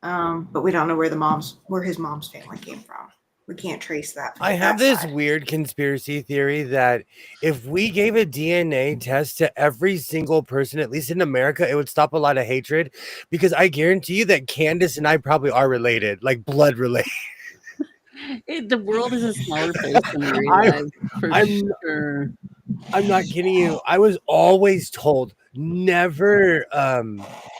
But we don't know where his mom's family came from. We can't trace that. I have this weird conspiracy theory that if we gave a DNA test to every single person, at least in America, it would stop a lot of hatred. Because I guarantee you that Candace and I probably are related, like blood related. The world is a smaller place than we realize, for sure. I'm not kidding you. I was always told never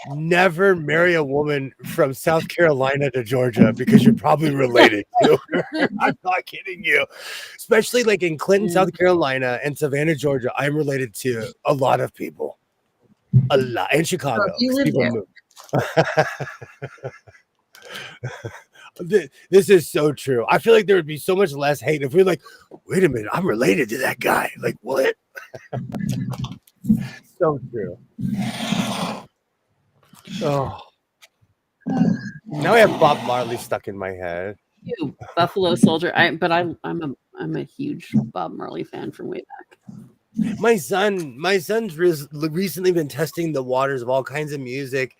marry a woman from South Carolina to Georgia because you're probably related to her. I'm not kidding you. Especially like in Clinton, South Carolina and Savannah, Georgia, I'm related to a lot of people. A lot. In Chicago. You live there. This is so true. I feel like there would be so much less hate if we're like, wait a minute, I'm related to that guy. Like, what? So true. Oh, now I have Bob Marley stuck in my head. You, Buffalo Soldier. I'm a huge Bob Marley fan from way back. My son's recently been testing the waters of all kinds of music,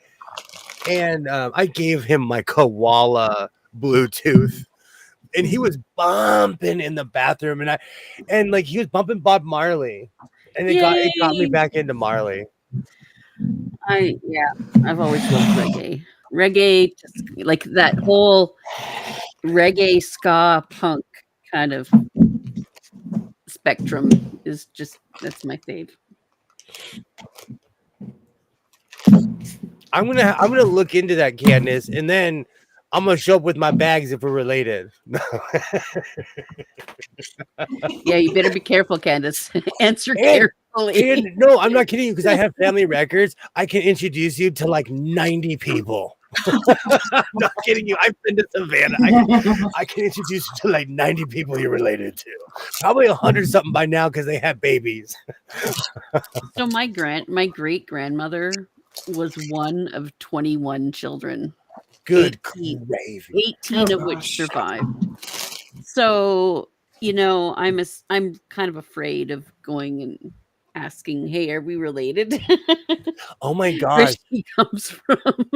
and I gave him my koala Bluetooth, and he was bumping in the bathroom, and like he was bumping Bob Marley, and it got me back into Marley. I've always loved reggae, just like that whole reggae ska punk kind of spectrum is just, that's my fave. I'm gonna look into that, Candace, and then I'm gonna show up with my bags if we're related. Yeah, you better be careful, Candace. Answer carefully. And no, I'm not kidding you, because I have family records. I can introduce you to like 90 people. I'm not kidding you. I've been to Savannah. I can introduce you to like 90 people you're related to. Probably 100 something by now because they have babies. So my great grandmother was one of 21 children. Good 18, gravy. 18 of which survived. So, I'm kind of afraid of going and asking, hey, are we related? Oh my Where gosh. she comes from.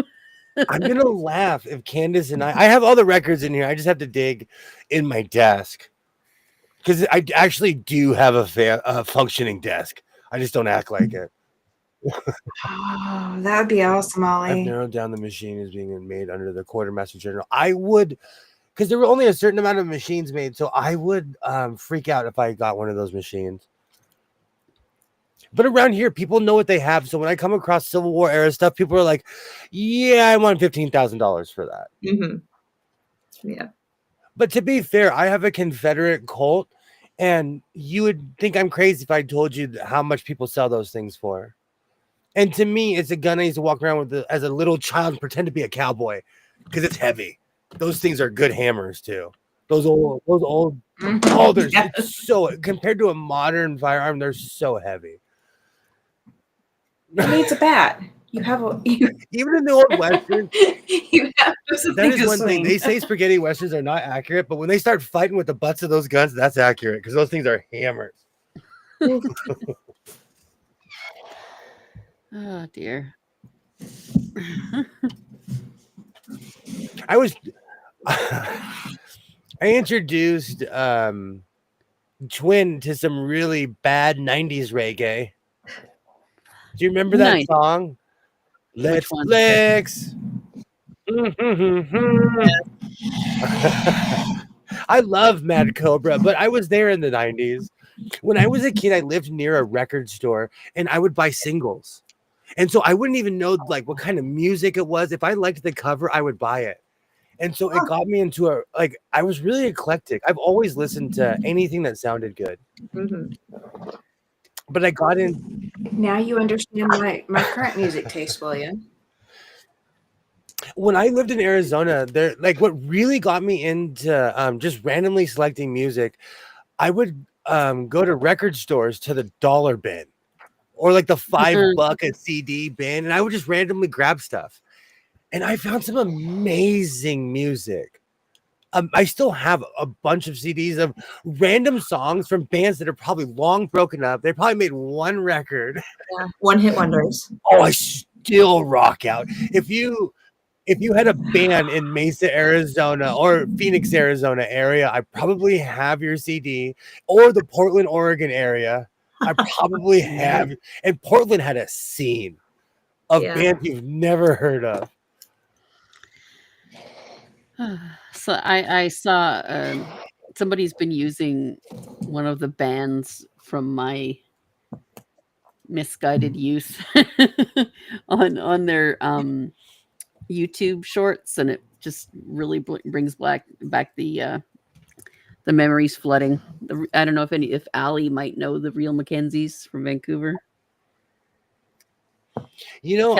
I'm gonna laugh if Candace and I have all the records in here. I just have to dig in my desk because I actually do have a functioning desk. I just don't act like it. Oh, that would be awesome, I've Ollie. narrowed down the machine as being made under the Quartermaster General. I would, because there were only a certain amount of machines made, so I would freak out if I got one of those machines. But around here, people know what they have. So when I come across Civil War era stuff, people are like, "Yeah, I want $15,000 for that." Yeah. But to be fair, I have a Confederate Colt, and you would think I'm crazy if I told you how much people sell those things for. And to me, it's a gun I used to walk around with as a little child and pretend to be a cowboy because it's heavy. Those things are good hammers too. Those old. Oh, it's so compared to a modern firearm, they're so heavy. It needs a bat. You have Even in the old Western, you have that is one thing. They say spaghetti Westerns are not accurate, but when they start fighting with the butts of those guns, that's accurate because those things are hammers. Oh dear. I introduced Twin to some really bad 90s reggae. Do you remember that song? Let's flex. I love Mad Cobra, but I was there in the 90s. When I was a kid, I lived near a record store and I would buy singles. And so I wouldn't even know like what kind of music it was. If I liked the cover, I would buy it. And so it got me into I was really eclectic. I've always listened to anything that sounded good. But I got in. Now you understand my current music taste, William. When I lived in Arizona, what really got me into just randomly selecting music, I would go to record stores to the dollar bin or like the $5 a CD bin, and I would just randomly grab stuff. And I found some amazing music. I still have a bunch of CDs of random songs from bands that are probably long broken up. They probably made one record. Yeah, one-hit wonders. Oh, I still rock out. If you had a band in Mesa, Arizona or Phoenix, Arizona area, I probably have your CD, or the Portland, Oregon area. I probably have. And Portland had a scene of bands you've never heard of. So I saw somebody's been using one of the bands from my misguided youth on their YouTube shorts, and it just really brings back the memories flooding. I don't know if Allie might know the Real Mackenzies from Vancouver. You know,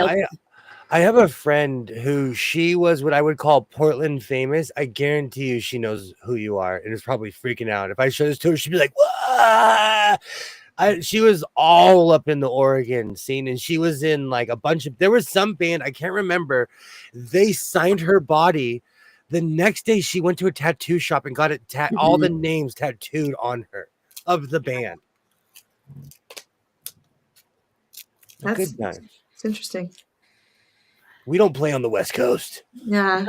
I have a friend who she was what I would call Portland famous. I guarantee you she knows who you are and is probably freaking out. If I show this to her, she'd be like, "Wah!" She was all up in the Oregon scene, and she was in like a bunch of, there was some band, I can't remember. They signed her body. The next day she went to a tattoo shop and got it all the names tattooed on her of the band. That's good time. It's interesting. We don't play on the West Coast. Yeah.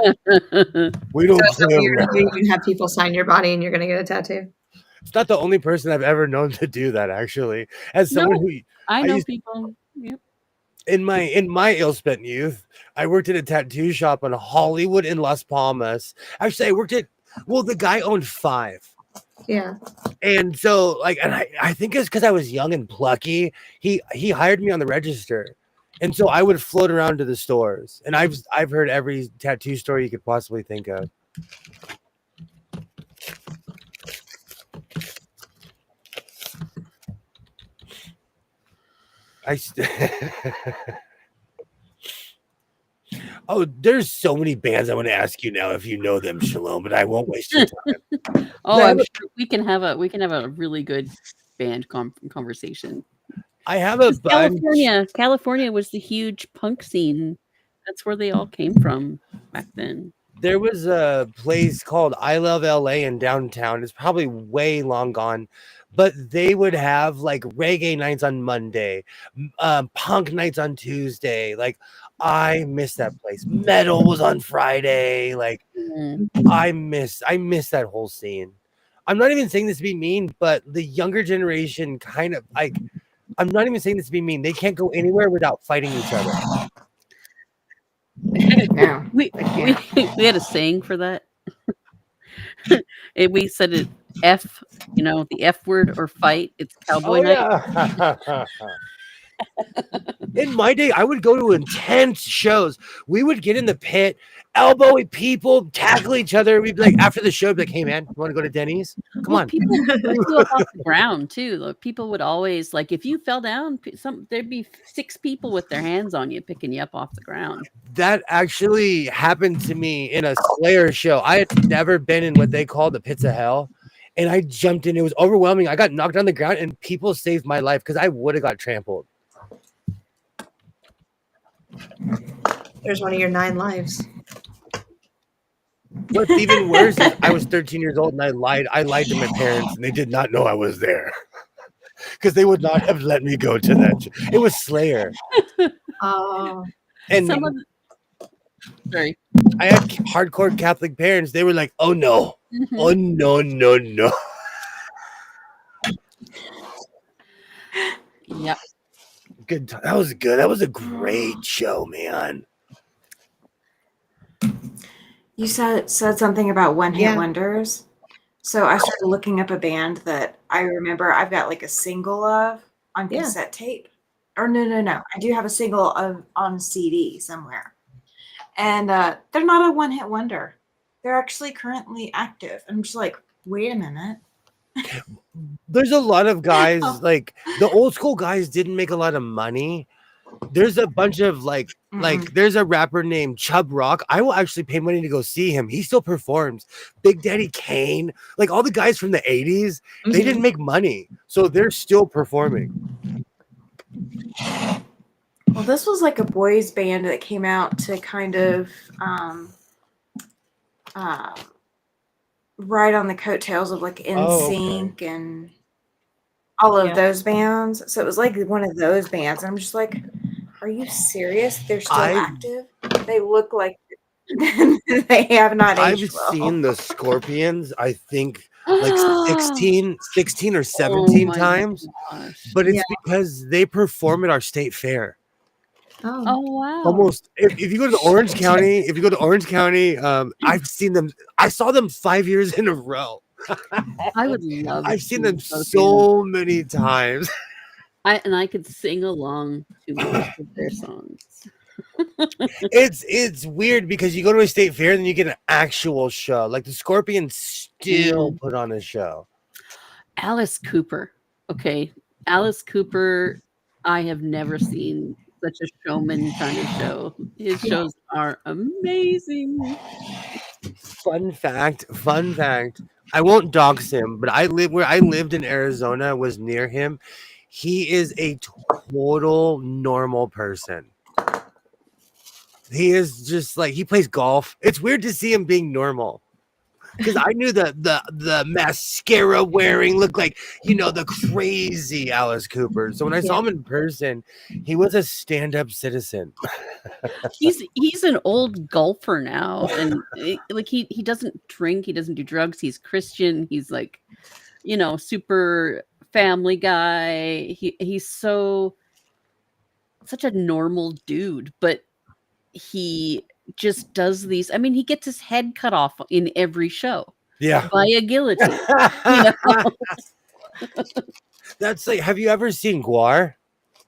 We don't play you can have people sign your body and you're going to get a tattoo. It's not the only person I've ever known to do that, actually. As someone who I know people. Yep. In my ill-spent youth, I worked at a tattoo shop in Hollywood in Las Palmas. Actually, I worked at the guy owned 5. Yeah. And so and I think it's because I was young and plucky. He hired me on the register. And so I would float around to the stores. And I've heard every tattoo story you could possibly think of. Oh, there's so many bands I want to ask you now if you know them, Shalom, but I won't waste your time. I'm sure we can have a really good band conversation. I have a bunch. California was the huge punk scene. That's where they all came from back then. There was a place called I Love LA in downtown. It's probably way long gone, but they would have like reggae nights on Monday, punk nights on Tuesday, like I miss that place. Metal was on Friday. Like Mm. I miss that whole scene. I'm not even saying this to be mean, but the younger generation kind of like. I'm not even saying this to be mean. They can't go anywhere without fighting each other. No, we I can't. we had a saying for that. And we said it F, the F word or fight. It's cowboy Oh night. yeah. In my day, I would go to intense shows. We would get in the pit, elbowing people, tackle each other. We'd be like, after the show, be like, "Hey man, you want to go to Denny's? Come Well, on." people pick you up off the ground too. Like, people would always like if you fell down, there'd be 6 people with their hands on you picking you up off the ground. That actually happened to me in a Slayer show. I had never been in what they call the pits of hell, and I jumped in. It was overwhelming. I got knocked on the ground, and people saved my life because I would have got trampled. There's one of your 9 lives. What's even worse is I was 13 years old and I lied. I lied to my parents, and they did not know I was there because they would not have let me go to that. It was Slayer, Oh, and Some of Sorry. I had hardcore Catholic parents. They were like, "Oh no, Mhm. oh no, no, no." Yep. Good. That was good. That was a great show, man. You said something about one-hit Yeah. wonders. So I started looking up a band that I remember I've got like a single of on Yeah. cassette tape. Or no. I do have a single of on CD somewhere. And they're not a one-hit wonder. They're actually currently active. I'm just like, wait a minute. There's a lot of guys like the old school guys didn't make a lot of money. There's a bunch of like there's a rapper named Chub Rock. I will actually pay money to go see him. He still performs. Big Daddy Kane, like all the guys from the 80s, they didn't make money. So they're still performing. Well, this was like a boys band that came out to kind of ride on the coattails of like NSYNC and all of those bands. So it was like one of those bands. And I'm just like, are you serious? They're still active? They look like they have not I've aged well. seen the Scorpions, I think like 16 or 17 times. Gosh. But it's because they perform at our state fair. Oh wow. Almost if you go to Orange County, I've seen them. I saw them 5 years in a row. I would love I've seen them so many times. I could sing along to most of their songs. It's weird because you go to a state fair and then you get an actual show. Like the Scorpions still put on a show. Alice Cooper. Okay. Alice Cooper, I have never seen such a showman kind of show. His shows are amazing. Fun fact. I won't dox him, but where I lived in Arizona was near him. He is a total normal person. He is just like he plays golf. It's weird to see him being normal. Because I knew the mascara wearing looked like, the crazy Alice Cooper. So when I saw him in person, he was a stand-up citizen. He's an old golfer now, and like he doesn't drink, he doesn't do drugs. He's Christian. He's like, super family guy. He's such a normal dude, but he just does these. I mean, he gets his head cut off in every show. Yeah. By a guillotine. That's like, have you ever seen Guar?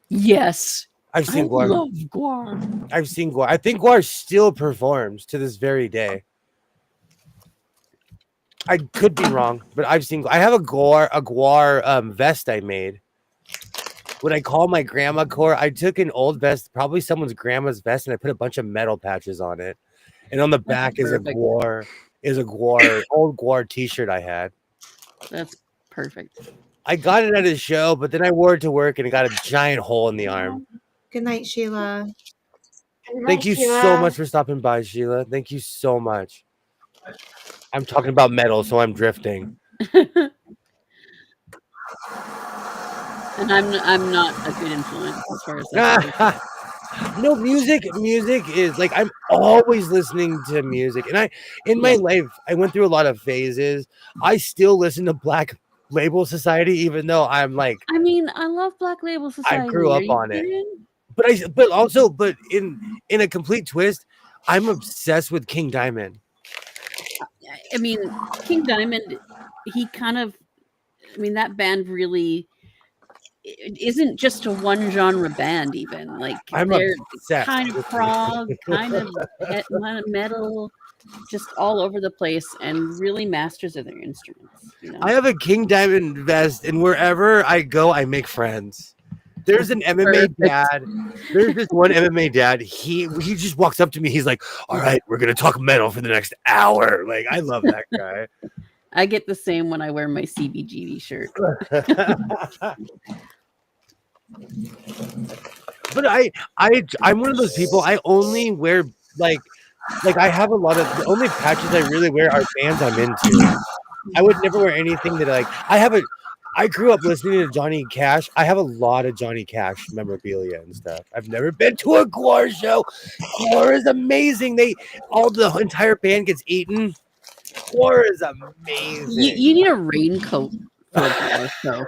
Yes. I've seen Guar. I love Guar. I've seen Guar. I think Guar still performs to this very day. I could be wrong, but I've seen. I have a Guar vest I made. What I call my grandma core. I took an old vest, probably someone's grandma's vest, and I put a bunch of metal patches on it. And on the back is a Guar old Guar t-shirt I had. That's perfect. I got it at a show, but then I wore it to work and it got a giant hole in the arm. Good night, Sheila. Thank you so much for stopping by, Sheila. Thank you so much. I'm talking about metal, so I'm drifting. And I'm not a good influence as far as that goes. No, music is like I'm always listening to music, and in my life I went through a lot of phases. I still listen to Black Label Society, even though I'm like I mean, I love Black Label I grew Society. Are up you on it. kidding? But in a complete twist, I'm obsessed with King Diamond. I mean, King Diamond, he kind of, I mean, that band really it isn't just a one genre band. Even like I'm they're obsessed kind of with prog, kind of metal, just all over the place, and really masters of their instruments. You know, I have a King Diamond vest, and wherever I go, I make friends. There's an MMA dad. There's this one MMA dad. He just walks up to me. He's like, "All right, we're gonna talk metal for the next hour." Like, I love that guy. I get the same when I wear my CBGB shirt. But I'm one of those people. I only wear like I have a lot of the only patches I really wear are bands I'm into. I would never wear anything that I grew up listening to Johnny Cash. I have a lot of Johnny Cash memorabilia and stuff. I've never been to a Gore show. Gore is amazing. The entire band gets eaten. Gore is amazing. You need a raincoat for a Gore show.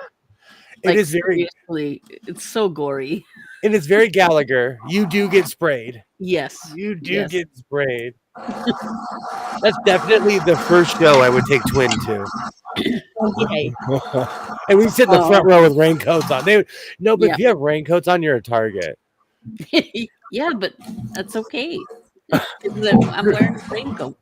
Like, it is very seriously, it's so gory. And it's very Gallagher. You do get sprayed. Yes. You do get sprayed. That's definitely the first show I would take Twin to. Okay. And we sit in the front row with raincoats on. But Yeah. if you have raincoats on, you're a target. Yeah, but that's okay. I'm wearing a raincoat.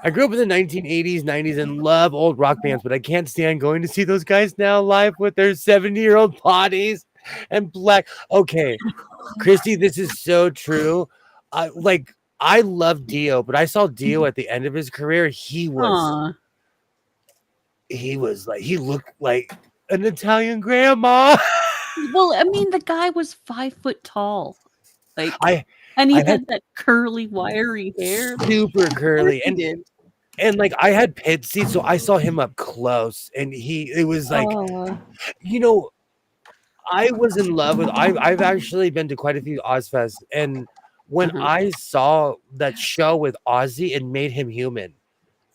I grew up in the 1980s, 90s, and love old rock bands, but I can't stand going to see those guys now live with their 70-year-old bodies and black. Okay, Christy, this is so true. I love Dio, but I saw Dio at the end of his career. He looked like an Italian grandma. Well, I mean, the guy was 5 foot tall. Like, and he had that curly, wiry hair. Super curly. And like I had pit seats, so I saw him up close, and it was like, I was in love with. I've actually been to quite a few Ozfests, and when I saw that show with Ozzy, it made him human.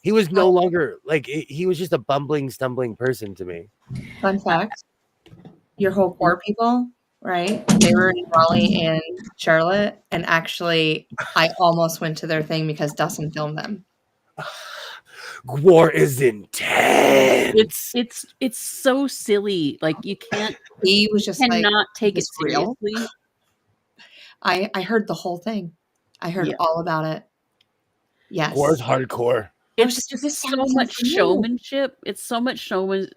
He was no longer like he was just a bumbling, stumbling person to me. Fun fact: your whole core people, right? They were in Raleigh and Charlotte, and actually, I almost went to their thing because Dustin filmed them. War is intense. It's so silly. Like you can't. He was just cannot take it real. seriously. I heard the whole thing. I heard all about it. Yes, War is hardcore. It's just so much showmanship. It's so much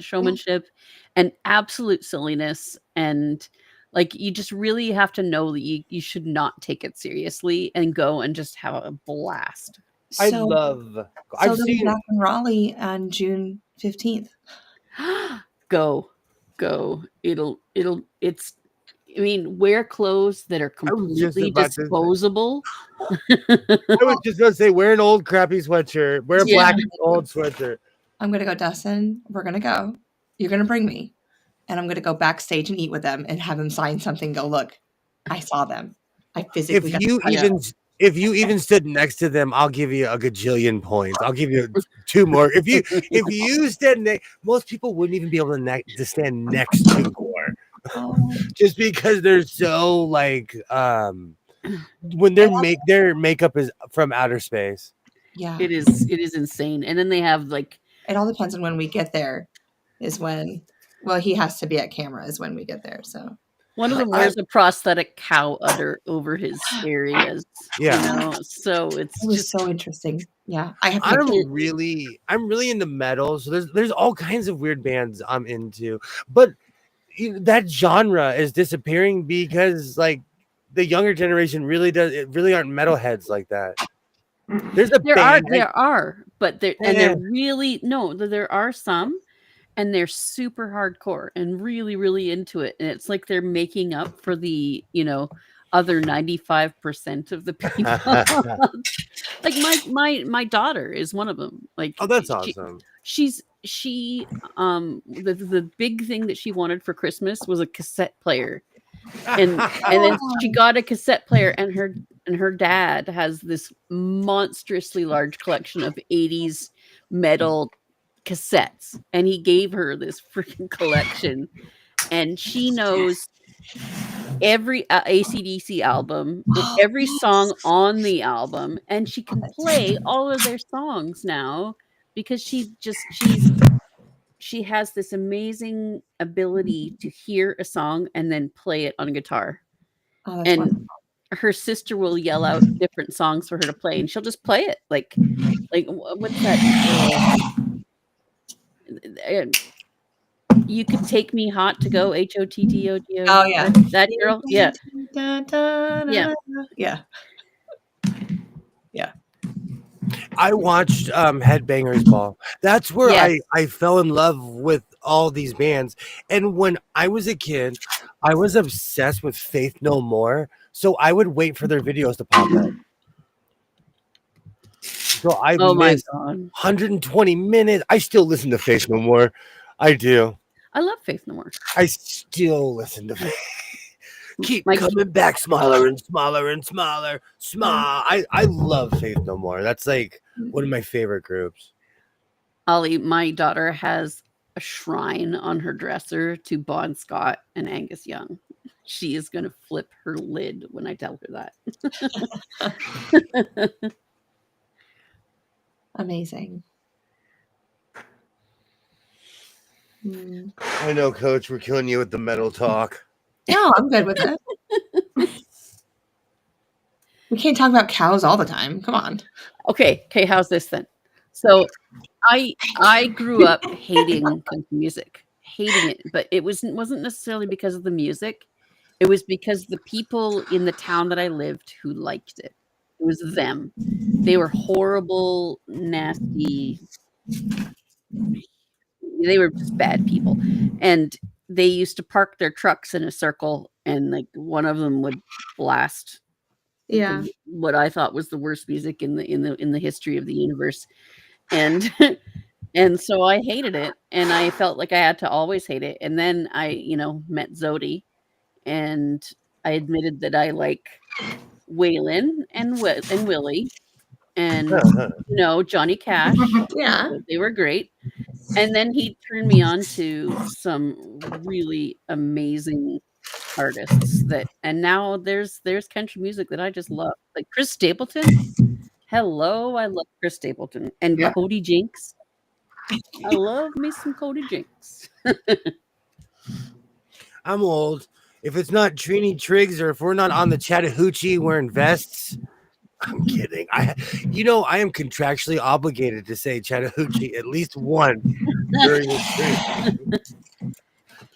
showmanship and absolute silliness. And like you just really have to know that you should not take it seriously and go and just have a blast. I've seen back in Raleigh on June 15th. Go. I mean, wear clothes that are completely disposable. I was just going to say, wear an old crappy sweatshirt. Wear a black old sweatshirt. I'm going to go, Dustin. We're going to go. You're going to bring me. And I'm going to go backstage and eat with them and have them sign something. Go, look, I saw them. I physically If you even stood next to them, I'll give you a gajillion points. I'll give you 2 more. If you stood most people wouldn't even be able to stand next to Gore. Just because they're so like when their makeup is from outer space. Yeah. It is insane. And then they have like it all depends on when we get there is when he has to be at camera is when we get there. So one of them wears a prosthetic cow udder over his areas. Yeah. So it was just so interesting. Yeah. I'm really into metal. So there's all kinds of weird bands I'm into. But that genre is disappearing because like the younger generation really aren't metalheads like that. There are, but there are some, and they're super hardcore and really, really into it, and it's like they're making up for the other 95% of the people. Like my daughter is one of them. Like, oh, that's awesome. The big thing that she wanted for Christmas was a cassette player, and then she got a cassette player, and her dad has this monstrously large collection of 80s metal cassettes, and he gave her this freaking collection, and she knows every AC/DC album and every song on the album, and she can play all of their songs now because she has this amazing ability to hear a song and then play it on guitar. Oh, that's And wonderful. her sister will yell out different songs for her to play, and she'll just play it. Like what's that? You could take me hot to go, HOTTOGO. Oh, yeah. That girl, yeah, Yeah. Yeah. Yeah. I watched Headbangers Ball. That's where Yes. I fell in love with all these bands. And when I was a kid, I was obsessed with Faith No More. So I would wait for their videos to pop up. So I Oh my missed god, 120 minutes. I still listen to Faith No More. I do. I love Faith No More. I still listen to Faith. Keep My- coming back smaller and smaller and smaller. I love Faith No More. That's like one of my favorite groups. Ollie, my daughter has a shrine on her dresser to Bon Scott and Angus Young. She is going to flip her lid when I tell her that. Amazing. I know, Coach. We're killing you with the metal talk. No, I'm good with it. We can't talk about cows all the time. Come on. Okay, how's this then? So I grew up hating country music, hating it, but it wasn't necessarily because of the music. It was because the people in the town that I lived who liked it. It was them. They were horrible, nasty. They were just bad people, and they used to park their trucks in a circle, and like one of them would blast what I thought was the worst music in the history of the universe, and and so I hated it, and I felt like I had to always hate it. And then I met Zodi, and I admitted that I like Waylon and Willie, and Johnny Cash. Yeah. They were great. And then he turned me on to some really amazing artists and now there's country music that I just love. Like Chris Stapleton. Hello, I love Chris Stapleton. And Cody Jinks. I love me some Cody Jinks. I'm old. If it's not Trini Triggs or if we're not on the Chattahoochee wearing vests, I'm kidding. I am contractually obligated to say Chattahoochee at least once during the stream.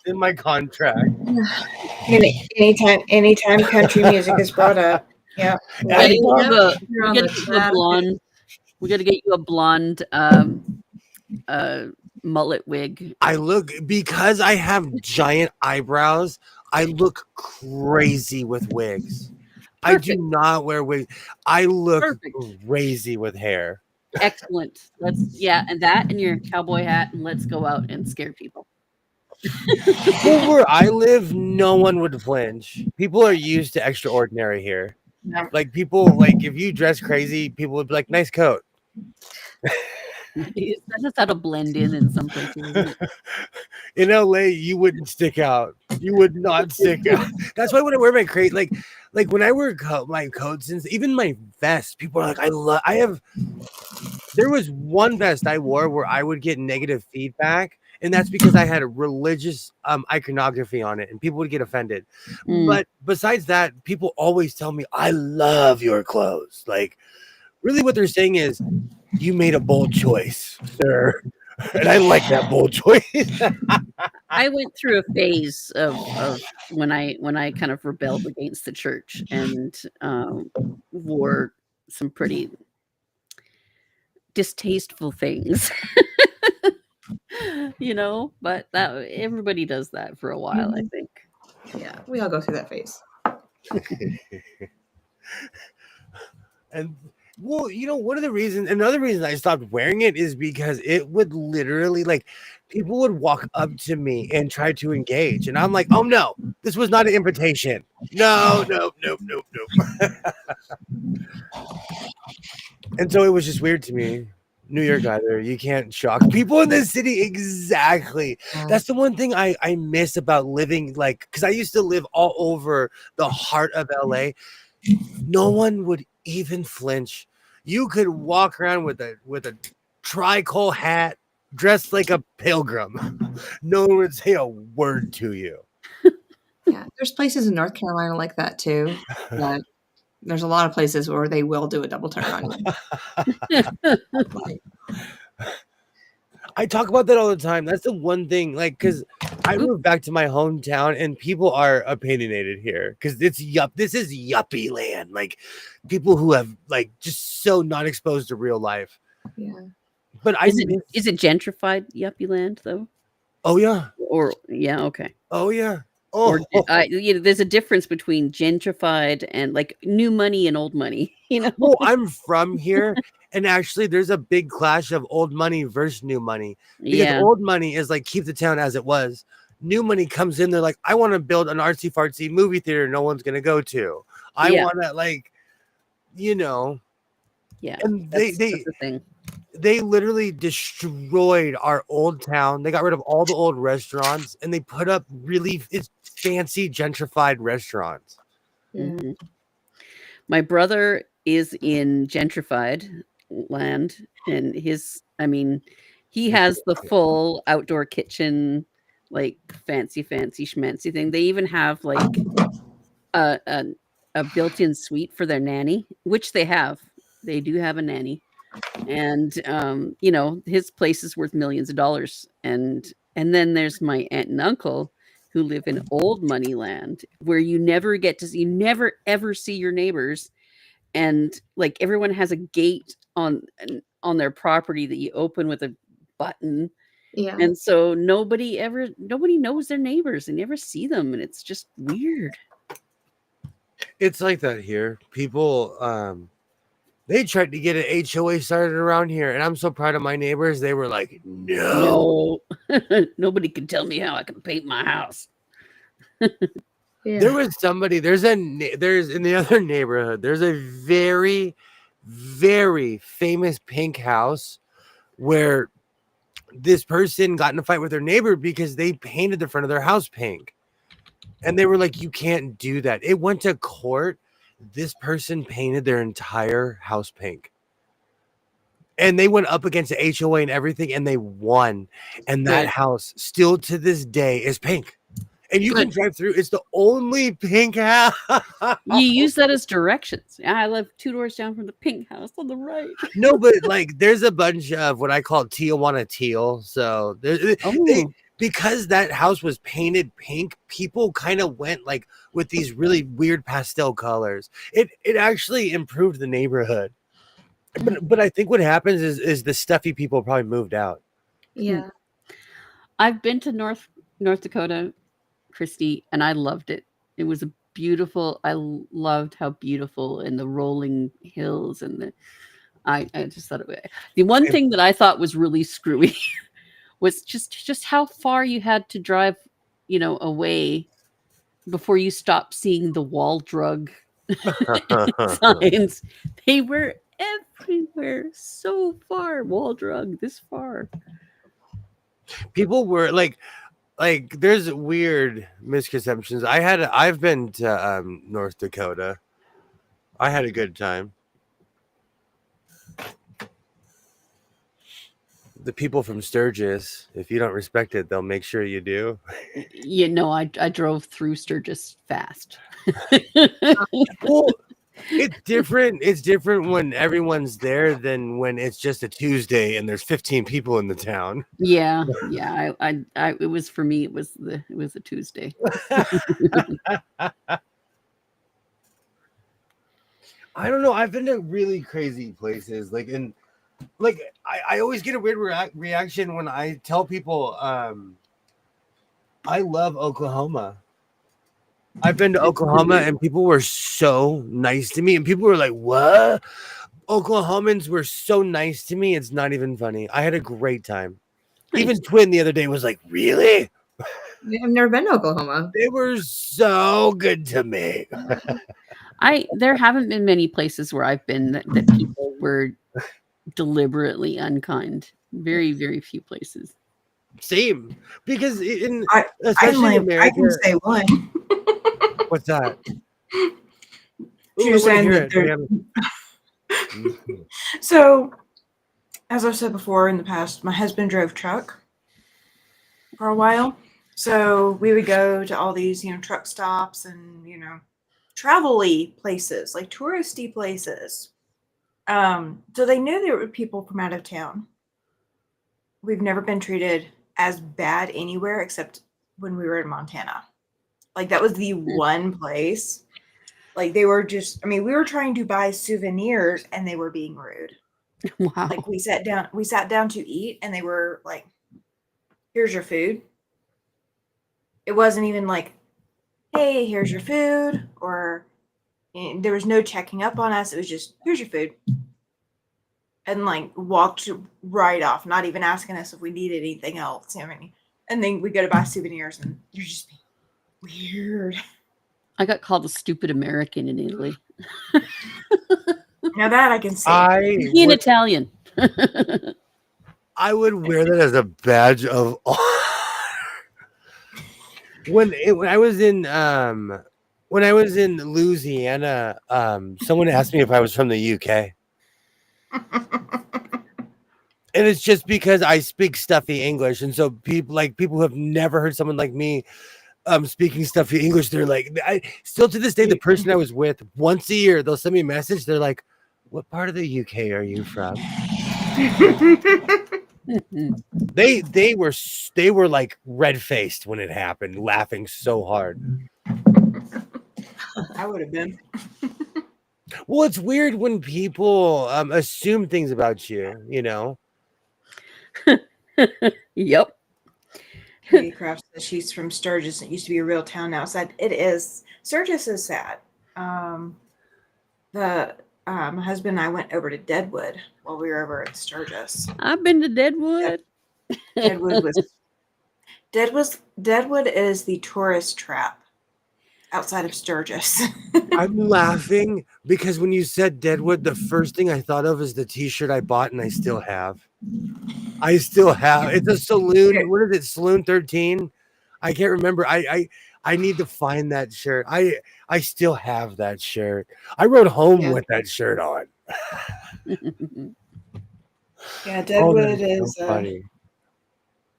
In my contract. Anytime country music is brought up. Yeah. We gotta get you a blonde mullet wig. Because I have giant eyebrows, I look crazy with wigs. Perfect. I do not wear wigs. I look crazy with hair. Excellent. And that and your cowboy hat, and let's go out and scare people. Well, where I live, no one would flinch. People are used to extraordinary here. Yeah. Like people, if you dress crazy, people would be like, "Nice coat." That's just how to blend in some places. In LA, you wouldn't stick out. You would not stick out. That's why when I wear my crate, like when I wear my coats and even my vest, people are like, there was one vest I wore where I would get negative feedback, and that's because I had a religious iconography on it, and people would get offended. But besides that, people always tell me, "I love your clothes." Like, really, what they're saying is, "You made a bold choice, sir," and I like that bold choice. I went through a phase of when I kind of rebelled against the church and wore some pretty distasteful things. But that everybody does that for a while, I think. Yeah, we all go through that phase. Well, another reason I stopped wearing it is because it would literally like people would walk up to me and try to engage, and I'm like, oh no, this was not an invitation. No, no, no, no, no. And so it was just weird to me. New York either. You can't shock people in this city. Exactly. That's the one thing I miss about living, like, because I used to live all over the heart of LA. No one would even flinch. You could walk around with a tricolor hat, dressed like a pilgrim. No one would say a word to you. Yeah, there's places in North Carolina like that too. But there's a lot of places where they will do a double turn on you. I talk about that all the time. That's the one thing, like, because I moved back to my hometown and people are opinionated here because this is yuppie land. Like, people who have like just so not exposed to real life. Yeah. But is it gentrified yuppie land though? Oh yeah. Or yeah, okay. Oh yeah. Oh, Or there's a difference between gentrified and like new money and old money. Well, I'm from here, and actually, there's a big clash of old money versus new money. Because old money is like keep the town as it was. New money comes in, they're like, I want to build an artsy fartsy movie theater no one's gonna go to. I want to like, Yeah, and that's the thing. They literally destroyed our old town. They got rid of all the old restaurants and they put up really fancy gentrified restaurants. Mm-hmm. My brother is in gentrified land, and he has the full outdoor kitchen, like fancy schmancy thing. They even have like a built-in suite for their nanny, which they have. They do have a nanny. And his place is worth millions of dollars, and then there's my aunt and uncle who live in old money land where you never ever see your neighbors, and like everyone has a gate on their property that you open with a button. Yeah. And so nobody knows their neighbors. They never see them, and it's just weird. It's like that here. People they tried to get an HOA started around here, and I'm so proud of my neighbors. They were like, no. Nobody can tell me how I can paint my house. Yeah. There was somebody, there's in the other neighborhood, there's a very, very famous pink house where this person got in a fight with their neighbor because they painted the front of their house pink. And they were like, you can't do that. It went to court. This person painted their entire house pink. And they went up against the HOA and everything, and they won. And that house still to this day is pink. And you can drive through. It's the only pink house. You use that as directions. I live 2 doors down from the pink house on the right. No, but like there's a bunch of what I call Tijuana teal. So because that house was painted pink, people kind of went like with these really weird pastel colors. It actually improved the neighborhood. But I think what happens is the stuffy people probably moved out. Yeah. I've been to North Dakota, Christy, and I loved it. It was I loved how beautiful, and the rolling hills, and I just thought the one thing that I thought was really screwy was just how far you had to drive, away before you stopped seeing the wall drug signs. They were everywhere, so far. Wall drug this far. People were like there's weird misconceptions. I've been to North Dakota. I had a good time. The people from Sturgis, if you don't respect it, they'll make sure you do. I drove through Sturgis fast. Well, it's different. It's different when everyone's there than when it's just a Tuesday and there's 15 people in the town. Yeah. It was for me. It was a Tuesday. I don't know. I've been to really crazy places, I always get a weird reaction when I tell people I love Oklahoma. I've been to Oklahoma and people were so nice to me, and people were like, what? Oklahomans were so nice to me. It's not even funny. I had a great time. Nice. Even Twin the other day was like, really? I've never been to Oklahoma. They were so good to me. There haven't been many places where I've been that people were deliberately unkind. Very, very few places. Same. Because I especially in America. I can say one. What's that? She was saying that so, as I've said before in the past, my husband drove truck for a while. So we would go to all these, truck stops and, travel-y places, like touristy places. So they knew there were people from out of town. We've never been treated as bad anywhere except when we were in Montana. Like that was the one place. Like they were we were trying to buy souvenirs and they were being rude. Wow. Like we sat down to eat and they were like, here's your food. It wasn't even like, hey, here's your food, or there was no checking up on us. It was just, here's your food. And like walked right off, not even asking us if we needed anything else. And then we go to buy souvenirs and you're just weird. I got called a stupid American in Italy. Now that I can see. He in Italian. I would wear that as a badge of honor. When I was in Louisiana, someone asked me if I was from the UK. And it's just because I speak stuffy English, and so people who have never heard someone like me speaking stuffy English, they're like, still to this day, the person I was with, once a year, they'll send me a message. They're like, "What part of the UK are you from?" They were like red faced when it happened, laughing so hard. I would have been. Well, it's weird when people assume things about you, Yep. Katie Kraft says she's from Sturgis. It used to be a real town now. Sad. It is. Sturgis is sad. My husband and I went over to Deadwood while we were over at Sturgis. I've been to Deadwood. Deadwood is the tourist trap outside of Sturgis. I'm laughing because when you said Deadwood, the first thing I thought of is the t-shirt I bought and I still have. It's a Saloon. What is it? Saloon 13? I can't remember. I need to find that shirt. I still have that shirt. I rode home with that shirt on. Yeah, Deadwood is so funny.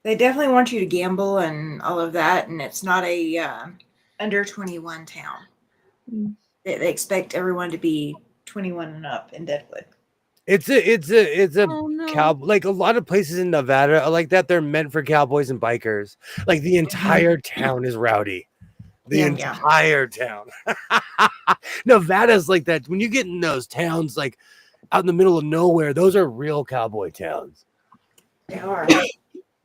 They definitely want you to gamble and all of that, and it's not a under 21 town. They expect everyone to be 21 and up in Deadwood. It's a cowboy. Like a lot of places in Nevada are like that. They're meant for cowboys and bikers. Like the entire town is rowdy. The entire town. Nevada's like that. When you get in those towns, like out in the middle of nowhere, those are real cowboy towns. They are.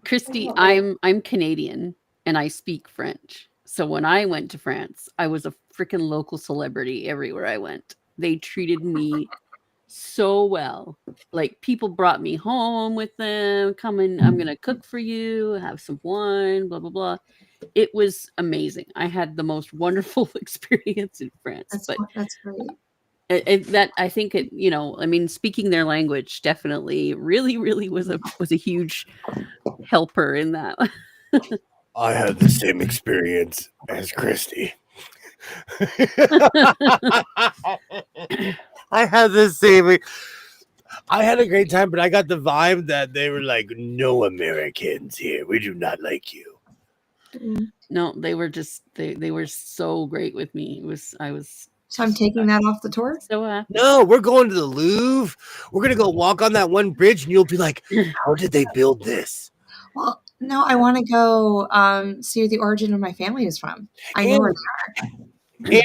Christy, I'm Canadian and I speak French. So when I went to France, I was a freaking local celebrity everywhere I went. They treated me so well. Like people brought me home with them. Come in, I'm gonna cook for you, have some wine, blah blah blah. It was amazing. I had the most wonderful experience in France. That's great. That I think it, speaking their language definitely really was a huge helper in that. I had the same experience as Christy. I had a great time, but I got the vibe that they were like, no Americans here. We do not like you. No, they were just they were so great with me. So I'm taking that off the tour? So happy. No, we're going to the Louvre. We're gonna go walk on that one bridge, and you'll be like, how did they build this? Well, no, I want to go see where the origin of my family is from. I know where they are.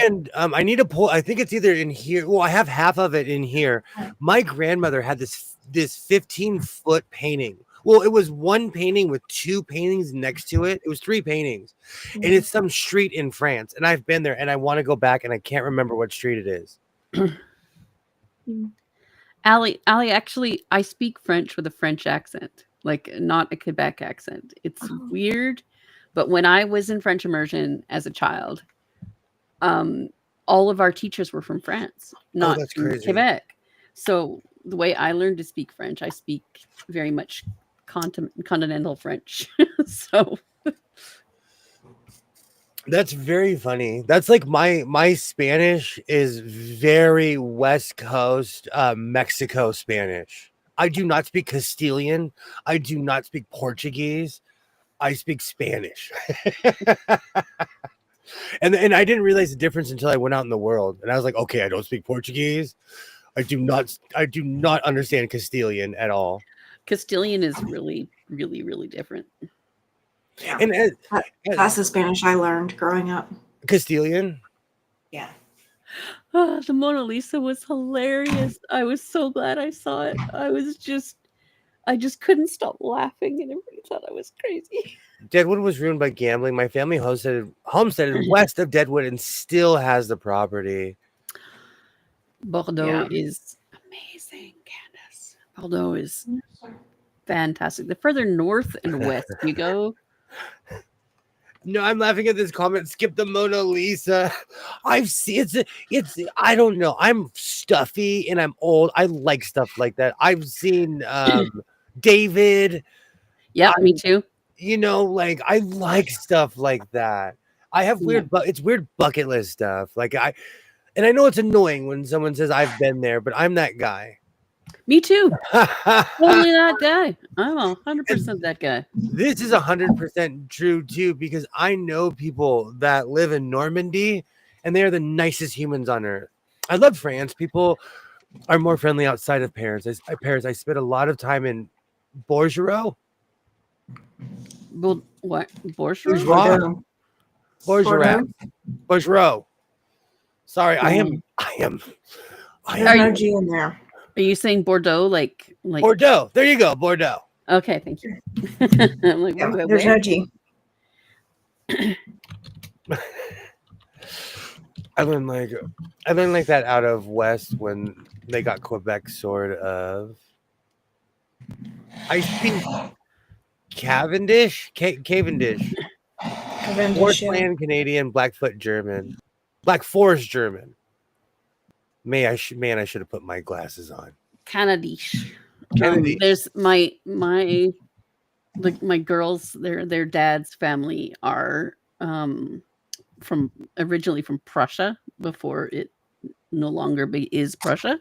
And I need to pull. I think it's either in here. Well, I have half of it in here. My grandmother had this 15-foot painting. Well, it was one painting with two paintings next to it. It was three paintings, and it's some street in France. And I've been there, and I want to go back, and I can't remember what street it is. Allie, actually, I speak French with a French accent, like not a Quebec accent. It's weird, but when I was in French immersion as a child, um, all of our teachers were from France, Oh, not that's from crazy. Quebec. So the way I learned to speak French, I speak very much continental French. So That's very funny. That's like my Spanish is very West Coast Mexico Spanish. I do not speak Castilian. I do not speak Portuguese. I speak Spanish. And I didn't realize the difference until I went out in the world. And I was like, okay, I don't speak Portuguese. I do not understand Castilian at all. Castilian is really, really, really different. Yeah. And That's the Spanish I learned growing up. Castilian. Yeah. Oh, the Mona Lisa was hilarious. I was so glad I saw it. I just couldn't stop laughing, and everybody thought I was crazy. Deadwood was ruined by gambling. My family homesteaded west of Deadwood and still has the property. Bordeaux is amazing, Candace. Bordeaux is fantastic. The further north and west you go, No, I'm laughing at this comment. Skip the Mona Lisa. I've seen it's I don't know. I'm stuffy and I'm old. I like stuff like that. I've seen David. yeah, me too. You know, like I like stuff like that. I have it's weird bucket list stuff. Like I know it's annoying when someone says I've been there, but I'm that guy. Me too. Totally that guy. I'm 100% that guy. This is 100% true too, because I know people that live in Normandy and they are the nicest humans on earth. I love France. People are more friendly outside of Paris. I spent a lot of time in Bourgeois. What? Bourgeois. Sorry, I am. There's no G in there. Are you saying Bordeaux? Like Bordeaux? There you go, Bordeaux. Okay, thank you. I'm like, there's no G. I learned like that out of West when they got Quebec, sort of. I speak Cavendish. Portland Canadian, Blackfoot German, Black Forest German. I should have put my glasses on. Canadish. There's my girls. Their dad's family are originally from Prussia before it no longer is Prussia,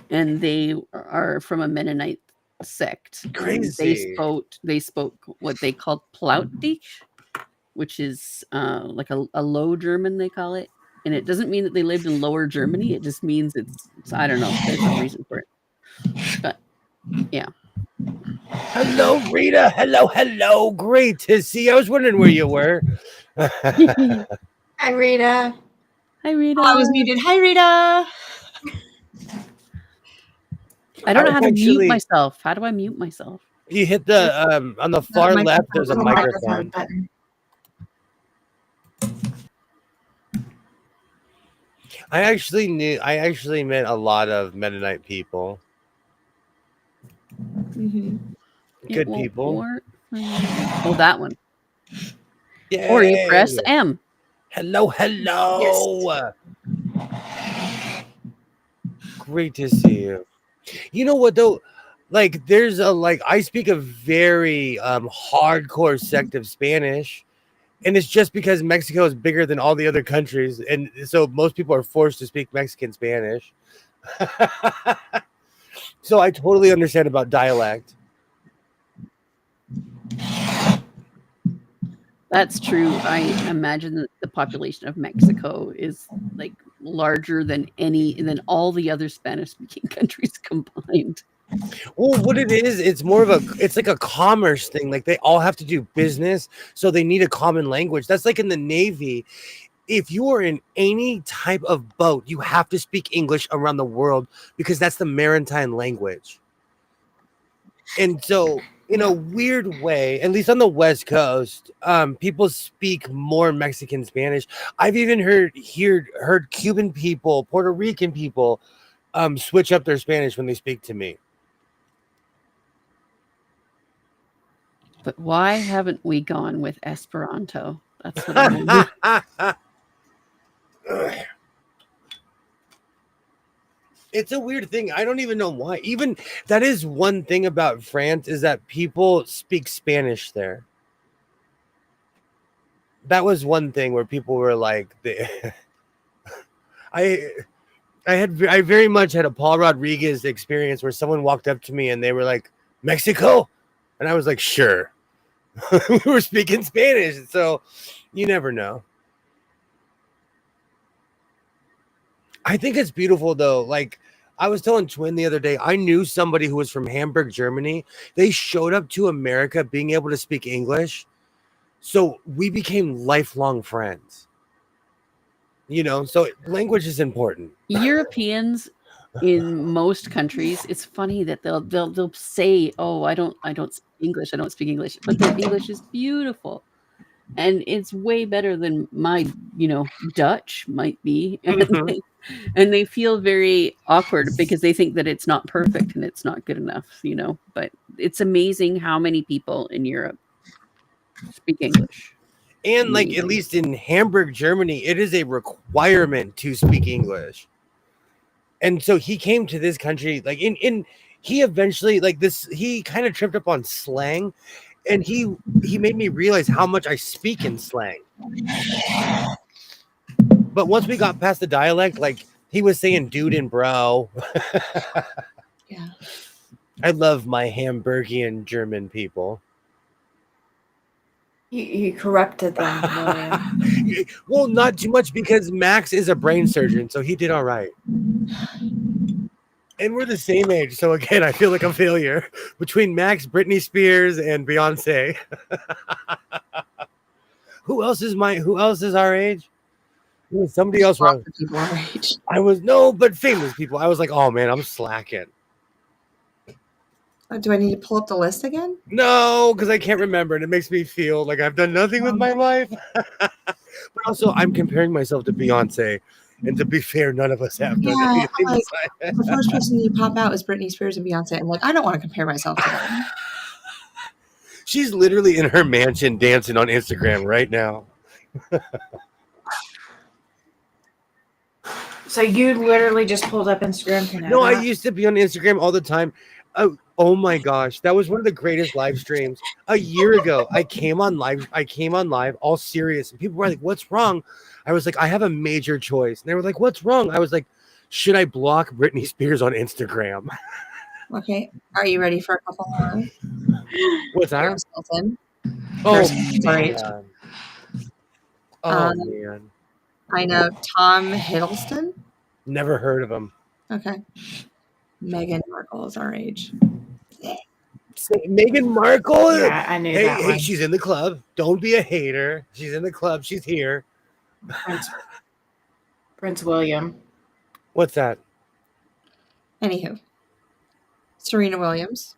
and they are from a Mennonite sect. Crazy. They spoke what they called Plautdish, which is like a Low German, they call it. And it doesn't mean that they lived in Lower Germany. It just means it's I don't know. There's no reason for it. But yeah. Hello, Rita. Hello. Great to see you. I was wondering where you were. Hi, Rita. Hi, Rita. I was muted. Hi, Rita. I don't know how to mute myself. How do I mute myself? You hit the on the far left. There's a microphone button. I actually met a lot of Mennonite people. Mm-hmm. Good people. Oh, that one. Yeah. Or you press M. Hello. Yes. Great to see you. You know what though? Like there's I speak a very hardcore sect of Spanish. And it's just because Mexico is bigger than all the other countries. And so most people are forced to speak Mexican Spanish. So I totally understand about dialect. That's true. I imagine that the population of Mexico is like larger than all the other Spanish-speaking countries combined. Well, what it is, it's like a commerce thing. Like they all have to do business, so they need a common language. That's like in the Navy. If you are in any type of boat, you have to speak English around the world because that's the maritime language. And so, in a weird way, at least on the West Coast, people speak more Mexican Spanish. I've even heard Cuban people, Puerto Rican people switch up their Spanish when they speak to me. But why haven't we gone with Esperanto? That's what I mean. It's a weird thing. I don't even know why. Even that is one thing about France is that people speak Spanish there. That was one thing where people were like, I very much had a Paul Rodriguez experience where someone walked up to me and they were like, Mexico? And I was like, sure. We were speaking Spanish. So you never know. I think it's beautiful though. Like I was telling Twin the other day, I knew somebody who was from Hamburg, Germany. They showed up to America being able to speak English. So we became lifelong friends. You know, so language is important. Europeans in most countries, it's funny that they'll say, "Oh, I don't speak English. I don't speak English," but their English is beautiful, and it's way better than my, Dutch might be, and they feel very awkward because they think that it's not perfect and it's not good enough, But it's amazing how many people in Europe speak English. And like at least in Hamburg, Germany, it is a requirement to speak English. And so he came to this country like he eventually like this he kind of tripped up on slang, and he made me realize how much I speak in slang. But once we got past the dialect, like he was saying dude and bro. Yeah. I love my Hamburgian German people. You corrupted them, William. Well, not too much because Max is a brain surgeon, so he did all right. And we're the same age, so again, I feel like a failure between Max, Britney Spears, and Beyonce. Who else is our age? Somebody else wrong. People our age. But famous people. I was like, oh man, I'm slacking. Do I need to pull up the list again? No, because I can't remember, and it makes me feel like I've done nothing with my life. But also, I'm comparing myself to Beyonce, and to be fair, none of us have done anything. Like, the first person you pop out is Britney Spears and Beyonce. I'm like, I don't want to compare myself to them. She's literally in her mansion dancing on Instagram right now. So you literally just pulled up Instagram to know No, that? I used to be on Instagram all the time. Oh my gosh, that was one of the greatest live streams. A year ago, I came on live, all serious, and people were like, "What's wrong?" I was like, "I have a major choice." And they were like, "What's wrong?" I was like, "Should I block Britney Spears on Instagram?" Okay, are you ready for a couple more? What's that? Paris Hilton. Oh Sorry. man. Oh man. I know Tom Hiddleston. Never heard of him. Okay. Meghan Markle is our age. Meghan Markle? Yeah, I knew that Hey, one. she's in the club. Don't be a hater. She's in the club. She's here. Prince William. What's that? Anywho. Serena Williams.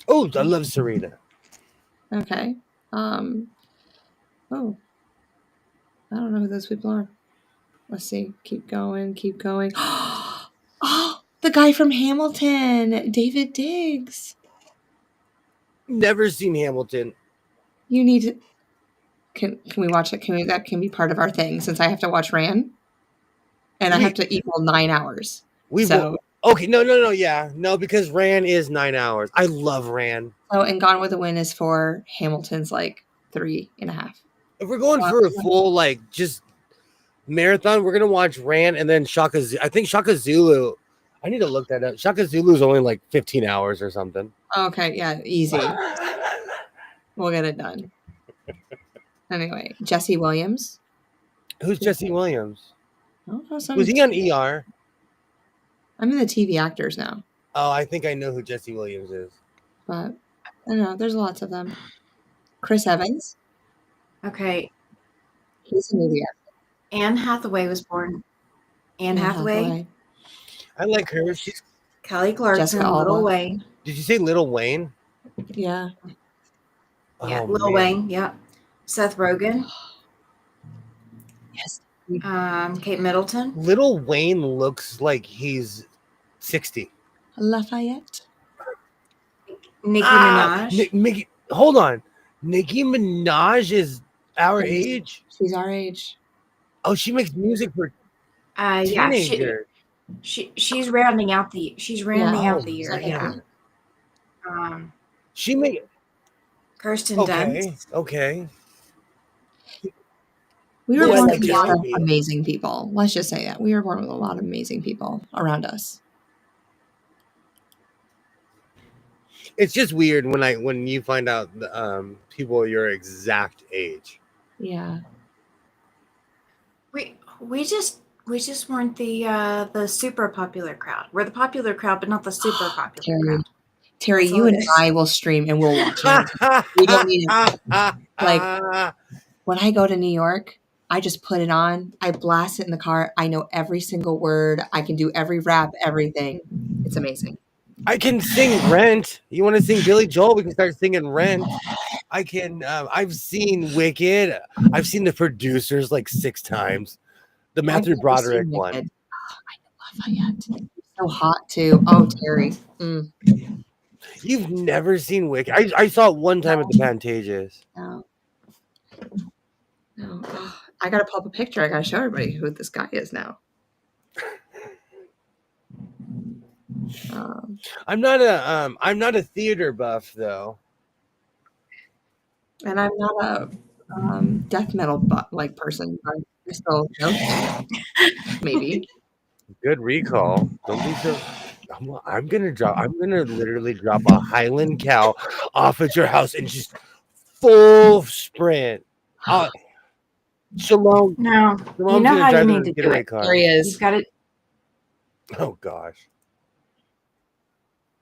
Oh, I love Serena. Okay. Oh. I don't know who those people are. Let's see. Keep going. Oh, the guy from Hamilton, David Diggs. Never seen Hamilton. You need to. Can we watch it? That can be part of our thing since I have to watch Ran, and I have to equal 9 hours. Okay, no, yeah, no, because Ran is 9 hours. I love Ran. Oh, and Gone with the Wind is for Hamilton's like 3.5. If we're going for a full just marathon, we're gonna watch Ran and then Shaka. I think Shaka Zulu. I need to look that up. Shaka Zulu is only like 15 hours or something. Okay, yeah, easy. We'll get it done. Anyway, Jesse Williams. Who's Jesse Williams? I don't know. Was he on ER? I'm in the TV actors now. Oh, I think I know who Jesse Williams is. But I don't know. There's lots of them. Chris Evans. Okay. He's a movie actor. Anne Hathaway was born. Anne Hathaway. I like her. She's Kelly Clarkson. Lil Wayne. Did you say Lil Wayne? Yeah. Yeah, Lil Wayne. Yeah. Seth Rogen. Yes. Kate Middleton. Lil Wayne looks like he's 60. Lafayette. Nicki Minaj. Nicki, hold on. Nicki Minaj is our age? She's our age. Oh, she makes music for Yeah, teenagers. she's rounding out the out the year. Yeah. She made Kirsten Dunst. Okay. We were Yeah, born like with a lot of Jeremy. amazing people. Let's just say that. We were born with a lot of amazing people around us. It's just weird when you find out people your exact age. Yeah. We just weren't the super popular crowd. We're the popular crowd, but not the super popular crowd. Terry, That's you all it and is. I will stream and we'll watch it. We don't need it. Like, when I go to New York, I just put it on. I blast it in the car. I know every single word. I can do every rap, everything. It's amazing. I can sing Rent. You want to sing Billy Joel? We can start singing Rent. I can. I've seen Wicked. I've seen The Producers like 6 times. The Matthew Broderick one. Oh, I know Lafayette. So hot too. Oh, Terry. Mm. You've never seen Wicked? I saw it one time at the Pantages. No. Oh, I gotta pull up a picture. I gotta show everybody who this guy is now. I'm not a theater buff though, and I'm not a death metal like person. I still know maybe. Good recall. Don't be so. I'm gonna literally drop a Highland cow off at your house and just full sprint. Shalom. No, Shalom's you know how you need to do it. There he is. You've got it. Oh gosh.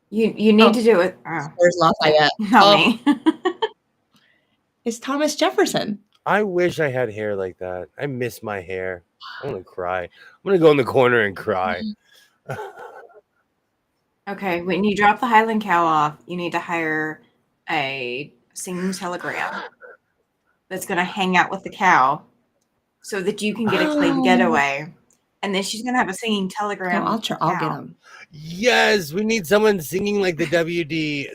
You need to do it. Oh. There's Lafayette. Not me. It's Thomas Jefferson. I wish I had hair like that. I miss my hair. I want to cry. I'm gonna go in the corner and cry. Okay, when you drop the Highland cow off, you need to hire a singing telegram that's going to hang out with the cow so that you can get a clean getaway. And then she's going to have a singing telegram. I'll get him. Yes, we need someone singing like the WB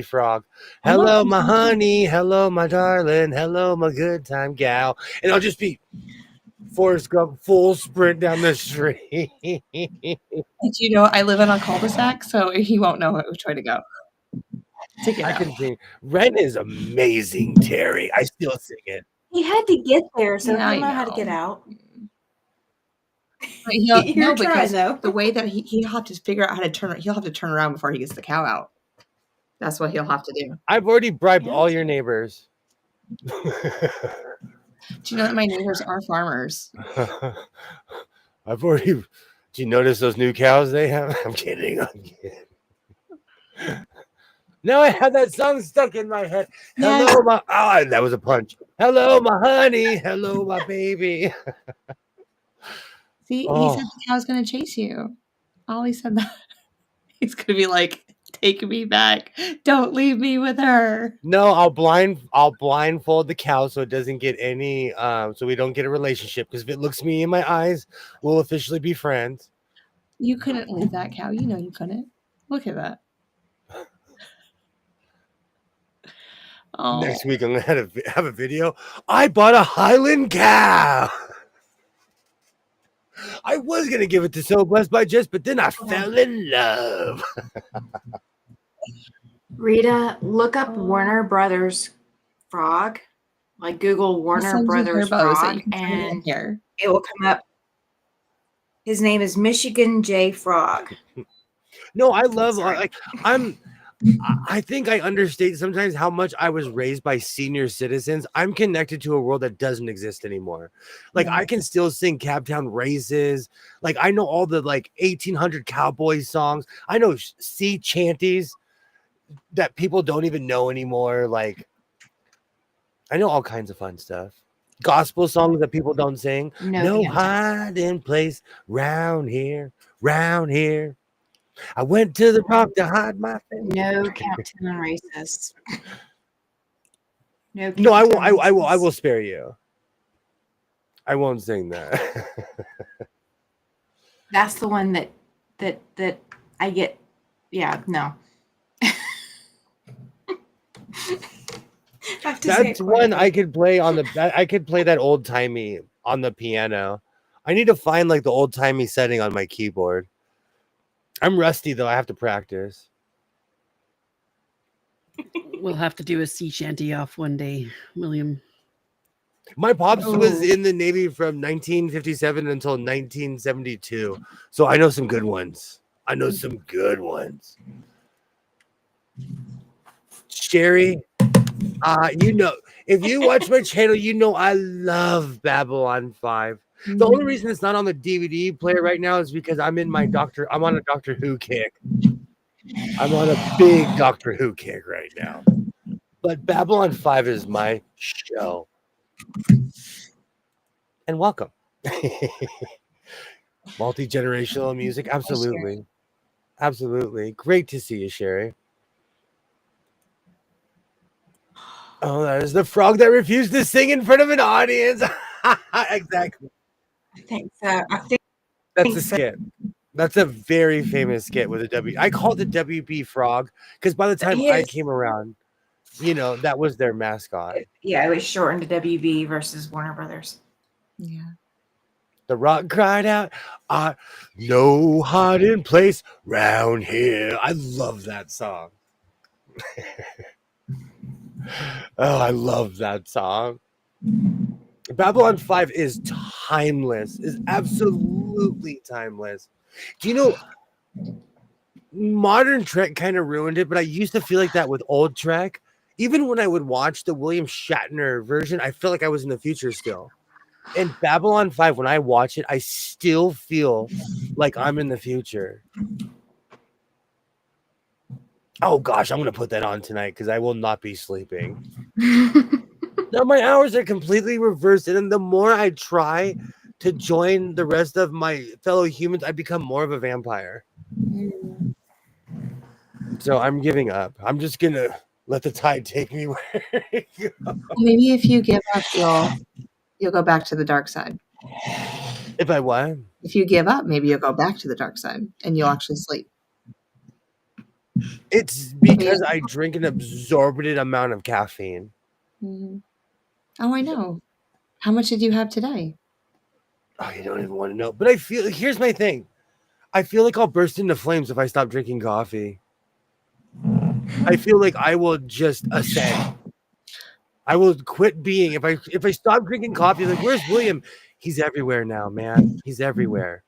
frog. Hello, my honey. Hello, my darling. Hello, my good time gal. And I'll just be Forrest Gump full sprint down the street. You know, I live in a cul-de-sac, so he won't know which way to go. I can sing. Ren is amazing, Terry. I still sing it. He had to get there, so he'll know how to get out. Because the way that he'll have to figure out how to turn. He'll have to turn around before he gets the cow out. That's what he'll have to do. I've already bribed all your neighbors. Do you know that my neighbors are farmers? Do you notice those new cows they have? I'm kidding. Now I have that song stuck in my head. Yes. Hello, that was a punch. Hello, my honey. Hello, my baby. See, he said the cow's going to chase you. Ollie said that. He's going to be like, take me back. Don't leave me with her. No, I'll blindfold the cow so it doesn't get any, so we don't get a relationship. Because if it looks me in my eyes, we'll officially be friends. You couldn't leave that cow. You know you couldn't. Look at that. Next week I'm gonna have a video. I bought a Highland cow. I was gonna give it to So Blessed by Jess, but then I fell in love. Rita, look up Warner Brothers frog. Like Google Warner Brothers frog, and it will come up. His name is Michigan J. Frog. No, I love I think I understate sometimes how much I was raised by senior citizens. I'm connected to a world that doesn't exist anymore. Like I can still sing Cabtown Races. Like I know all the 1800 cowboy songs. I know sea chanties that people don't even know anymore. Like I know all kinds of fun stuff. Gospel songs that people don't sing. No hiding place round here. I went to the park to hide my face. No Cabtown Races. No, I will spare you. I won't sing that. That's the one that that I get. Yeah, no. I have to say That's it one quietly. I could play on the. I could play that old timey on the piano. I need to find like the old timey setting on my keyboard. I'm rusty though. I have to practice. We'll have to do a sea shanty off one day, William. My pops was Oh. in the Navy from 1957 until 1972, so I know some good ones. I know some good ones. Sherry, you know, if you watch my channel, you know I love Babylon 5. The only reason it's not on the DVD player right now is because I'm on a Doctor Who kick. I'm on a big Doctor Who kick right now. But Babylon 5 is my show. And welcome. Multi-generational music, absolutely. Absolutely. Great to see you, Sherry. Oh, that is the frog that refused to sing in front of an audience. Exactly. I think so. I think That's a skit. That's a very famous skit with a W. I called it WB Frog because by the time I came around, you know, that was their mascot. Yeah, it was shortened to WB versus Warner Brothers. Yeah. The rock cried out, no hiding place round here. I love that song. Oh, I love that song. Babylon 5 is timeless, is absolutely timeless. Do you know, modern Trek kind of ruined it, but I used to feel like that with old Trek. Even when I would watch the William Shatner version, I felt like I was in the future still. And Babylon 5, when I watch it, I still feel like I'm in the future. Oh gosh, I'm going to put that on tonight because I will not be sleeping. Now my hours are completely reversed, and the more I try to join the rest of my fellow humans, I become more of a vampire. So I'm giving up. I'm just going to let the tide take me where it goes. Maybe if you give up, you'll go back to the dark side. If I what? If you give up, maybe you'll go back to the dark side and you'll actually sleep. It's because I drink an absorbent amount of caffeine. Mm-hmm. Oh, I know. How much did you have today? Oh, you don't even want to know. But here's my thing. I feel like I'll burst into flames if I stop drinking coffee. I feel like I will just ascend. I will quit being. If I stop drinking coffee, like, where's William? He's everywhere now, man. He's everywhere.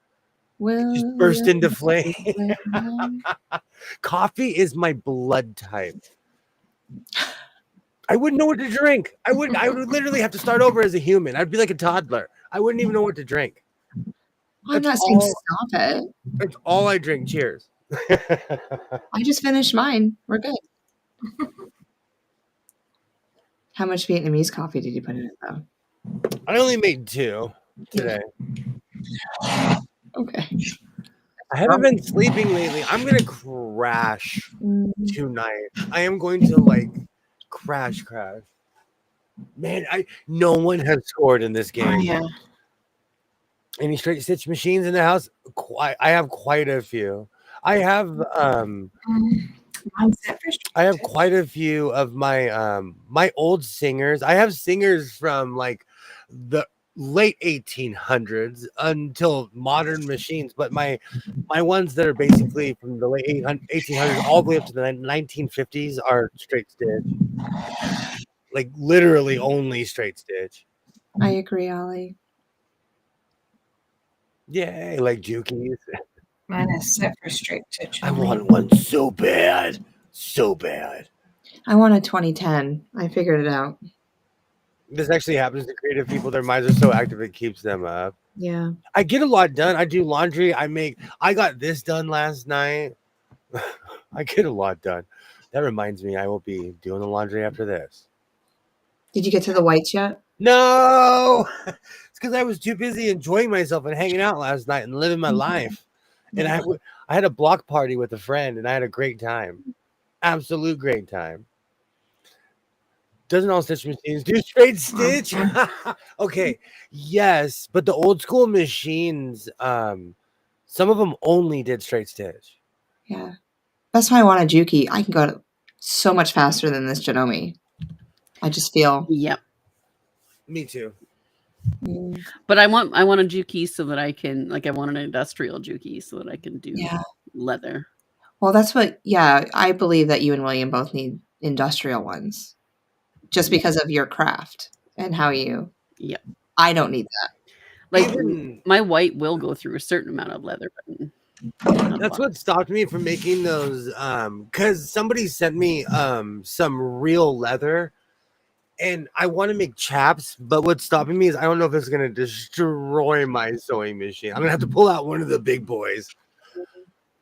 Well, Just burst into flame. Coffee is my blood type. I wouldn't know what to drink. I would literally have to start over as a human. I'd be like a toddler. I wouldn't even know what to drink. I'm not saying stop it. That's all I drink. Cheers. I just finished mine. We're good. How much Vietnamese coffee did you put in it, though? I only made 2 today. Okay. I haven't been sleeping lately. I'm going to crash tonight. I am going to, like, crash. Man, no one has scored in this game. Oh, yeah. Any straight stitch machines in the house? I have quite a few. I have quite a few of my my old singers. I have singers from like the late 1800s until modern machines, but my ones that are basically from the late 1800s all the way up to the 1950s are straight stitch. Like literally only straight stitch. I agree, Ollie. Yay, like Jukies. Mine is set for straight stitch. I want one so bad. So bad. I want a 2010. I figured it out. This actually happens to creative people. Their minds are so active it keeps them up. Yeah. I get a lot done. I do laundry. I got this done last night. I get a lot done. That reminds me, I will be doing the laundry after this. Did you get to the whites yet? No! It's because I was too busy enjoying myself and hanging out last night and living my life. And I had a block party with a friend, and I had a great time. Absolute great time. Doesn't all stitch machines do straight stitch? Okay, yes, but the old school machines Some of them only did straight stitch. Yeah. That's why I want a Juki. I can go so much faster than this Janome. I just feel. Yep. Me too. But I want a Juki so that I can, like, I want an industrial Juki so that I can do leather. Well, that's what, I believe that you and William both need industrial ones just because of your craft and how you. Yep. I don't need that. Like, my white will go through a certain amount of leather. But that's what stopped me from making those, because somebody sent me some real leather. And I want to make chaps, but what's stopping me is I don't know if it's going to destroy my sewing machine. I'm going to have to pull out one of the big boys.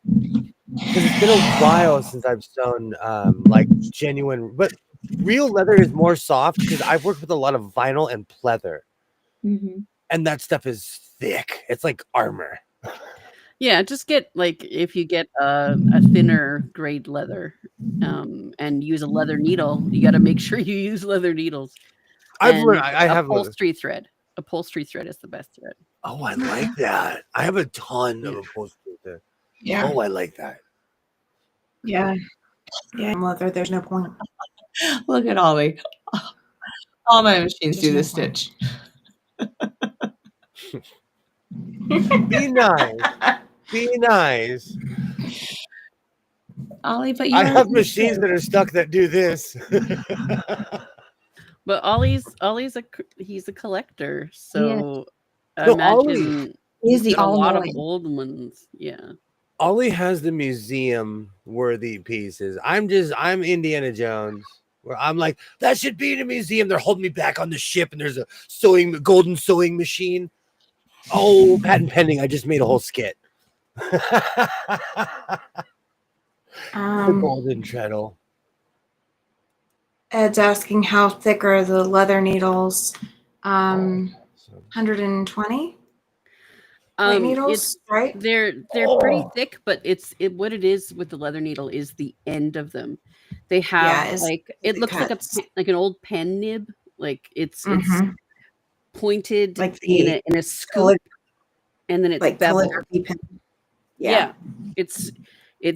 Because it's been a while since I've sewn like genuine, but real leather is more soft because I've worked with a lot of vinyl and pleather. Mm-hmm. And that stuff is thick. It's like armor. Yeah, just get, like, if you get a thinner grade leather and use a leather needle, you got to make sure you use leather needles. I have upholstery thread. Upholstery thread is the best thread. Oh, I like that. I have a ton of upholstery thread. Yeah. Oh, I like that. Yeah. Yeah. Leather, there's no point. Look at Ollie. All my machines do the stitch. Be nice. Be nice. Ollie, but I have machines that are stuck that do this. But Ollie's he's a collector, so I No, imagine he's the got a lot of all-knowing. old ones. Yeah. Ollie has the museum worthy pieces. I'm Indiana Jones, where I'm like, that should be in a museum. They're holding me back on the ship, and there's a golden sewing machine. Oh, patent pending. I just made a whole skit. The golden treadle. Ed's asking how thick are the leather needles? 120 weight needles, right? They're pretty thick, but what it is with the leather needle is the end of them. They have it looks like an old pen nib. Like it's pointed like in a scoop, and then it's like beveled. Pen. Yeah, it's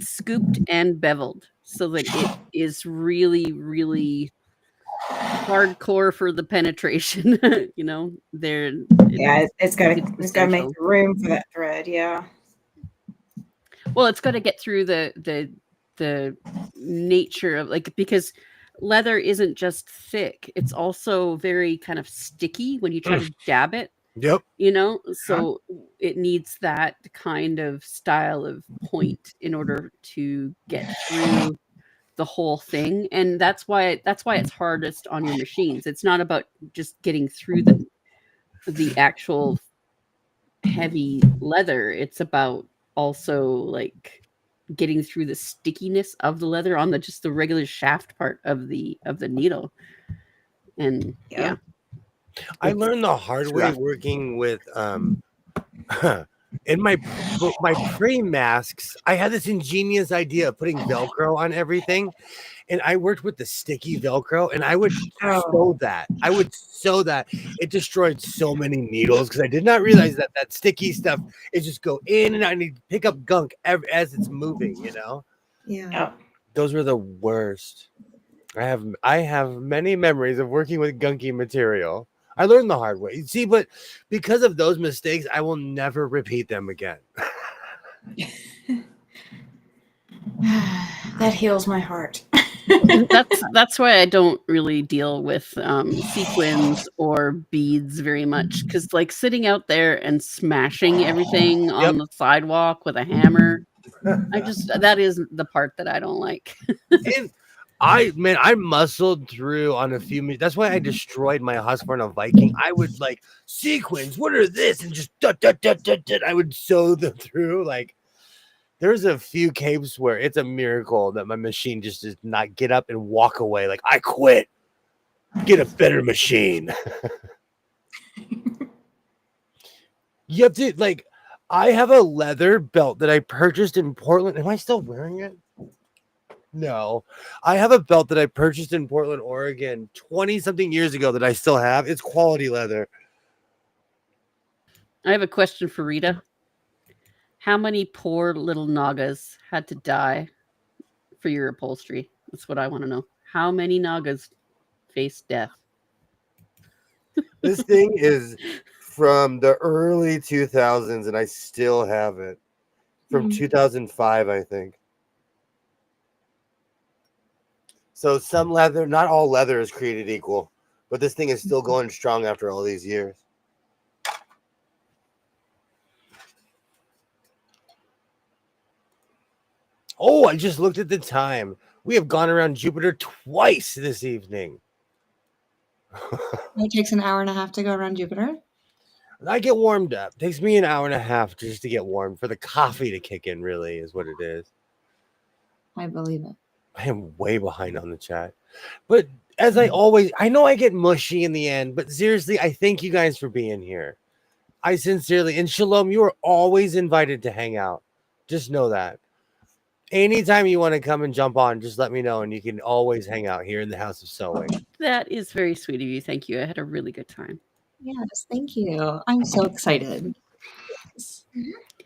scooped and beveled so that it is really, really hardcore for the penetration. You know, it's got to make the room for that thread. Yeah. Well, it's got to get through the nature of, like, because leather isn't just thick; it's also very kind of sticky when you try to dab it. Yep. You know, so it needs that kind of style of point in order to get through the whole thing, and that's why it's hardest on your machines. It's not about just getting through the actual heavy leather. It's about also like getting through the stickiness of the leather on the regular shaft part of the needle. And yeah. I learned the hard way working with in my pre-masks. I had this ingenious idea of putting Velcro on everything, and I worked with the sticky Velcro, and I would sew that. It destroyed so many needles because I did not realize that sticky stuff is just go in, and I need to pick up gunk as it's moving. You know? Yeah. Those were the worst. I have many memories of working with gunky material. I learned the hard way. See, but because of those mistakes, I will never repeat them again. That heals my heart. That's why I don't really deal with sequins or beads very much, because like sitting out there and smashing everything on the sidewalk with a hammer, that is the part that I don't like. And I muscled through on a few. That's why I destroyed my Husqvarna Viking. I would like sequins. What are this? And just I would sew them through. Like there's a few capes where it's a miracle that my machine just does not get up and walk away. Like I quit. Get a better machine. You have to like. I have a leather belt that I purchased in Portland. Am I still wearing it? No, I have a belt that I purchased in Portland, Oregon 20-something years ago that I still have. It's quality leather. I have a question for Rita. How many poor little Nagas had to die for your upholstery? That's what I want to know. How many Nagas faced death? This thing is from the early 2000s, and I still have it. From 2005, I think. So some leather, not all leather is created equal, but this thing is still going strong after all these years. Oh, I just looked at the time. We have gone around Jupiter twice this evening. It takes an hour and a half to go around Jupiter. I get warmed up. It takes me an hour and a half just to get warm for the coffee to kick in, really, is what it is. I believe it. I am way behind on the chat. But as I always, I know I get mushy in the end, but seriously, I thank you guys for being here. I sincerely, and Shalom, you are always invited to hang out. Just know that. Anytime you want to come and jump on, just let me know, and you can always hang out here in the House of Sewing. That is very sweet of you. Thank you. I had a really good time. Yes, thank you. I'm so excited.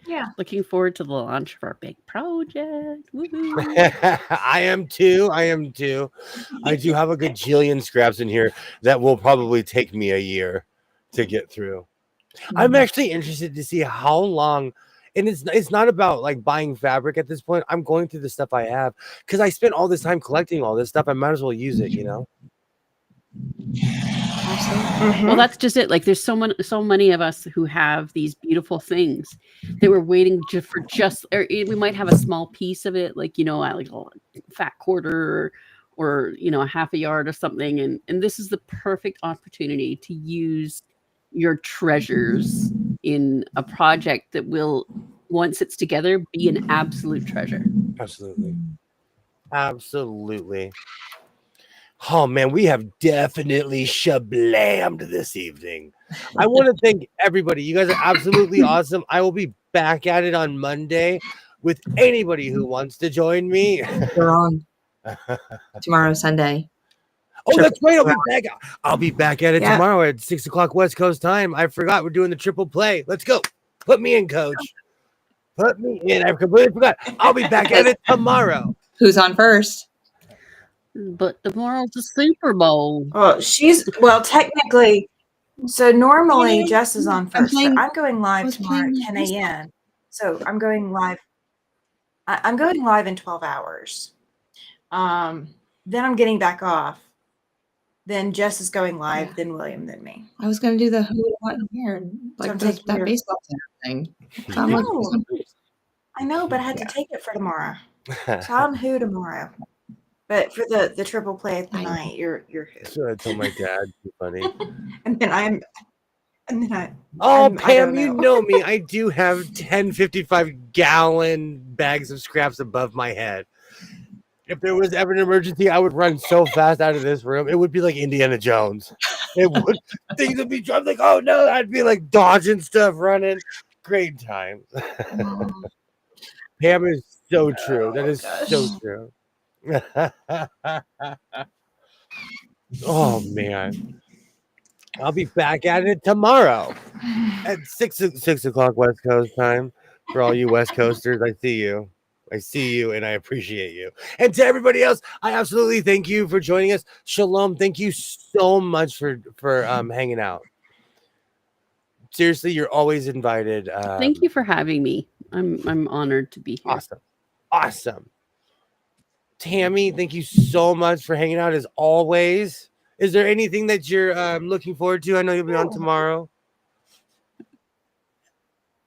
Yeah. Looking forward to the launch of our big project. Woohoo. I am too. I do have a gajillion scraps in here that will probably take me a year to get through. I'm actually interested to see how long, and it's not about like buying fabric at this point. I'm going through the stuff I have because I spent all this time collecting all this stuff. I might as well use it, you know? Well, that's just it. Like there's so many of us who have these beautiful things that we're waiting or we might have a small piece of it, like, like a fat quarter or a half a yard or something. And this is the perfect opportunity to use your treasures in a project that will, once it's together, be an absolute treasure. Absolutely. Oh man, we have definitely shablammed this evening. I want to thank everybody. You guys are absolutely awesome. I will be back at it on Monday with anybody who wants to join me. We're on tomorrow, Sunday. Oh, that's right. I'll be back at it tomorrow at 6 o'clock West Coast time. I forgot we're doing the triple play. Let's go. Put me in, coach. Put me in. I completely forgot. I'll be back at it tomorrow. Who's on first? But tomorrow's the Super Bowl. Well, technically, so normally Jess is on first. I'm going live tomorrow at 10 a.m. So I'm going live. I'm going live in 12 hours. Then I'm getting back off. Then Jess is going live. Then William. Then me. I was going to do the who, what, and where, like that baseball thing. So I know, but I had to take it for tomorrow. So I'm who tomorrow. But for the triple play at the night, you're who. So I told my dad. Too funny. Pam, you know me. I do have 10 55-gallon bags of scraps above my head. If there was ever an emergency, I would run so fast out of this room. It would be like Indiana Jones. It would. Things would be. I'm like, oh no! I'd be like dodging stuff, running. Great times. Pam is so true. That is so true. Oh man, I'll be back at it tomorrow at 6 o'clock West Coast time. For all you West Coasters, I see you and I appreciate you. And to everybody else, I absolutely thank you for joining us. Shalom, thank you so much for hanging out. Seriously, you're always invited. Thank you for having me. I'm honored to be here. Awesome. Tammy, thank you so much for hanging out as always. Is there anything that you're looking forward to? I know you'll be on tomorrow.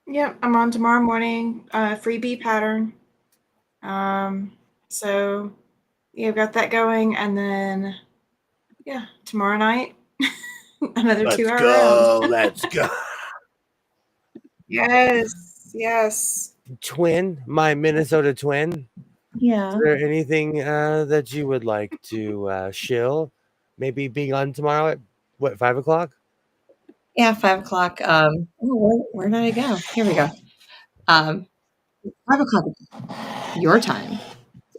Yep, I'm on tomorrow morning. Freebie pattern. So I've got that going, and then tomorrow night another 2 hour round. Let's go. Yes. Twin, my Minnesota twin. Yeah. Is there anything that you would like to shill? Maybe being on tomorrow at 5 o'clock? Yeah, 5 o'clock. Where did I go? Here we go. 5 o'clock your time.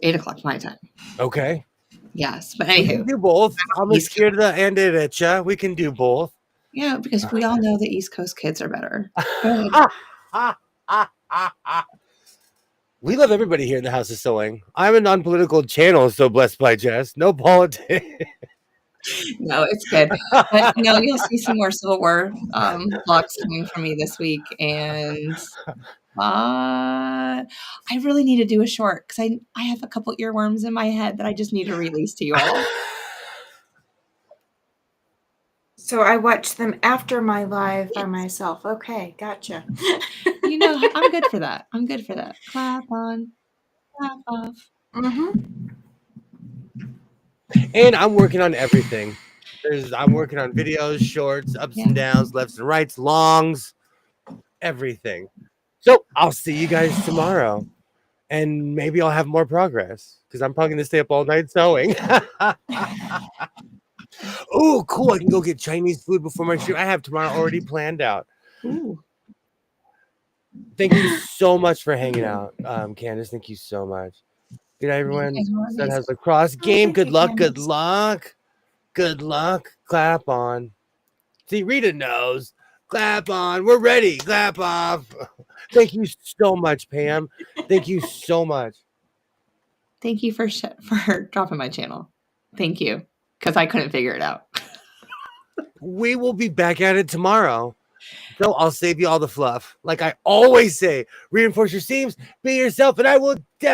8 o'clock my time. Okay. Yes, but We can anywho. do both. I'm scared to end it at ya. We can do both. Yeah, because we all know the East Coast kids are better. We love everybody here in the House of Sewing. I'm a non-political channel, so blessed by Jess. No politics. No, it's good. But no, you'll see some more Civil War vlogs coming from me this week, and I really need to do a short because I have a couple earworms in my head that I just need to release to you all. So I watch them after my live by myself. Okay, gotcha. You know, I'm good for that. I'm good for that. Clap on, clap off. And I'm working on everything. I'm working on videos, shorts, ups and downs, lefts and rights, longs, everything. So I'll see you guys tomorrow. And maybe I'll have more progress because I'm probably going to stay up all night sewing. Oh, cool. I can go get Chinese food before my shoot. I have tomorrow already planned out. Ooh. Thank you so much for hanging out, Candace. Thank you so much. Good night, everyone. That has lacrosse game. Good luck. Good luck. Good luck. Clap on. See, Rita knows. Clap on. We're ready. Clap off. Thank you so much, Pam. Thank you so much. Thank you for dropping my channel. Thank you, because I couldn't figure it out. We will be back at it tomorrow. So I'll save you all the fluff. Like I always say, reinforce your seams, be yourself, and I will definitely